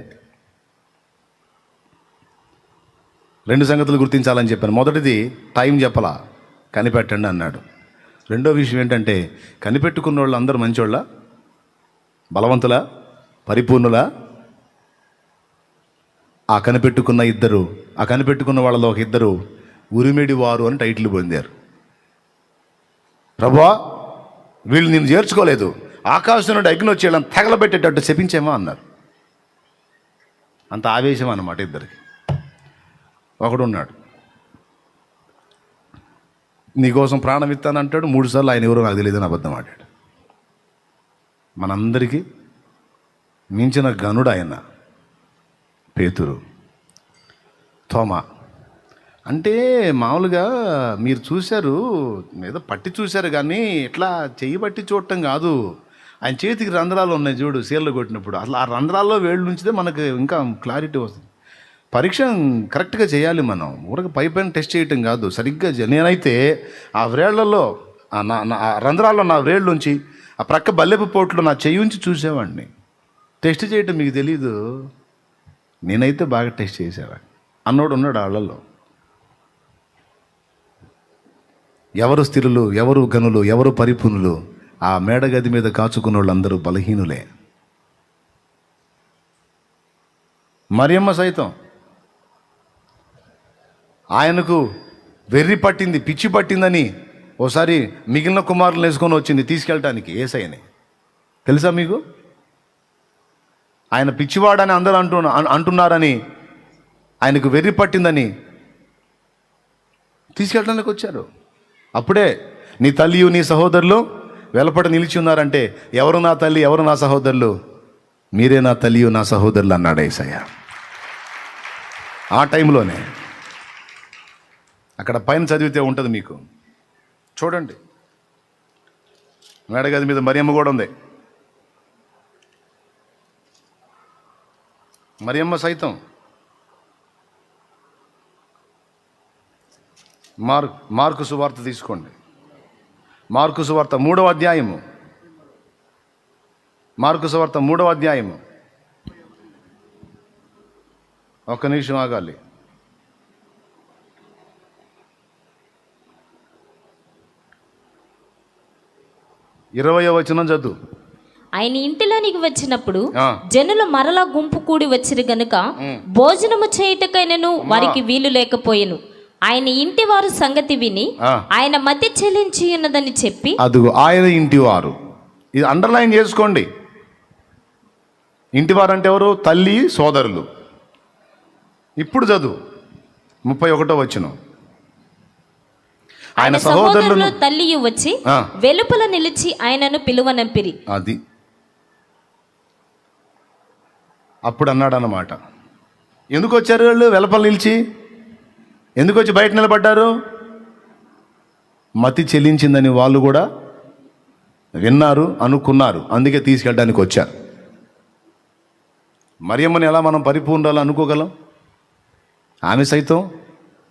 2 సంగతులు గుర్తించాలని చెప్పాను. మొదటిది టైం చెప్పలా, కనిపెట్టండి అన్నాడు. రెండో విషయం ఏంటంటే, కనిపెట్టుకున్న వాళ్ళు అందరూ మంచోళ్ళ, బలవంతులా, పరిపూర్ణులా? ఆ కనిపెట్టుకున్న వాళ్ళలో ఒక ఇద్దరు ఉరిమెడి వారు అని టైటిల్ పొందారు. ప్రభువా, వీళ్ళు నేను చేర్చుకోలేదు, ఆకాశం నుండి అగ్ని వచ్చి వీళ్ళని తగలబెట్టేటట్టు శపించేమా అన్నారు. అంత ఆవేశం అన్నమాట ఇద్దరికి. ఒకడున్నాడు, నీకోసం ప్రాణం ఇస్తానంటాడు, 3 సార్లు ఆయన ఎవరో నాకు తెలియదని అబద్ధం ఆడాడు. మనందరికీ మించిన గనుడు ఆయన పేతురు, తోమా. అంటే మామూలుగా మీరు చూశారు, ఏదో పట్టి చూశారు కానీ ఇట్లా చెయ్యి పట్టి చూడటం కాదు. ఆయన చేతికి రంధ్రాలు ఉన్నాయి చూడు, సీల్లో కొట్టినప్పుడు. అసలు ఆ రంధ్రాల్లో వేళ్ళు నుంచితే మనకు ఇంకా క్లారిటీ వస్తుంది. పరీక్ష కరెక్ట్గా చేయాలి మనం, ఊరికి పైన టెస్ట్ చేయటం కాదు, సరిగ్గా నేనైతే ఆ వ్రేళ్లలో ఆ రంధ్రాల్లో నా వ్రేళ్ళు ఉంచి ఆ ప్రక్క బల్లెపు పోట్లో నా చెయ్యి ఉంచి చూసేవాడిని. టెస్ట్ చేయటం మీకు తెలీదు, నేనైతే బాగా టెస్ట్ చేసేవాడిని అన్నోడు ఉన్నాడు వాళ్ళల్లో. ఎవరు స్థిరులు, ఎవరు గనులు, ఎవరు పరిపూర్ణులు? ఆ మేడగది మీద కాచుకున్న వాళ్ళందరూ బలహీనులే. మరియమ్మ సైతం ఆయనకు వెర్రి పట్టింది, పిచ్చి పట్టిందని ఓసారి మిగిలిన కుమారులను వేసుకొని వచ్చింది తీసుకెళ్ళటానికి యేసయ్యని. తెలుసా మీకు? ఆయన పిచ్చివాడని అందరూ అంటున్నారని, ఆయనకు వెర్రి పట్టిందని తీసుకెళ్ళడానికి వచ్చారు. అప్పుడే నీ తల్లియు నీ సహోదరులు వెలపట నిలిచి ఉన్నారంటే, ఎవరు నా తల్లి, ఎవరు నా సహోదరులు? మీరే నా తల్లియు నా సహోదరులు అన్నాడు యేసయ్య. ఆ టైంలోనే అక్కడ పైన చదివితే ఉంటుంది మీకు, చూడండి. మేడగది మీద మరియమ్మ కూడా ఉంది. మరియమ్మ సైతం మార్కు సువార్త తీసుకోండి. మార్కు సువార్త 3వ అధ్యాయము. మార్కు సువార్త 3వ అధ్యాయము ఒక్క నిమిషం ఆగాలి. 20వ వచనం చదువు. ఆయన ఇంటిలోనికి వచ్చినప్పుడు ఆ. జనులు మరలా గుంపు కూడి వచ్చిరు గనుక భోజనము చేయుటకైనను వారికి వీలు లేకపోయెను. ఆయన ఇంటి వారు సంగతి విని ఆ. ఆయన మధ్య చెల్లించి ఉన్నదని చెప్పి, అదుగు ఆయన ఇంటివారు. ఇది అండర్లైన్ చేసుకోండి. ఇంటివారు అంటే ఎవరు? తల్లి సోదరులు. ఇప్పుడు చదువు 31వ వచనం. ఆయన సహోదరులను తల్లియు వచ్చి ఆ. వెలుపల నిలిచి ఆయనను పిలువనంపిరి. అది అప్పుడు అన్నాడు అన్నమాట. ఎందుకు వచ్చారు వాళ్ళు వెలపల నిలిచి? ఎందుకు వచ్చి బయట నిలబడ్డారు? మతి చెల్లించిందని వాళ్ళు కూడా విన్నారు, అనుకున్నారు. అందుకే తీసుకెళ్ళడానికి వచ్చారు. మరియమ్మని ఎలా మనం పరిపూర్ణాలు అనుకోగలం? ఆమె సైతం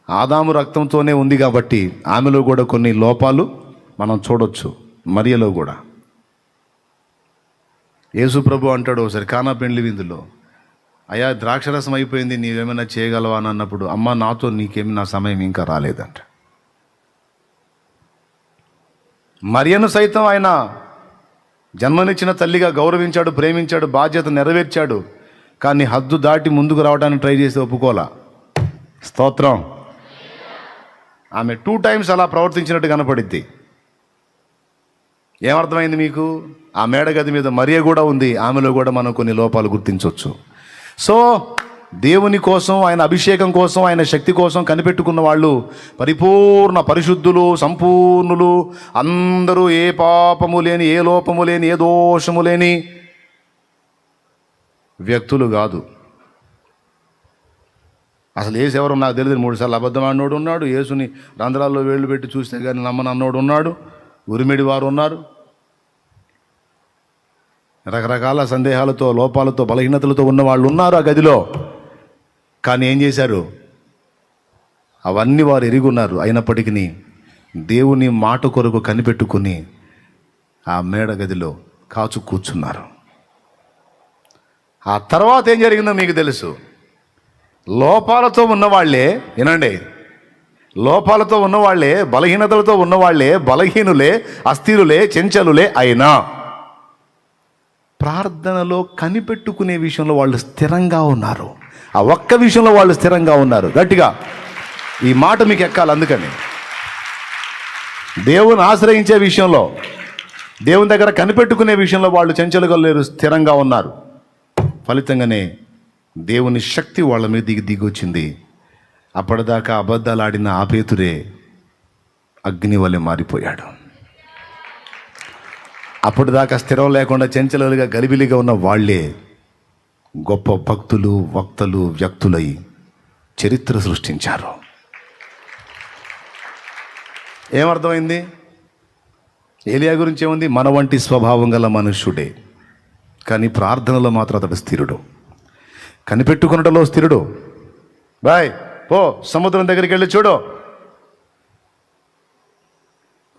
ఆదాము రక్తంతోనే ఉంది కాబట్టి ఆమెలో కూడా కొన్ని లోపాలు మనం చూడొచ్చు. మరియలో కూడా. యేసు ప్రభు అంటాడు ఒకసారి కానా పెండ్లి విందులో, అయ్యా ద్రాక్షరసం అయిపోయింది, నీవేమైనా చేయగలవా అని అన్నప్పుడు, అమ్మ నాతో నీకేమి, నా సమయం ఇంకా రాలేదంట. మరియను సైతం ఆయన జన్మనిచ్చిన తల్లిగా గౌరవించాడు, ప్రేమించాడు, బాధ్యత నెరవేర్చాడు. కానీ హద్దు దాటి ముందుకు రావడానికి ట్రై చేసి ఒప్పుకోలా. స్తోత్రం. ఆమె 2 టైమ్స్ అలా ప్రవర్తించినట్టు కనపడిద్ది. ఏమర్థమైంది మీకు? ఆ మేడగది మీద మరియ కూడా ఉంది. ఆమెలో కూడా మనం కొన్ని లోపాలు గుర్తించవచ్చు. సో దేవుని కోసం, ఆయన అభిషేకం కోసం, ఆయన శక్తి కోసం కనిపెట్టుకున్న వాళ్ళు పరిపూర్ణ పరిశుద్ధులు, సంపూర్ణులు, అందరూ ఏ పాపము లేని, ఏ లోపము లేని, ఏ దోషము లేని వ్యక్తులు కాదు. అసలు యేసు ఎవరో నాకు తెలియదు. 3 సార్లు అబద్ధం అన్నోడు ఉన్నాడు. యేసుని రంధ్రాల్లో వేళ్ళు పెట్టి చూస్తే కానీ నమ్మని అన్నోడు ఉన్నాడు. ఉరిమిడి వారు ఉన్నారు. రకరకాల సందేహాలతో, లోపాలతో, బలహీనతలతో ఉన్న వాళ్ళు ఉన్నారు ఆ గదిలో. కానీ ఏం చేశారు? అవన్నీ వారు ఎరుగున్నారు. అయినప్పటికీ దేవుని మాట కొరకు కనిపెట్టుకుని ఆ మేడ గదిలో కాచు కూర్చున్నారు. ఆ తర్వాత ఏం జరిగిందో మీకు తెలుసు. లోపాలతో ఉన్నవాళ్లే, వినండి, లోపాలతో ఉన్నవాళ్లే, బలహీనతలతో ఉన్నవాళ్లే, బలహీనులే, అస్థిరులే, చెంచలులే అయినా ప్రార్థనలో కనిపెట్టుకునే విషయంలో వాళ్ళు స్థిరంగా ఉన్నారు. ఆ ఒక్క విషయంలో వాళ్ళు స్థిరంగా ఉన్నారు. గట్టిగా ఈ మాట మీకు ఎక్కాలి. అందుకని దేవుని ఆశ్రయించే విషయంలో, దేవుని దగ్గర కనిపెట్టుకునే విషయంలో వాళ్ళు చెంచలుగా లేరు, స్థిరంగా ఉన్నారు. ఫలితంగానే దేవుని శక్తి వాళ్ళ మీద దిగొచ్చింది. అప్పటిదాకా అబద్ధాలు ఆడిన ఆ పేతురే అగ్ని వలె మారిపోయాడు. అప్పటిదాకా స్థిరం లేకుండా చెంచలుగా గలిబిలిగా ఉన్న వాళ్ళే గొప్ప భక్తులు, వక్తలు, వ్యక్తులై చరిత్ర సృష్టించారు. ఏమర్థమైంది? ఏలియా గురించి ఏముంది? మన వంటి స్వభావం గల మనుష్యుడే, కానీ ప్రార్థనలో మాత్రం అతడు స్థిరుడు, కనిపెట్టుకున్నటలో స్థిరుడు. బాయ్ పో, సముద్రం దగ్గరికి వెళ్ళి చూడు.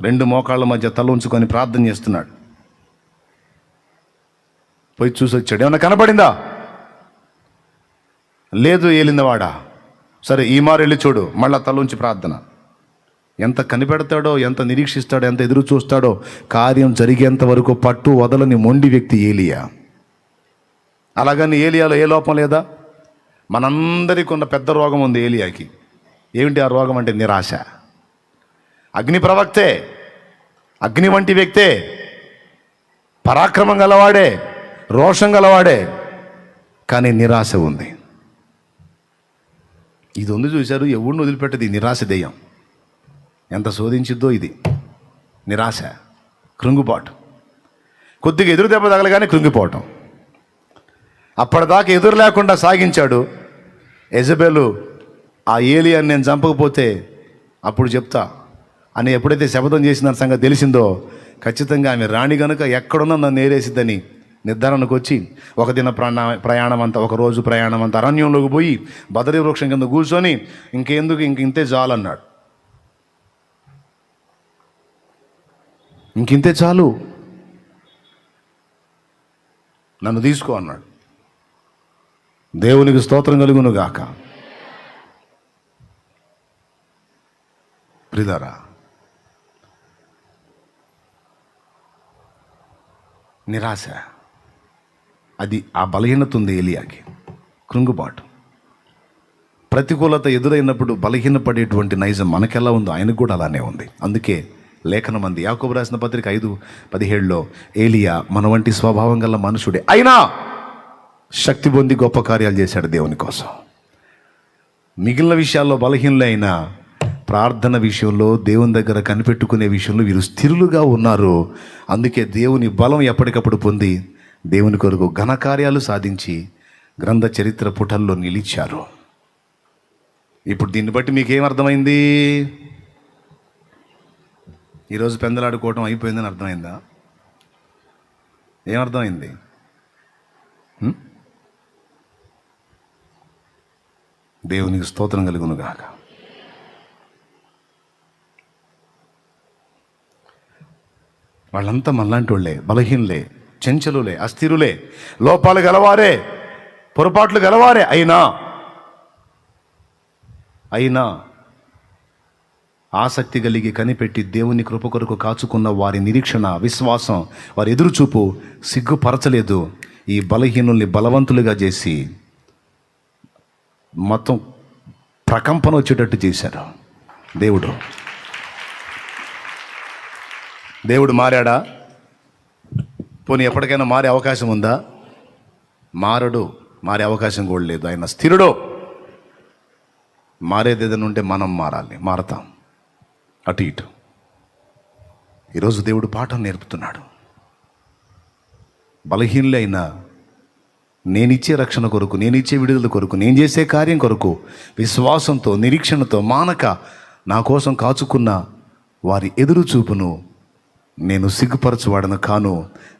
2 మోకాళ్ళ మధ్య తల ఉంచుకొని ప్రార్థన చేస్తున్నాడు. పోయి చూసి వచ్చాడు. ఏమన్నా కనపడిందా? లేదు. ఏలిందవాడా? సరే ఈ మారు వెళ్ళి చూడు. మళ్ళా తల ఉంచి ప్రార్థన. ఎంత కనిపెడతాడో, ఎంత నిరీక్షిస్తాడో, ఎంత ఎదురు చూస్తాడో, కార్యం జరిగేంత వరకు పట్టు వదలని మొండి వ్యక్తి ఏలియా. అలాగని ఏలియాలో ఏ లోపం లేదా? మనందరికీ ఉన్న పెద్ద రోగం ఉంది ఏలియాకి. ఏమిటి ఆ రోగం అంటే? నిరాశ. అగ్ని ప్రవక్తే, అగ్ని వంటి వ్యక్తే, పరాక్రమం గలవాడే, రోషం గలవాడే, కానీ నిరాశ ఉంది. ఇది ఉంది చూశారు, ఎవరిని వదిలిపెట్టది నిరాశ దెయ్యం. ఎంత శోధించిద్దో ఇది నిరాశ, కృంగుబాటు. కొద్దిగా ఎదురు దెబ్బ తగలగానే కృంగిపోవటం. అప్పటిదాకా ఎదురు లేకుండా సాగించాడు. యెజబెలు ఆ ఏలియాని నేను చంపకపోతే అప్పుడు చెప్తా అని ఎప్పుడైతే శపథం చేసిన సంగతి తెలిసిందో, ఖచ్చితంగా ఆమె రాణి గనుక ఎక్కడున్నా నన్ను ఏరేసిద్దని నిర్ధారణకు వచ్చి ఒక దిన ప్రయాణం అంతా, ఒక రోజు ప్రయాణం అంతా అరణ్యంలోకి పోయి బదరీ వృక్షం కింద కూర్చొని ఇంకెందుకు, ఇంతే చాలు అన్నాడు. ఇంకింతే చాలు, నన్ను తీసుకో అన్నాడు. దేవునికి స్తోత్రం కలుగును గాక. ప్రియులారా, నిరాశ, అది ఆ బలహీనత ఉంది ఏలియాకి. కృంగుబాటు, ప్రతికూలత ఎదురైనప్పుడు బలహీనపడేటువంటి నైజం మనకెలా ఉందో ఆయనకు కూడా అలానే ఉంది. అందుకే లేఖనం అంది, యాకోబు రాసిన పత్రిక 5:17 ఏలియా మన వంటి స్వభావం గల మనుషుడే, అయినా శక్తి పొంది గొప్ప కార్యాలు చేశాడు దేవుని కోసం. మిగిలిన విషయాల్లో బలహీనులే అయినా ప్రార్థన విషయంలో, దేవుని దగ్గర కనిపెట్టుకునే విషయంలో వీరు స్థిరులుగా ఉన్నారు. అందుకే దేవుని బలం ఎప్పటికప్పుడు పొంది దేవుని కొరకు ఘనకార్యాలు సాధించి గ్రంథ చరిత్ర పుటల్లో నిలిచారు. ఇప్పుడు దీన్ని బట్టి మీకేమర్థమైంది? ఈరోజు పెందలాడుకోవటం అయిపోయిందని అర్థమైందా? ఏమర్థమైంది? దేవునికి స్తోత్రం కలుగును గాక. వాళ్ళంతా మనలాంటి వాళ్ళే, బలహీనులే, చెంచలులే, అస్థిరులే, లోపాలు గలవారే, పొరపాట్లు గలవారే. అయినా ఆసక్తి కలిగి కనిపెట్టి దేవుని కృప కొరకు కాచుకున్న వారి నిరీక్షణ, విశ్వాసం, వారి ఎదురుచూపు సిగ్గుపరచలేదు. ఈ బలహీనుల్ని బలవంతులుగా చేసి మొత్తం ప్రకంపన వచ్చేటట్టు చేశారు. దేవుడు మారాడా? పోనీ ఎప్పటికైనా మారే అవకాశం ఉందా? మారడు, మారే అవకాశం కూడా లేదు. ఆయన స్థిరుడు. మారేది ఏదైనా ఉంటే మనం మారాలి, మారతాం. అటు ఇటు ఈరోజు దేవుడు పాఠం నేర్పుతున్నాడు. బలహీనులే అయినా నేనిచ్చే రక్షణ కొరకు, నేనిచ్చే విడుదల కొరకు, నేను చేసే కార్యం కొరకు విశ్వాసంతో, నిరీక్షణతో మానక నా కోసం కాచుకున్న వారి ఎదురు చూపును నేను సిగ్గుపరచువాడను కాను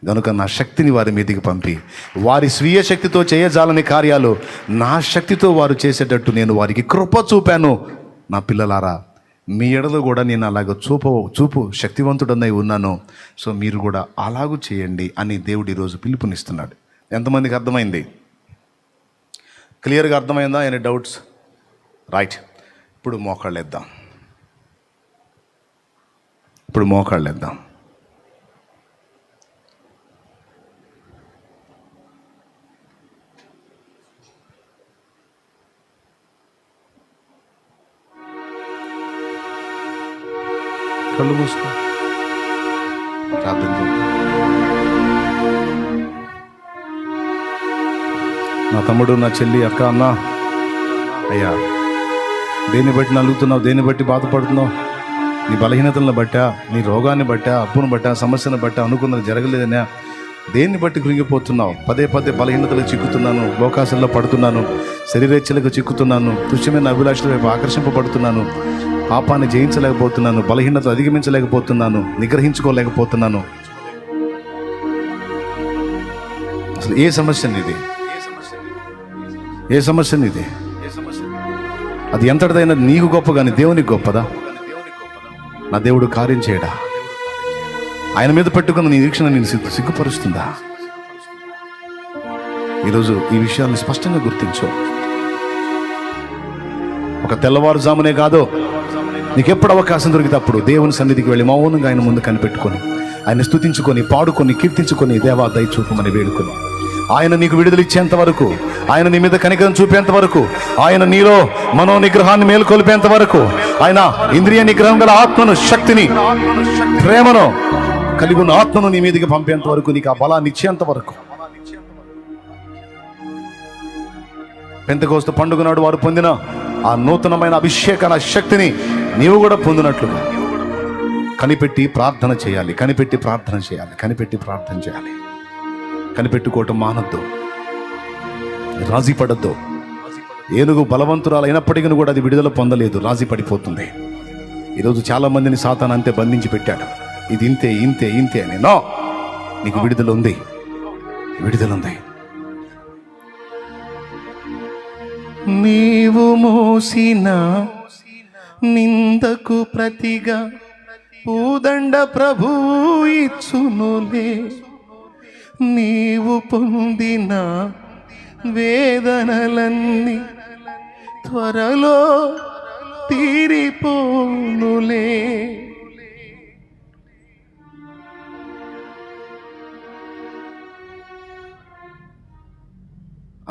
గనుక నా శక్తిని వారి మీదికి పంపి వారి స్వీయ శక్తితో చేయజాలని కార్యాలు నా శక్తితో వారు చేసేటట్టు నేను వారికి కృప చూపాను. నా పిల్లలారా, మీ ఎడలో కూడా నేను అలాగ చూపు శక్తివంతుడనై ఉన్నాను. సో మీరు కూడా అలాగూ చేయండి అని దేవుడు ఈరోజు పిలుపునిస్తున్నాడు. ఎంతమందికి అర్థమైంది? క్లియర్గా అర్థమైందా? Any doubts? రైట్. ఇప్పుడు మోకాళ్ళేద్దాం. కళ్ళు మూసుకో, ప్రార్థన చేయి. నా తమ్ముడు, నా చెల్లి, అక్క, అన్న, అయ్యా, దేన్ని బట్టి నలుగుతున్నావు? దేన్ని బట్టి బాధపడుతున్నావు? నీ బలహీనతలను బట్టా, నీ రోగాన్ని బట్టా, అప్పును బట్టా, సమస్యను బట్టా, అనుకున్నది జరగలేదనా? దేన్ని బట్టి కృంగిపోతున్నావు? పదే బలహీనతలకు చిక్కుతున్నాను, లోకాశల్లో పడుతున్నాను, శరీరేచ్ఛలకు చిక్కుతున్నాను, తుచ్చమైన అభిలాషల వైపు ఆకర్షింపబడుతున్నాను, పాపాన్ని జయించలేకపోతున్నాను, బలహీనత అధిగమించలేకపోతున్నాను, నిగ్రహించుకోలేకపోతున్నాను. అసలు ఏ సమస్య నీది? అది ఎంతటిదైనా నీకు గొప్ప కానీ దేవునికి గొప్పదా? నా దేవుడు కార్యం చేయడా? ఆయన మీద పెట్టుకున్న నీ నిరీక్షణ నేను సిగ్గుపరుస్తుందా? ఈరోజు ఈ విషయాన్ని స్పష్టంగా గుర్తించు. ఒక తెల్లవారుజామునే కాదు, నీకు ఎప్పుడు అవకాశం దొరికితే అప్పుడు దేవుని సన్నిధికి వెళ్ళి మౌనంగా ఆయన ముందు కనిపెట్టుకొని, ఆయన స్తుతించుకొని, పాడుకొని, కీర్తించుకొని, దేవా దయ చూపమని వేడుకొని, ఆయన నీకు విడుదల ఇచ్చేంత వరకు, ఆయన నీ మీద కనికరం చూపేంత వరకు, ఆయన నీలో మనో నిగ్రహాన్ని మేలుకొల్పేంత వరకు, ఆయన ఇంద్రియ నిగ్రహం గల ఆత్మను, శక్తిని, ప్రేమను కలిగి ఉన్న ఆత్మను నీ మీదకి పంపేంత వరకు, నీకు ఆ బలాన్ని ఇచ్చేంత వరకు, పెంతెకోస్తు పండుగ నాడు వారు పొందిన ఆ నూతనమైన అభిషేకన శక్తిని నీవు కూడా పొందినట్లుగా కనిపెట్టి ప్రార్థన చేయాలి. కనిపెట్టుకోవటం మానద్దు, రాజీ పడద్దు. ఏనుగు బలవంతురాలు అయినప్పటికీ కూడా అది విడుదల పొందలేదు, రాజీ పడిపోతుంది. ఈరోజు చాలా మందిని సాతాను అంతే బంధించి పెట్టాడు. ఇది ఇంతే అని. నో, నీకు విడుదల ఉంది. నీవు మోసిన నిందకు ప్రతిగా పూదండ ప్రభువు ఇచ్చునులే. నీవు పొందిన వేదనలన్నీ త్వరలో తీరిపోనులే.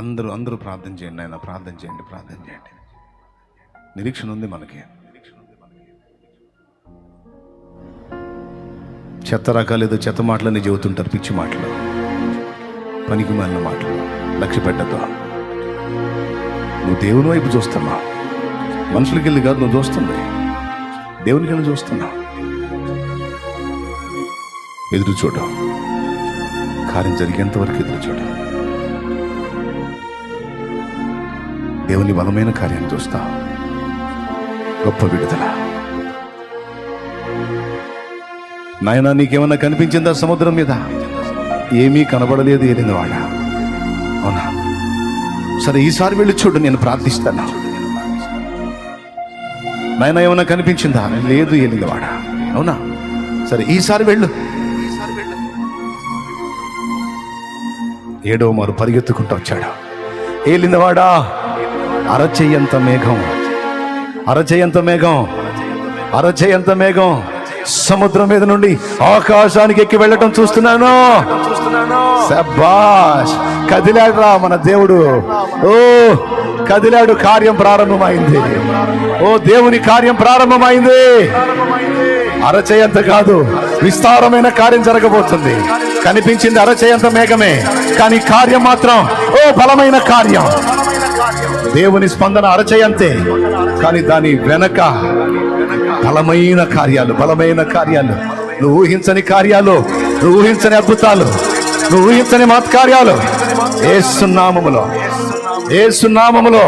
అందరూ ప్రార్థన చేయండి. ఆయన ప్రార్థన చేయండి. నిరీక్షణ ఉంది మనకి. చెత్త రకాలేదో చెత్త మాటలని చెబుతుంటారు, పిచ్చి మాటలు, పనికి మాలిన మాటలు. లక్ష్య పెట్టద్దు. నువ్వు దేవుని వైపు చూస్తున్నావు, మనుషులకి వెళ్ళి కాదు నువ్వు చూస్తుంది, దేవునికి వెళ్ళి చూస్తున్నావు. ఎదురు చూడ, కార్యం జరిగేంత వరకు ఎదురు చూడ. దేవుని బలమైన కార్యాన్ని చూస్తావు, గొప్ప విడుదల. నాయనా, నీకేమన్నా కనిపించిందా సముద్రం మీద? ఏమీ కనబడలేదు ఏలినవాడ. అవునా? సరే, ఈసారి వెళ్ళి చూడు, నేను ప్రార్థిస్తాను. నాయనా, ఏమన్నా కనిపించిందా? లేదు ఏలినవాడ. అవునా? సరే, ఈసారి వెళ్ళు. ఏడో మారు పరిగెత్తుకుంటూ వచ్చాడు. ఏలినవాడా, అరచేయంత మేఘం, అరచేయంత మేఘం, అరచేయంత మేఘం సముద్రం మీద నుండి ఆకాశానికి ఎక్కి వెళ్ళటం చూస్తున్నాను. శభాష్, కదిలాడు రా మన దేవుడు. ఓ కదిలాడు, కార్యం ప్రారంభమైంది. ఓ దేవుని కార్యం ప్రారంభమైంది. అరచేయంత కాదు, విస్తారమైన కార్యం జరగబోతుంది. కనిపించింది అరచేయంత మేఘమే, కానీ కార్యం మాత్రం ఓ బలమైన కార్యం. దేవుని స్పందన అరచేయంతే, కానీ దాని వెనక బలమైన కార్యాలు, బలమైన కార్యాలు. నువ్వు ఊహించని కార్యాలు, నువ్వు ఊహించని అద్భుతాలు, నువ్వు ఊహించని మహత్కార్యాలు యేసునామములో, యేసునామములో.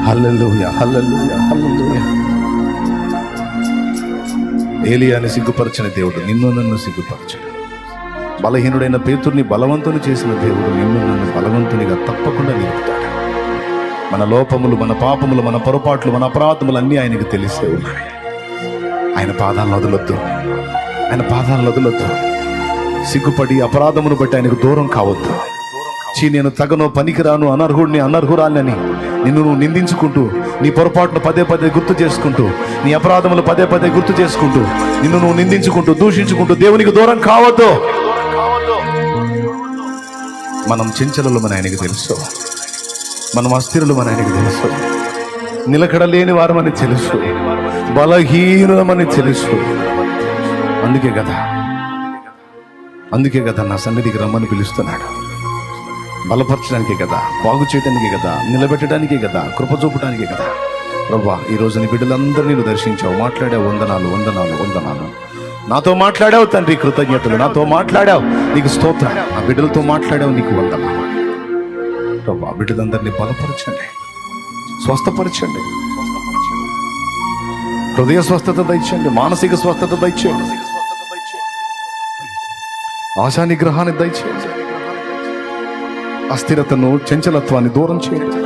హల్లెలూయా, హల్లెలూయా, హల్లెలూయా. ఏలియాని సిగ్గుపరచిన దేవుడు నిన్ను నన్ను సిగ్గుపరచడు. బలహీనుడైన పేతుర్ని బలవంతుని చేసిన దేవుడు నిన్ను నన్ను బలవంతునిగా తప్పకుండా నిలుపుతాడు. మన లోపములు, మన పాపములు, మన పొరపాట్లు, మన అపరాధములు అన్నీ ఆయనకు తెలిసే ఉన్నాయి. ఆయన పాదాలను వదలొద్దు, ఆయన పాదాలను వదలొద్దు. సిగ్గుపడి అపరాధమును బట్టి ఆయనకు దూరం కావద్దు. నేను తగను, పనికిరాను, అనర్హుడిని, అనర్హురాలని నిన్ను నువ్వు నిందించుకుంటూ, నీ పొరపాటును పదే పదే గుర్తు చేసుకుంటూ, నీ అపరాధములు పదే పదే గుర్తు చేసుకుంటూ, నిన్ను నువ్వు నిందించుకుంటూ, దూషించుకుంటూ దేవునికి దూరం కావద్దు. మనం చెంచలమని ఆయనకు తెలుసు, మనం అస్థిరులమని ఆయనకు తెలుసు, నిలకడలేని వారమని తెలుసు, బలహీనమని తెలుసు. అందుకే కదా నా సన్నిధికి రమ్మని పిలుస్తున్నాడు. బలపరచడానికే కదా, బాగు చేయడానికే కదా, నిలబెట్టడానికే కదా, కృప చూపడానికే కదా. ప్రభువా, ఈ రోజు నీ బిడ్డలందరినీ నువ్వు దర్శించావు, మాట్లాడావు. వందనాలు, వందనాలు, వందనాలు. నాతో మాట్లాడావు తండ్రి, కృతజ్ఞతలు. నాతో మాట్లాడావు, నీకు స్తోత్రం. ఆ బిడ్డలతో మాట్లాడావు, నీకు వందనాలు. ప్రభువా, బిడ్డలందరినీ బలపరచండి, స్వస్థపరచండి, హృదయ స్వస్థత దయచేయండి, మానసిక స్వస్థత దయచేయండి, ఆశా నిగ్రహాన్ని దయచేయండి, అస్థిరతను, చంచలత్వాన్ని దూరం చేయండి,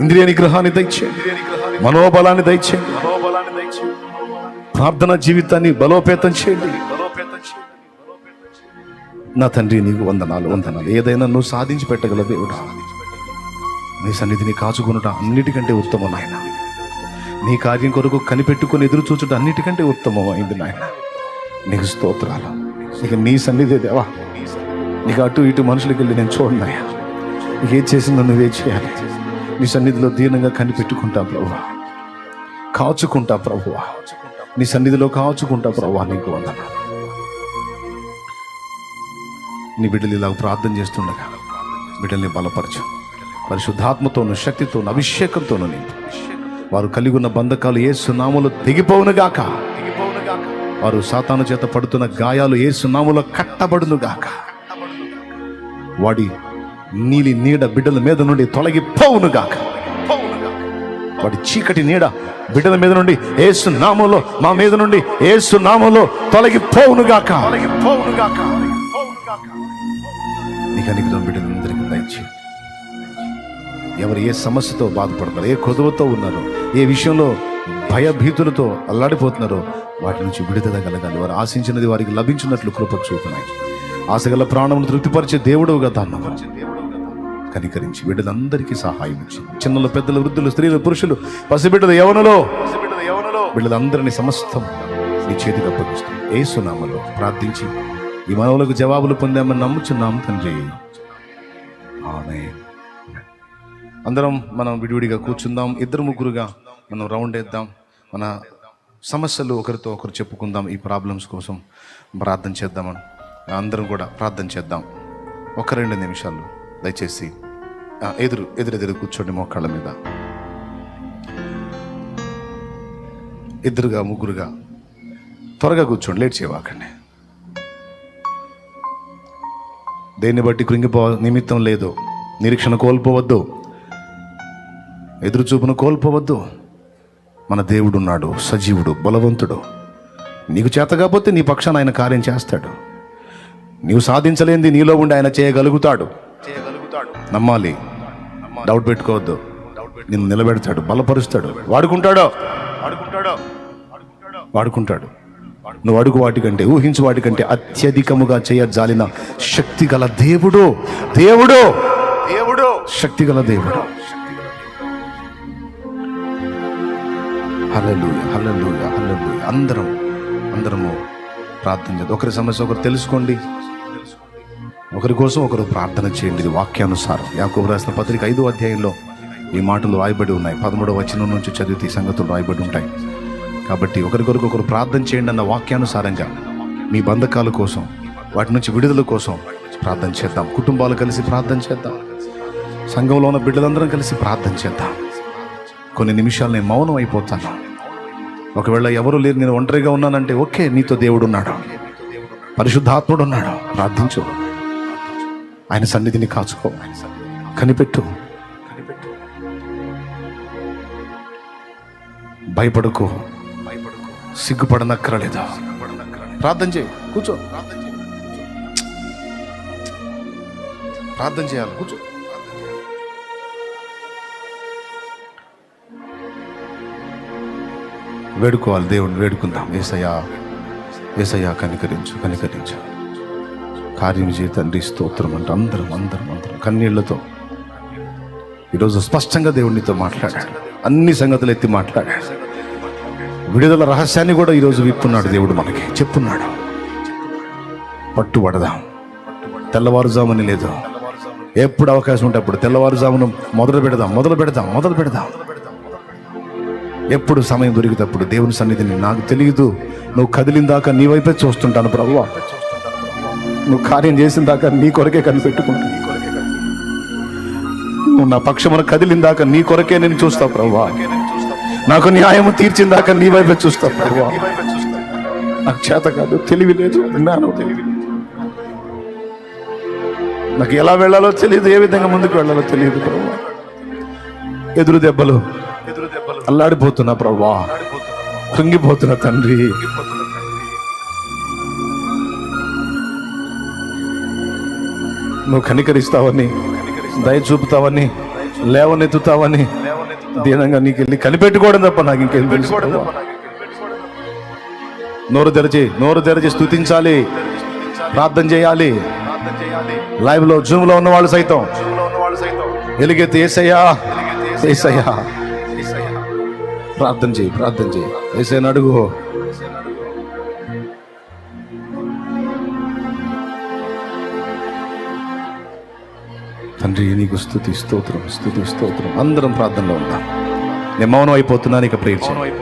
ఇంద్రియ నిగ్రహాన్ని దయచేయండి, మనోబలాన్ని దయచేయండి, ప్రార్థన జీవితాన్ని బలోపేతం చేయండి. నా తండ్రి, నీకు వందనాలు, వందనాలు. ఏదైనా నువ్వు సాధించి పెట్టగల దేవుడా, నీ సన్నిధిని కాచుకునుట అన్నిటికంటే ఉత్తమం నాయన. నీ కార్యం కొరకు కనిపెట్టుకుని ఎదురు చూచుట అన్నిటికంటే ఉత్తమం అయింది నాయన. నీకు స్తోత్రాలు. ఇక నీ సన్నిధి దేవా, నీకు అటు ఇటు మనుషులకి వెళ్ళి నేను చూడన్నాయా. నీకు ఏది చేసిందో నువ్వే చేయాలి. నీ సన్నిధిలో దీనంగా కనిపెట్టుకుంటా ప్రభువా, కాచుకుంటా ప్రభువా, నీ సన్నిధిలో కాచుకుంటా ప్రభువా. నీకు వందనాలు. నీ బిడ్డలు ఇలా ప్రార్థన చేస్తుండగా బిడ్డల్ని బలపరచు. పరిశుద్ధాత్మతోను, శక్తితోను, అభిషేకంతోను నింపు. వారు కలిగి ఉన్న బంధకాలు యేసు నామములో తెగిపోవునుగాక. వారు సాతాను చేత పడుతున్న గాయాలు యేసు నామములో కట్టబడునుగాక. వాడి నీలి నీడ బిడ్డల మీద నుండి తొలగిపోవునుగాక. వాడి చీకటి నీడ బిడ్డల మీద నుండి యేసు నామములో, మా మీద నుండి యేసు నామములో తొలగిపోవునుగాక. నీకు అనుగ్రహం బిడ్డలందరికీ దయచేయి. ఎవరు ఏ సమస్యతో బాధపడతారో, ఏ కొదువతో ఉన్నారో, ఏ విషయంలో భయభీతులతో అల్లాడిపోతున్నారో వాటి నుంచి విడుదల కలగాలి. వారు ఆశించినది వారికి లభించినట్లు కృప చూపునాయి. ఆశగల ప్రాణమును తృప్తిపరిచే దేవుడుగా దాన్ని కనికరించి బిడ్డలందరికీ సహాయం ఇచ్చింది. చిన్నలు, పెద్దలు, వృద్ధులు, స్త్రీలు, పురుషులు, పసిబిడ్డలు, యవనులు, బిడ్డలందరినీ సమస్తం నీ చేతికి అప్పగిస్తాం. యేసు నామములో ప్రార్థించి ఈ మనవులకు జవాబులు పొందామని నమ్ముచున్నాం తండ్రి. ఆమేన్. అందరం మనం విడివిడిగా కూర్చుందాం. ఇద్దరు ముగ్గురుగా మనం రౌండ్ వేద్దాం. మన సమస్యలు ఒకరితో ఒకరు చెప్పుకుందాం. ఈ ప్రాబ్లమ్స్ కోసం ప్రార్థన చేద్దామని అందరం కూడా ప్రార్థన చేద్దాం. 1-2 నిమిషాలు దయచేసి ఎదురెదురు కూర్చోండి. మోకాళ్ళ మీద ఇద్దరుగా ముగ్గురుగా త్వరగా కూర్చోండి, లేట్ చేయవాకండి. దేన్ని బట్టి కృంగిపో నిమిత్తం లేదు. నిరీక్షణ కోల్పోవద్దు, ఎదురుచూపును కోల్పోవద్దు. మన దేవుడు ఉన్నాడు, సజీవుడు, బలవంతుడు. నీకు చేత కాకపోతే నీ పక్షాన ఆయన కార్యం చేస్తాడు. నీవు సాధించలేనిది నీలో ఉండి ఆయన చేయగలుగుతాడు. నమ్మాలి, డౌట్ పెట్టుకోవద్దు. నిన్ను నిలబెడతాడు, బలపరుస్తాడు, వాడుకుంటాడు. నువ్వు అడుగు వాటికంటే, ఊహించు వాటికంటే అత్యధికముగా చేయజాలిన శక్తి గల దేవుడు, శక్తి గల దేవుడు. హల్లెలూయా, హల్లెలూయా, హల్లెలూయా. అందరము ప్రార్థన చేద్దాం. ఒకరి సమస్య ఒకరు తెలుసుకోండి, ఒకరి కోసం ఒకరు ప్రార్థన చేయండి. ఇది వాక్యానుసారం. యాకోబు రాసిన పత్రిక 5వ అధ్యాయంలో ఈ మాటలు రాయబడి ఉన్నాయి. 13వ వచనం నుంచి చదివితే ఈ సంగతులు రాయబడి ఉంటాయి. కాబట్టి ఒకరికొరకు ఒకరు ప్రార్థన చేయండి అన్న వాక్యానుసారంగా మీ బంధకాల కోసం, వాటి నుంచి విడుదల కోసం ప్రార్థన చేద్దాం. కుటుంబాలు కలిసి ప్రార్థన చేద్దాం. సంఘంలో ఉన్న బిడ్డలందరం కలిసి ప్రార్థన చేద్దాం. కొన్ని నిమిషాలు నేను మౌనం అయిపోతాను. ఒకవేళ ఎవరు లేరు, నేను ఒంటరిగా ఉన్నానంటే ఓకే, నీతో దేవుడు ఉన్నాడు, పరిశుద్ధాత్ముడు ఉన్నాడు. ప్రార్థించు, ఆయన సన్నిధిని కాచుకో, కనిపెట్టు, భయపడుకో, సిగ్గుపడనక్కరలేదు. ప్రార్థన చేయి, కూర్చో. ప్రార్థన చేయాలి, కూర్చో. వేడుకోవాలి, దేవుడిని వేడుకుందాం. యేసయ్యా, యేసయ్యా కనికరించు, కార్యం చేయి తండ్రి, స్తోత్రం అంటే అందరం కన్నీళ్లతో ఈరోజు స్పష్టంగా దేవుడినితో మాట్లాడాడు. అన్ని సంగతులు ఎత్తి మాట్లాడాడు. విడుదల రహస్యాన్ని కూడా ఈరోజు విప్పున్నాడు దేవుడు, మనకి చెప్పున్నాడు. పట్టుబడదాం. తెల్లవారుజామని లేదు, ఎప్పుడు అవకాశం ఉంటే అప్పుడు తెల్లవారుజామును మొదలు పెడదాం. ఎప్పుడు సమయం దొరికినప్పుడు దేవుని సన్నిధిని, నాకు తెలియదు, నువ్వు కదిలిన దాకా నీ వైపే చూస్తుంటాను ప్రభువా, నువ్వు కార్యం చేసిన దాకా నీ కొరకే కనిపెట్టుకుంటా, నువ్వు నా పక్షమున కదిలిన దాకా నీ కొరకే నేను చూస్తావు ప్రభువా, నాకు న్యాయము తీర్చిన దాకా నీ వైపే చూస్తావు ప్రభువా. నాకు చేత కాదు, తెలివి లేదు, జ్ఞానం తెలివి, నాకు ఎలా వెళ్ళాలో తెలియదు, ఏ విధంగా ముందుకు వెళ్ళాలో తెలియదు ప్రభువా. ఎదురు దెబ్బలు అల్లాడిపోతున్నా ప్రభువా, కృంగిపోతున్నా తండ్రి. నువ్వు కనికరిస్తావని, దయ చూపుతావని, లేవనెత్తుతావని దీనంగా నీకు వెళ్ళి కనిపెట్టుకోవడం తప్ప నాకు ఇంకేం తెలుసు. నోరు తెరచి స్తుతించాలి, ప్రార్థన చేయాలి. లైవ్ లో, జూమ్ లో ఉన్న వాళ్ళు సైతం ఎలుగెత్తి యేసయ్యా, ప్రార్థన చేయి. యేసయ్యను అడుగు. తండ్రి నీకు స్తుతి స్తోత్రం. అందరం ప్రార్థనలో ఉంటాం. నేను మౌనం అయిపోతున్నాను, ఇక ప్రేయర్ చేయి.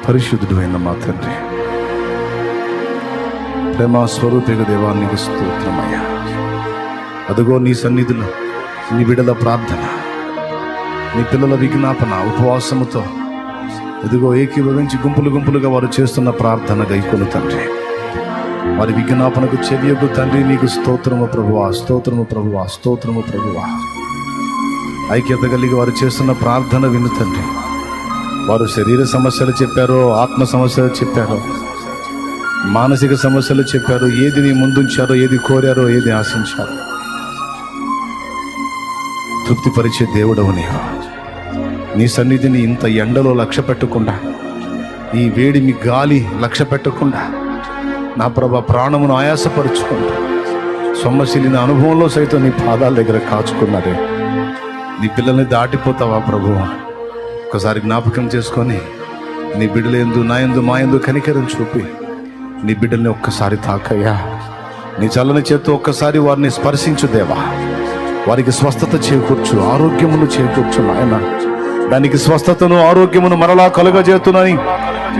పరిశుద్ధుడు అయిన మా తండ్రి, ప్రేమ స్వరూపిక దేవానికి స్తోత్రమయ్యా. అదుగో నీ సన్నిధిలో నీ బిడ్డల ప్రార్థన, నీ పిల్లల విజ్ఞాపన ఉపవాసముతో ఎదుగో ఏకీభవించి గుంపులు గుంపులుగా వారు చేస్తున్న ప్రార్థన గైకొను తండ్రి. వారి విజ్ఞాపనకు చెవియొగ్గు తండ్రి. నీకు స్తోత్రము ప్రభువా, స్తోత్రము ప్రభువా, స్తోత్రము ప్రభువా. ఐక్యత కలిగి వారు చేస్తున్న ప్రార్థన విను తండ్రి. వారు శరీర సమస్యలు చెప్పారో, ఆత్మ సమస్యలు చెప్పారో, మానసిక సమస్యలు చెప్పారో, ఏది నీ ముందుంచారో, ఏది కోరారో, ఏది ఆశించారో తృప్తిపరిచే దేవుడవు నీవు. నీ సన్నిధిని ఇంత ఎండలో లక్ష్య పెట్టకుండా, ఈ వేడిమి గాలి లక్ష్య పెట్టకుండా నా ప్రభా ప్రాణమును ఆయాసపరుచుకుంటా సొమ్మశిలిన అనుభవంలో సైతం నీ పాదాల దగ్గర కాచుకున్నారే. నీ పిల్లల్ని దాటిపోతావా ప్రభు? ఒకసారి జ్ఞాపకం చేసుకొని నీ బిడ్డలందు, నా యందు, మా యందు కనికరం చూపి నీ బిడ్డల్ని ఒక్కసారి తాకయ్యా. నీ చల్లని చేత్తో ఒక్కసారి వారిని స్పర్శించు దేవా. వారికి స్వస్థత చేకూర్చు, ఆరోగ్యమును చేకూర్చు నాయన. దానికి స్వస్థతను, ఆరోగ్యమును మరలా కలుగజేస్తున్నాని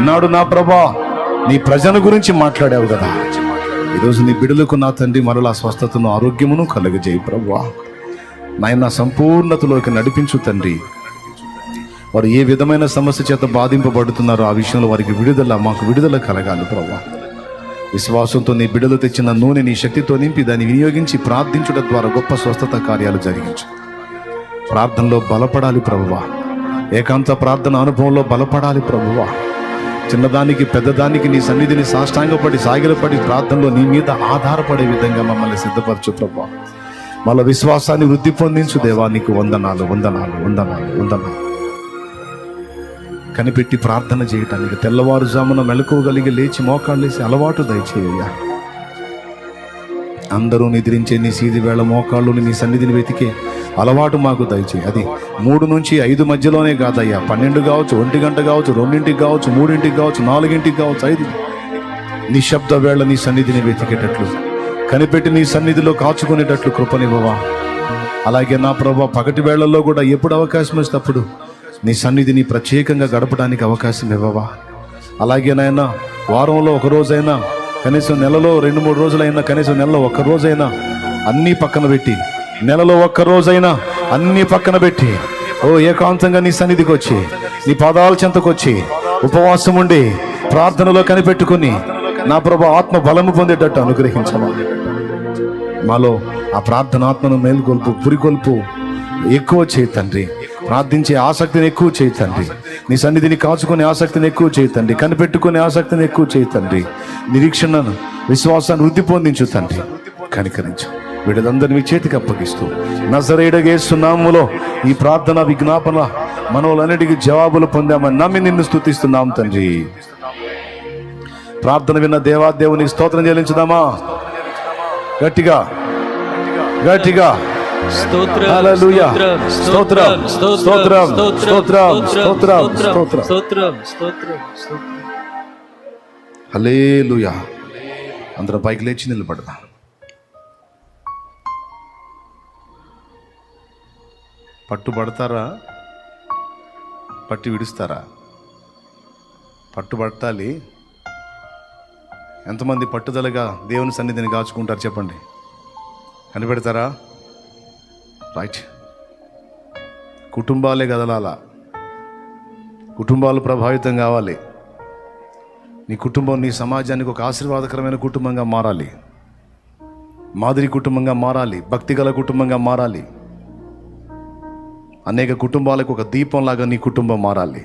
నాడు నా ప్రభా నీ ప్రజల గురించి మాట్లాడావు కదా. ఈరోజు నీ బిడ్డలకు నా తండ్రి మరలా స్వస్థతను ఆరోగ్యమును కలుగజేయి ప్రభువా. నాయన సంపూర్ణతలోకి నడిపించు తండ్రి. వారు ఏ విధమైన సమస్య చేత బాధింపబడుతున్నారో ఆ విషయంలో వారికి మాకు విడుదల కలగాలి ప్రభువా. విశ్వాసంతో నీ బిడ్డలు తెచ్చిన నూనె నీ శక్తితో నింపి దాన్ని వినియోగించి ప్రార్థించుట ద్వారా గొప్ప స్వస్థత కార్యాలు జరిగించు. ప్రార్థనలో బలపడాలి ప్రభువా. ఏకాంత ప్రార్థన అనుభవంలో బలపడాలి ప్రభువా. చిన్నదానికి పెద్దదానికి నీ సన్నిధిని సాష్టాంగపడి సాగిలపడి ప్రార్థనలో నీ మీద ఆధారపడే విధంగా మమ్మల్ని సిద్ధపరచు ప్రభువా. మళ్ళీ విశ్వాసాన్ని వృద్ధి పొందించు దేవా. నీకు వందనాలు వందనాలు వందనాలు వందనాలు. కనిపెట్టి ప్రార్థన చేయటానికి తెల్లవారుజామున మెలకువగలిగి లేచి మోకాళ్ళేసి అలవాటు దయచేయ్యా. అందరూ నిద్రించే నీ సీది వేళ మోకాళ్ళుని నీ సన్నిధిని వెతికే అలవాటు మాకు దయచేయి. అది 3 నుంచి 5 మధ్యలోనే కాదయ్యా. 12 కావచ్చు, 1 గంట కావచ్చు, 2ంటికి కావచ్చు, 3ంటికి కావచ్చు, 4ంటికి కావచ్చు, 5 నిశ్శబ్ద వేళ నీ సన్నిధిని వెతికేటట్లు కనిపెట్టి నీ సన్నిధిలో కాచుకునేటట్లు కృపనివ్వవా. అలాగే నా ప్రభా పగటి వేళల్లో కూడా ఎప్పుడు అవకాశం వస్తేప్పుడు నీ సన్నిధిని ప్రత్యేకంగా గడపడానికి అవకాశం ఇవ్వవా. అలాగే నాయన వారంలో ఒక రోజైనా, కనీసం నెలలో 2-3 రోజులైనా, కనీసం నెలలో 1 రోజైనా అన్నీ పక్కన పెట్టి, నెలలో 1 రోజైనా అన్నీ పక్కన పెట్టి ఏకాంతంగా నీ సన్నిధికి వచ్చి నీ పాదాల చెంతకు వచ్చి ఉపవాసం ఉండి ప్రార్థనలో కనిపెట్టుకుని నా ప్రభు ఆత్మ బలము పొందేటట్టు అనుగ్రహించవా. మాలో ఆ ప్రార్థన ఆత్మను మేలుకొల్పు, పురికొల్పు ఎక్కువ చేయి తండ్రి. ప్రార్థించే ఆసక్తిని ఎక్కువ చేయి తండ్రి. నీ సన్నిధిని కాచుకునే ఆసక్తిని ఎక్కువ చేయి తండ్రి. కనిపెట్టుకునే ఆసక్తిని ఎక్కువ చేయి తండ్రి. నిరీక్షణను, విశ్వాసాన్ని వృద్ధి పొందించు తండ్రి. కనికరించు. వీళ్ళందరినీ మీ చేతికి అప్పగిస్తూ నజరేయుడైన యేసు నామములో ఈ ప్రార్థన విజ్ఞాపన మనవులన్నిటికీ జవాబులు పొందామని నమ్మి నిన్ను స్తుతిస్తున్నాం తండ్రి. ప్రార్థన విన్న దేవాదేవునికి స్తోత్రం చెల్లించుదామా? గట్టిగా గట్టిగా హల్లెలూయా. స్తోత్రం స్తోత్రం స్తోత్రం స్తోత్రం స్తోత్రం. హల్లెలూయా. అందరం పైకి లేచి నిలబడదాం. పట్టుబడతారా? పట్టి విడుస్తారా? పట్టుబట్టాలి. ఎంతమంది పట్టుదలగా దేవుని సన్నిధిని కాచుకుంటారు చెప్పండి. కనిపెడతారా? రైట్. కుటుంబాలే కదలాల. కుటుంబాలు ప్రభావితం కావాలి. నీ కుటుంబం నీ సమాజానికి ఒక ఆశీర్వాదకరమైన కుటుంబంగా మారాలి. మాదిరి కుటుంబంగా మారాలి. భక్తిగల కుటుంబంగా మారాలి. అనేక కుటుంబాలకు ఒక దీపంలాగా నీ కుటుంబం మారాలి.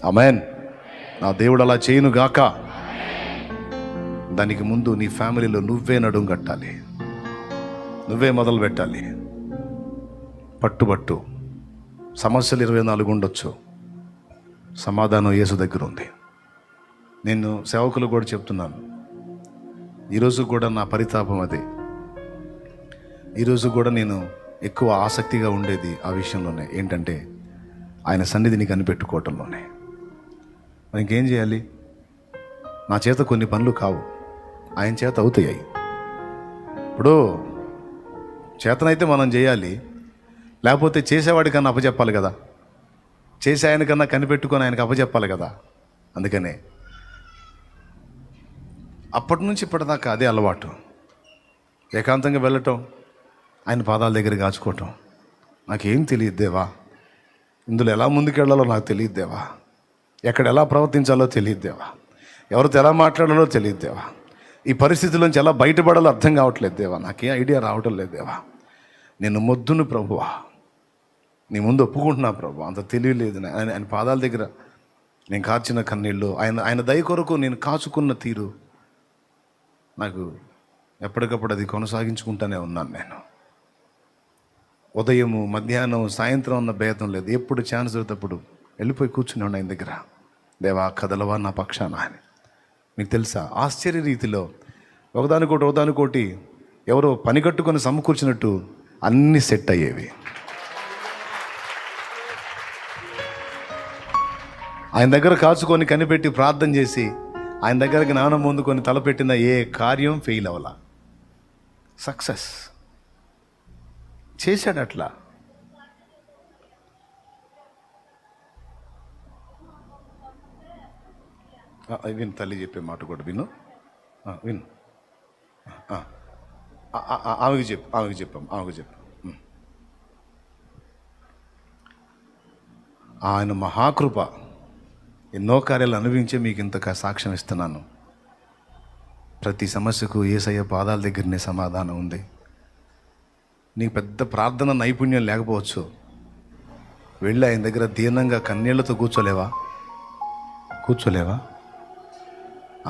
ఆమేన్. నా దేవుడు అలా చేయను గాక. దానికి ముందు నీ ఫ్యామిలీలో నువ్వే నడుం కట్టాలి. నువ్వే మొదలు పెట్టాలి. పట్టుబట్టు. సమస్యలు 24 ఉండొచ్చు. సమాధానం యేసు దగ్గర ఉంది. నేను సేవకులు కూడా చెప్తున్నాను. ఈరోజు కూడా నా పరితాపం అదే. ఈరోజు కూడా నేను ఎక్కువ ఆసక్తిగా ఉండేది ఆ విషయంలోనే. ఏంటంటే ఆయన సన్నిధిని కనిపెట్టుకోవటంలోనే. మరి ఇంకేం చేయాలి? నా చేత కొన్ని పనులు కావు, ఆయన చేత అవుతాయి. ఇప్పుడు చేతనైతే మనం చేయాలి. లేకపోతే చేసేవాడికన్నా అప్పచెప్పాలి కదా. చేసే ఆయనకన్నా కనిపెట్టుకొని ఆయనకు అప్పచెప్పాలి కదా. అందుకనే అప్పటి నుంచి ఇప్పటిదాకా అదే అలవాటు. ఏకాంతంగా వెళ్ళటం, ఆయన పాదాల దగ్గర కాచుకోవటం. నాకేం తెలియదు దేవా. ఇందులో ఎలా ముందుకెళ్లాలో నాకు తెలియదు దేవా. ఎక్కడ ఎలా ప్రవర్తించాలో తెలియదు దేవా. ఎవరితో ఎలా మాట్లాడాలో తెలియదు దేవా. ఈ పరిస్థితుల్లోంచి ఎలా బయటపడాలో అర్థం కావట్లేదు దేవా. నాకే ఐడియా రావటం లేదు దేవా. నేను మొద్దును ప్రభువా, నీ ముందు ఒప్పుకుంటున్నా ప్రభు. అంత తెలియలేదు. ఆయన పాదాల దగ్గర నేను కార్చిన కన్నీళ్ళు, ఆయన దయ కొరకు నేను కాచుకున్న తీరు, నాకు ఎప్పటికప్పుడు అది కొనసాగించుకుంటూనే ఉన్నాను. నేను ఉదయము, మధ్యాహ్నం, సాయంత్రం ఉన్న భేదం లేదు. ఎప్పుడు ఛాన్స్ దొరికినప్పుడు వెళ్ళిపోయి కూర్చుని ఉన్నా ఆయన దగ్గర. దేవా కదలవా నా పక్షాన అని. మీకు తెలుసా, ఆశ్చర్య రీతిలో ఒకదానికోటి ఎవరో పని కట్టుకొని సమకూర్చినట్టు అన్నీ సెట్ అయ్యేవి. ఆయన దగ్గర కాచుకొని కనిపెట్టి ప్రార్థన చేసి ఆయన దగ్గర జ్ఞానం పొందుకొని తలపెట్టిన ఏ కార్యం ఫెయిల్ అవ్వాల. సక్సెస్ చేశాడు. అట్లా విను, తల్లి చెప్పే మాట కూడా విను. విను. ఆమెకు చెప్పాం. ఆయన మహాకృప ఎన్నో కార్యాలు అనుభవించే మీకు ఇంత సాక్ష్యం ఇస్తున్నాను. ప్రతి సమస్యకు యేసయ్య పాదాల దగ్గరనే సమాధానం ఉంది. నీకు పెద్ద ప్రార్థన నైపుణ్యం లేకపోవచ్చు, వెళ్ళి ఆయన దగ్గర దీనంగా కన్నీళ్లతో కూర్చోలేవా?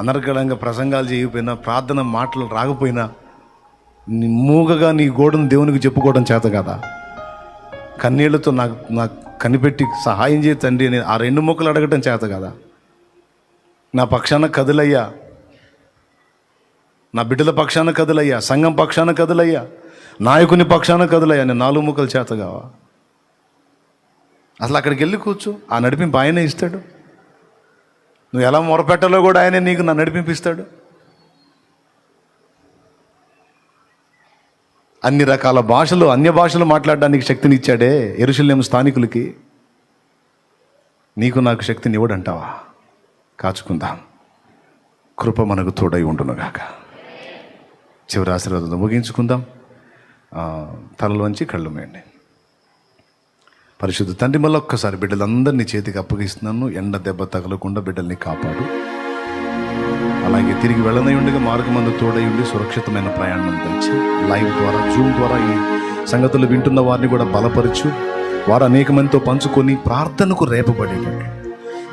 అనర్గళంగా ప్రసంగాలు చేయకపోయినా, ప్రార్థన మాటలు రాకపోయినా, మూగగా నీ గోడను దేవునికి చెప్పుకోవడం చేత కదా? కన్నీళ్లతో నాకు కనిపెట్టి సహాయం చేయ తండ్రి అని ఆ 2 ముక్కలు అడగటం చేత కదా? నా పక్షాన కదులయ్యా, నా బిడ్డల పక్షాన కదులయ్యా, సంఘం పక్షాన కదులయ్యా, నాయకుని పక్షాన కదులయ్యా, నేను 4 ముక్కలు చేత కావా? అసలు అక్కడికి వెళ్ళి కూర్చో, ఆ నడిపింపు ఆయనే ఇస్తాడు. నువ్వు ఎలా మొరపెట్టాలో కూడా ఆయనే నీకు నా నడిపింపిస్తాడు. అన్ని రకాల భాషలు, అన్య భాషలు మాట్లాడడానికి శక్తిని ఇచ్చాడే యెరూషలేము స్థానికులకి. నీకు నాకు శక్తిని ఇవ్వడంటావా? కాచుకుందాం. కృప మనకు తోడై ఉండునుగాక. చివరి ఆశీర్వాదంతో ముగించుకుందాం. తలలోంచి కళ్ళు మేయండి. పరిశుద్ధ తండ్రి, మళ్ళీ ఒక్కసారి బిడ్డలందరినీ చేతికి అప్పగిస్తున్నాను. ఎండ దెబ్బ తగలకుండా బిడ్డల్ని కాపాడు. అలాగే తిరిగి వెళ్ళనై ఉండగా మార్గమందు తోడై ఉండి సురక్షితమైన ప్రయాణం తెచ్చి లైవ్ ద్వారా, జూమ్ ద్వారా ఈ సంగతులు వింటున్న వారిని కూడా బలపరచు. వారు అనేక మందితో పంచుకొని ప్రార్థనకు రేపబడేటట్లు,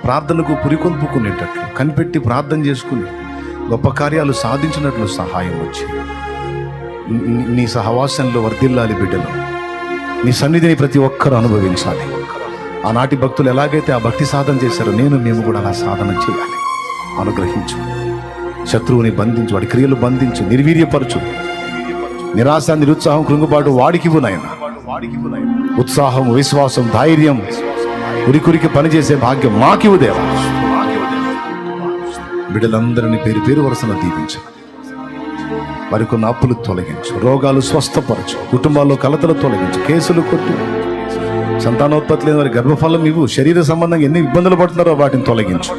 ప్రార్థనకు పురికొల్పుకునేటట్లు, కనిపెట్టి ప్రార్థన చేసుకుని గొప్ప కార్యాలు సాధించినట్లు సహాయం వచ్చి నీ సహవాసంలో వర్ధిల్లాలి బిడ్డలు. నీ సన్నిధిని ప్రతి ఒక్కరూ అనుభవించాలి. ఆనాటి భక్తులు ఎలాగైతే ఆ భక్తి సాధన చేశారో మేము కూడా అలా సాధన చేయాలి. అనుగ్రహించు. శత్రువుని బంధించు, వాడి క్రియలు బంధించు, నిర్వీర్యపరచు. నిరాశ, నిరుత్సాహం, కృంగుబాటు వాడికివ్వు నాయన. ఉత్సాహం, విశ్వాసం, ధైర్యం, ఉరికురికి పనిచేసే భాగ్యం మాకివ్వు దేవా. బిడ్డలందరినీ పేరు పేరు వరుసన దీవించు. వారికి ఉన్న అప్పులు తొలగించు, రోగాలు స్వస్థపరచు, కుటుంబాల్లో కలతలు తొలగించు, కేసులు కొట్టు, సంతానోత్పత్తి లేని వారి గర్భఫలం ఇవ్వు. శరీర సంబంధంగా ఎన్ని ఇబ్బందులు పడుతున్నారో వాటిని తొలగించు.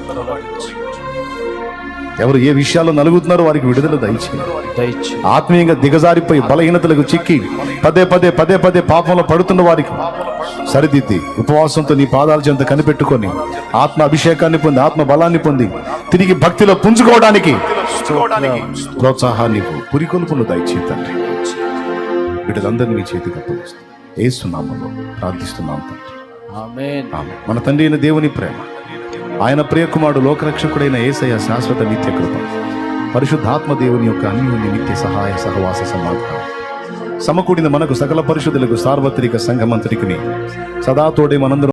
ఎవరు ఏ విషయాల్లో నలుగుతున్నారో వారికి విడుదల దయచేయి. ఆత్మీయంగా దిగజారిపోయి బలహీనతలకు చిక్కి పదే పదే పాపంలో పడుతున్న వారికి సరిదిద్ది ఉపవాసంతో నీ పాదాల చెంత కనిపెట్టుకొని ఆత్మ అభిషేకాన్ని పొంది, ఆత్మ బలాన్ని పొంది తిరిగి భక్తిలో పుంజుకోవడానికి ప్రోత్సాహాన్ని, పురికొల్పును దయచేయి తండ్రి. బిడ్డలందరినీ మీ చేతికి అప్పగిస్తాం. యేసు నామములో ప్రార్థిస్తున్నాం తండ్రి. ఆమేన్. మన తండ్రి అయిన దేవుని ప్రేమ, ఆయన ప్రియకుమారుడు లోకరక్షకుడైన యేసయ్య శాశ్వత నిత్య కృప, పరిశుద్ధాత్మ దేవుని యొక్క అన్యోన్య నిత్య సహాయ సహవాస సమాధానం సమకూడిన మనకు సకల పరిశుద్ధులకు సార్వత్రిక సంఘమంతటికి సదా తోడే మనందరం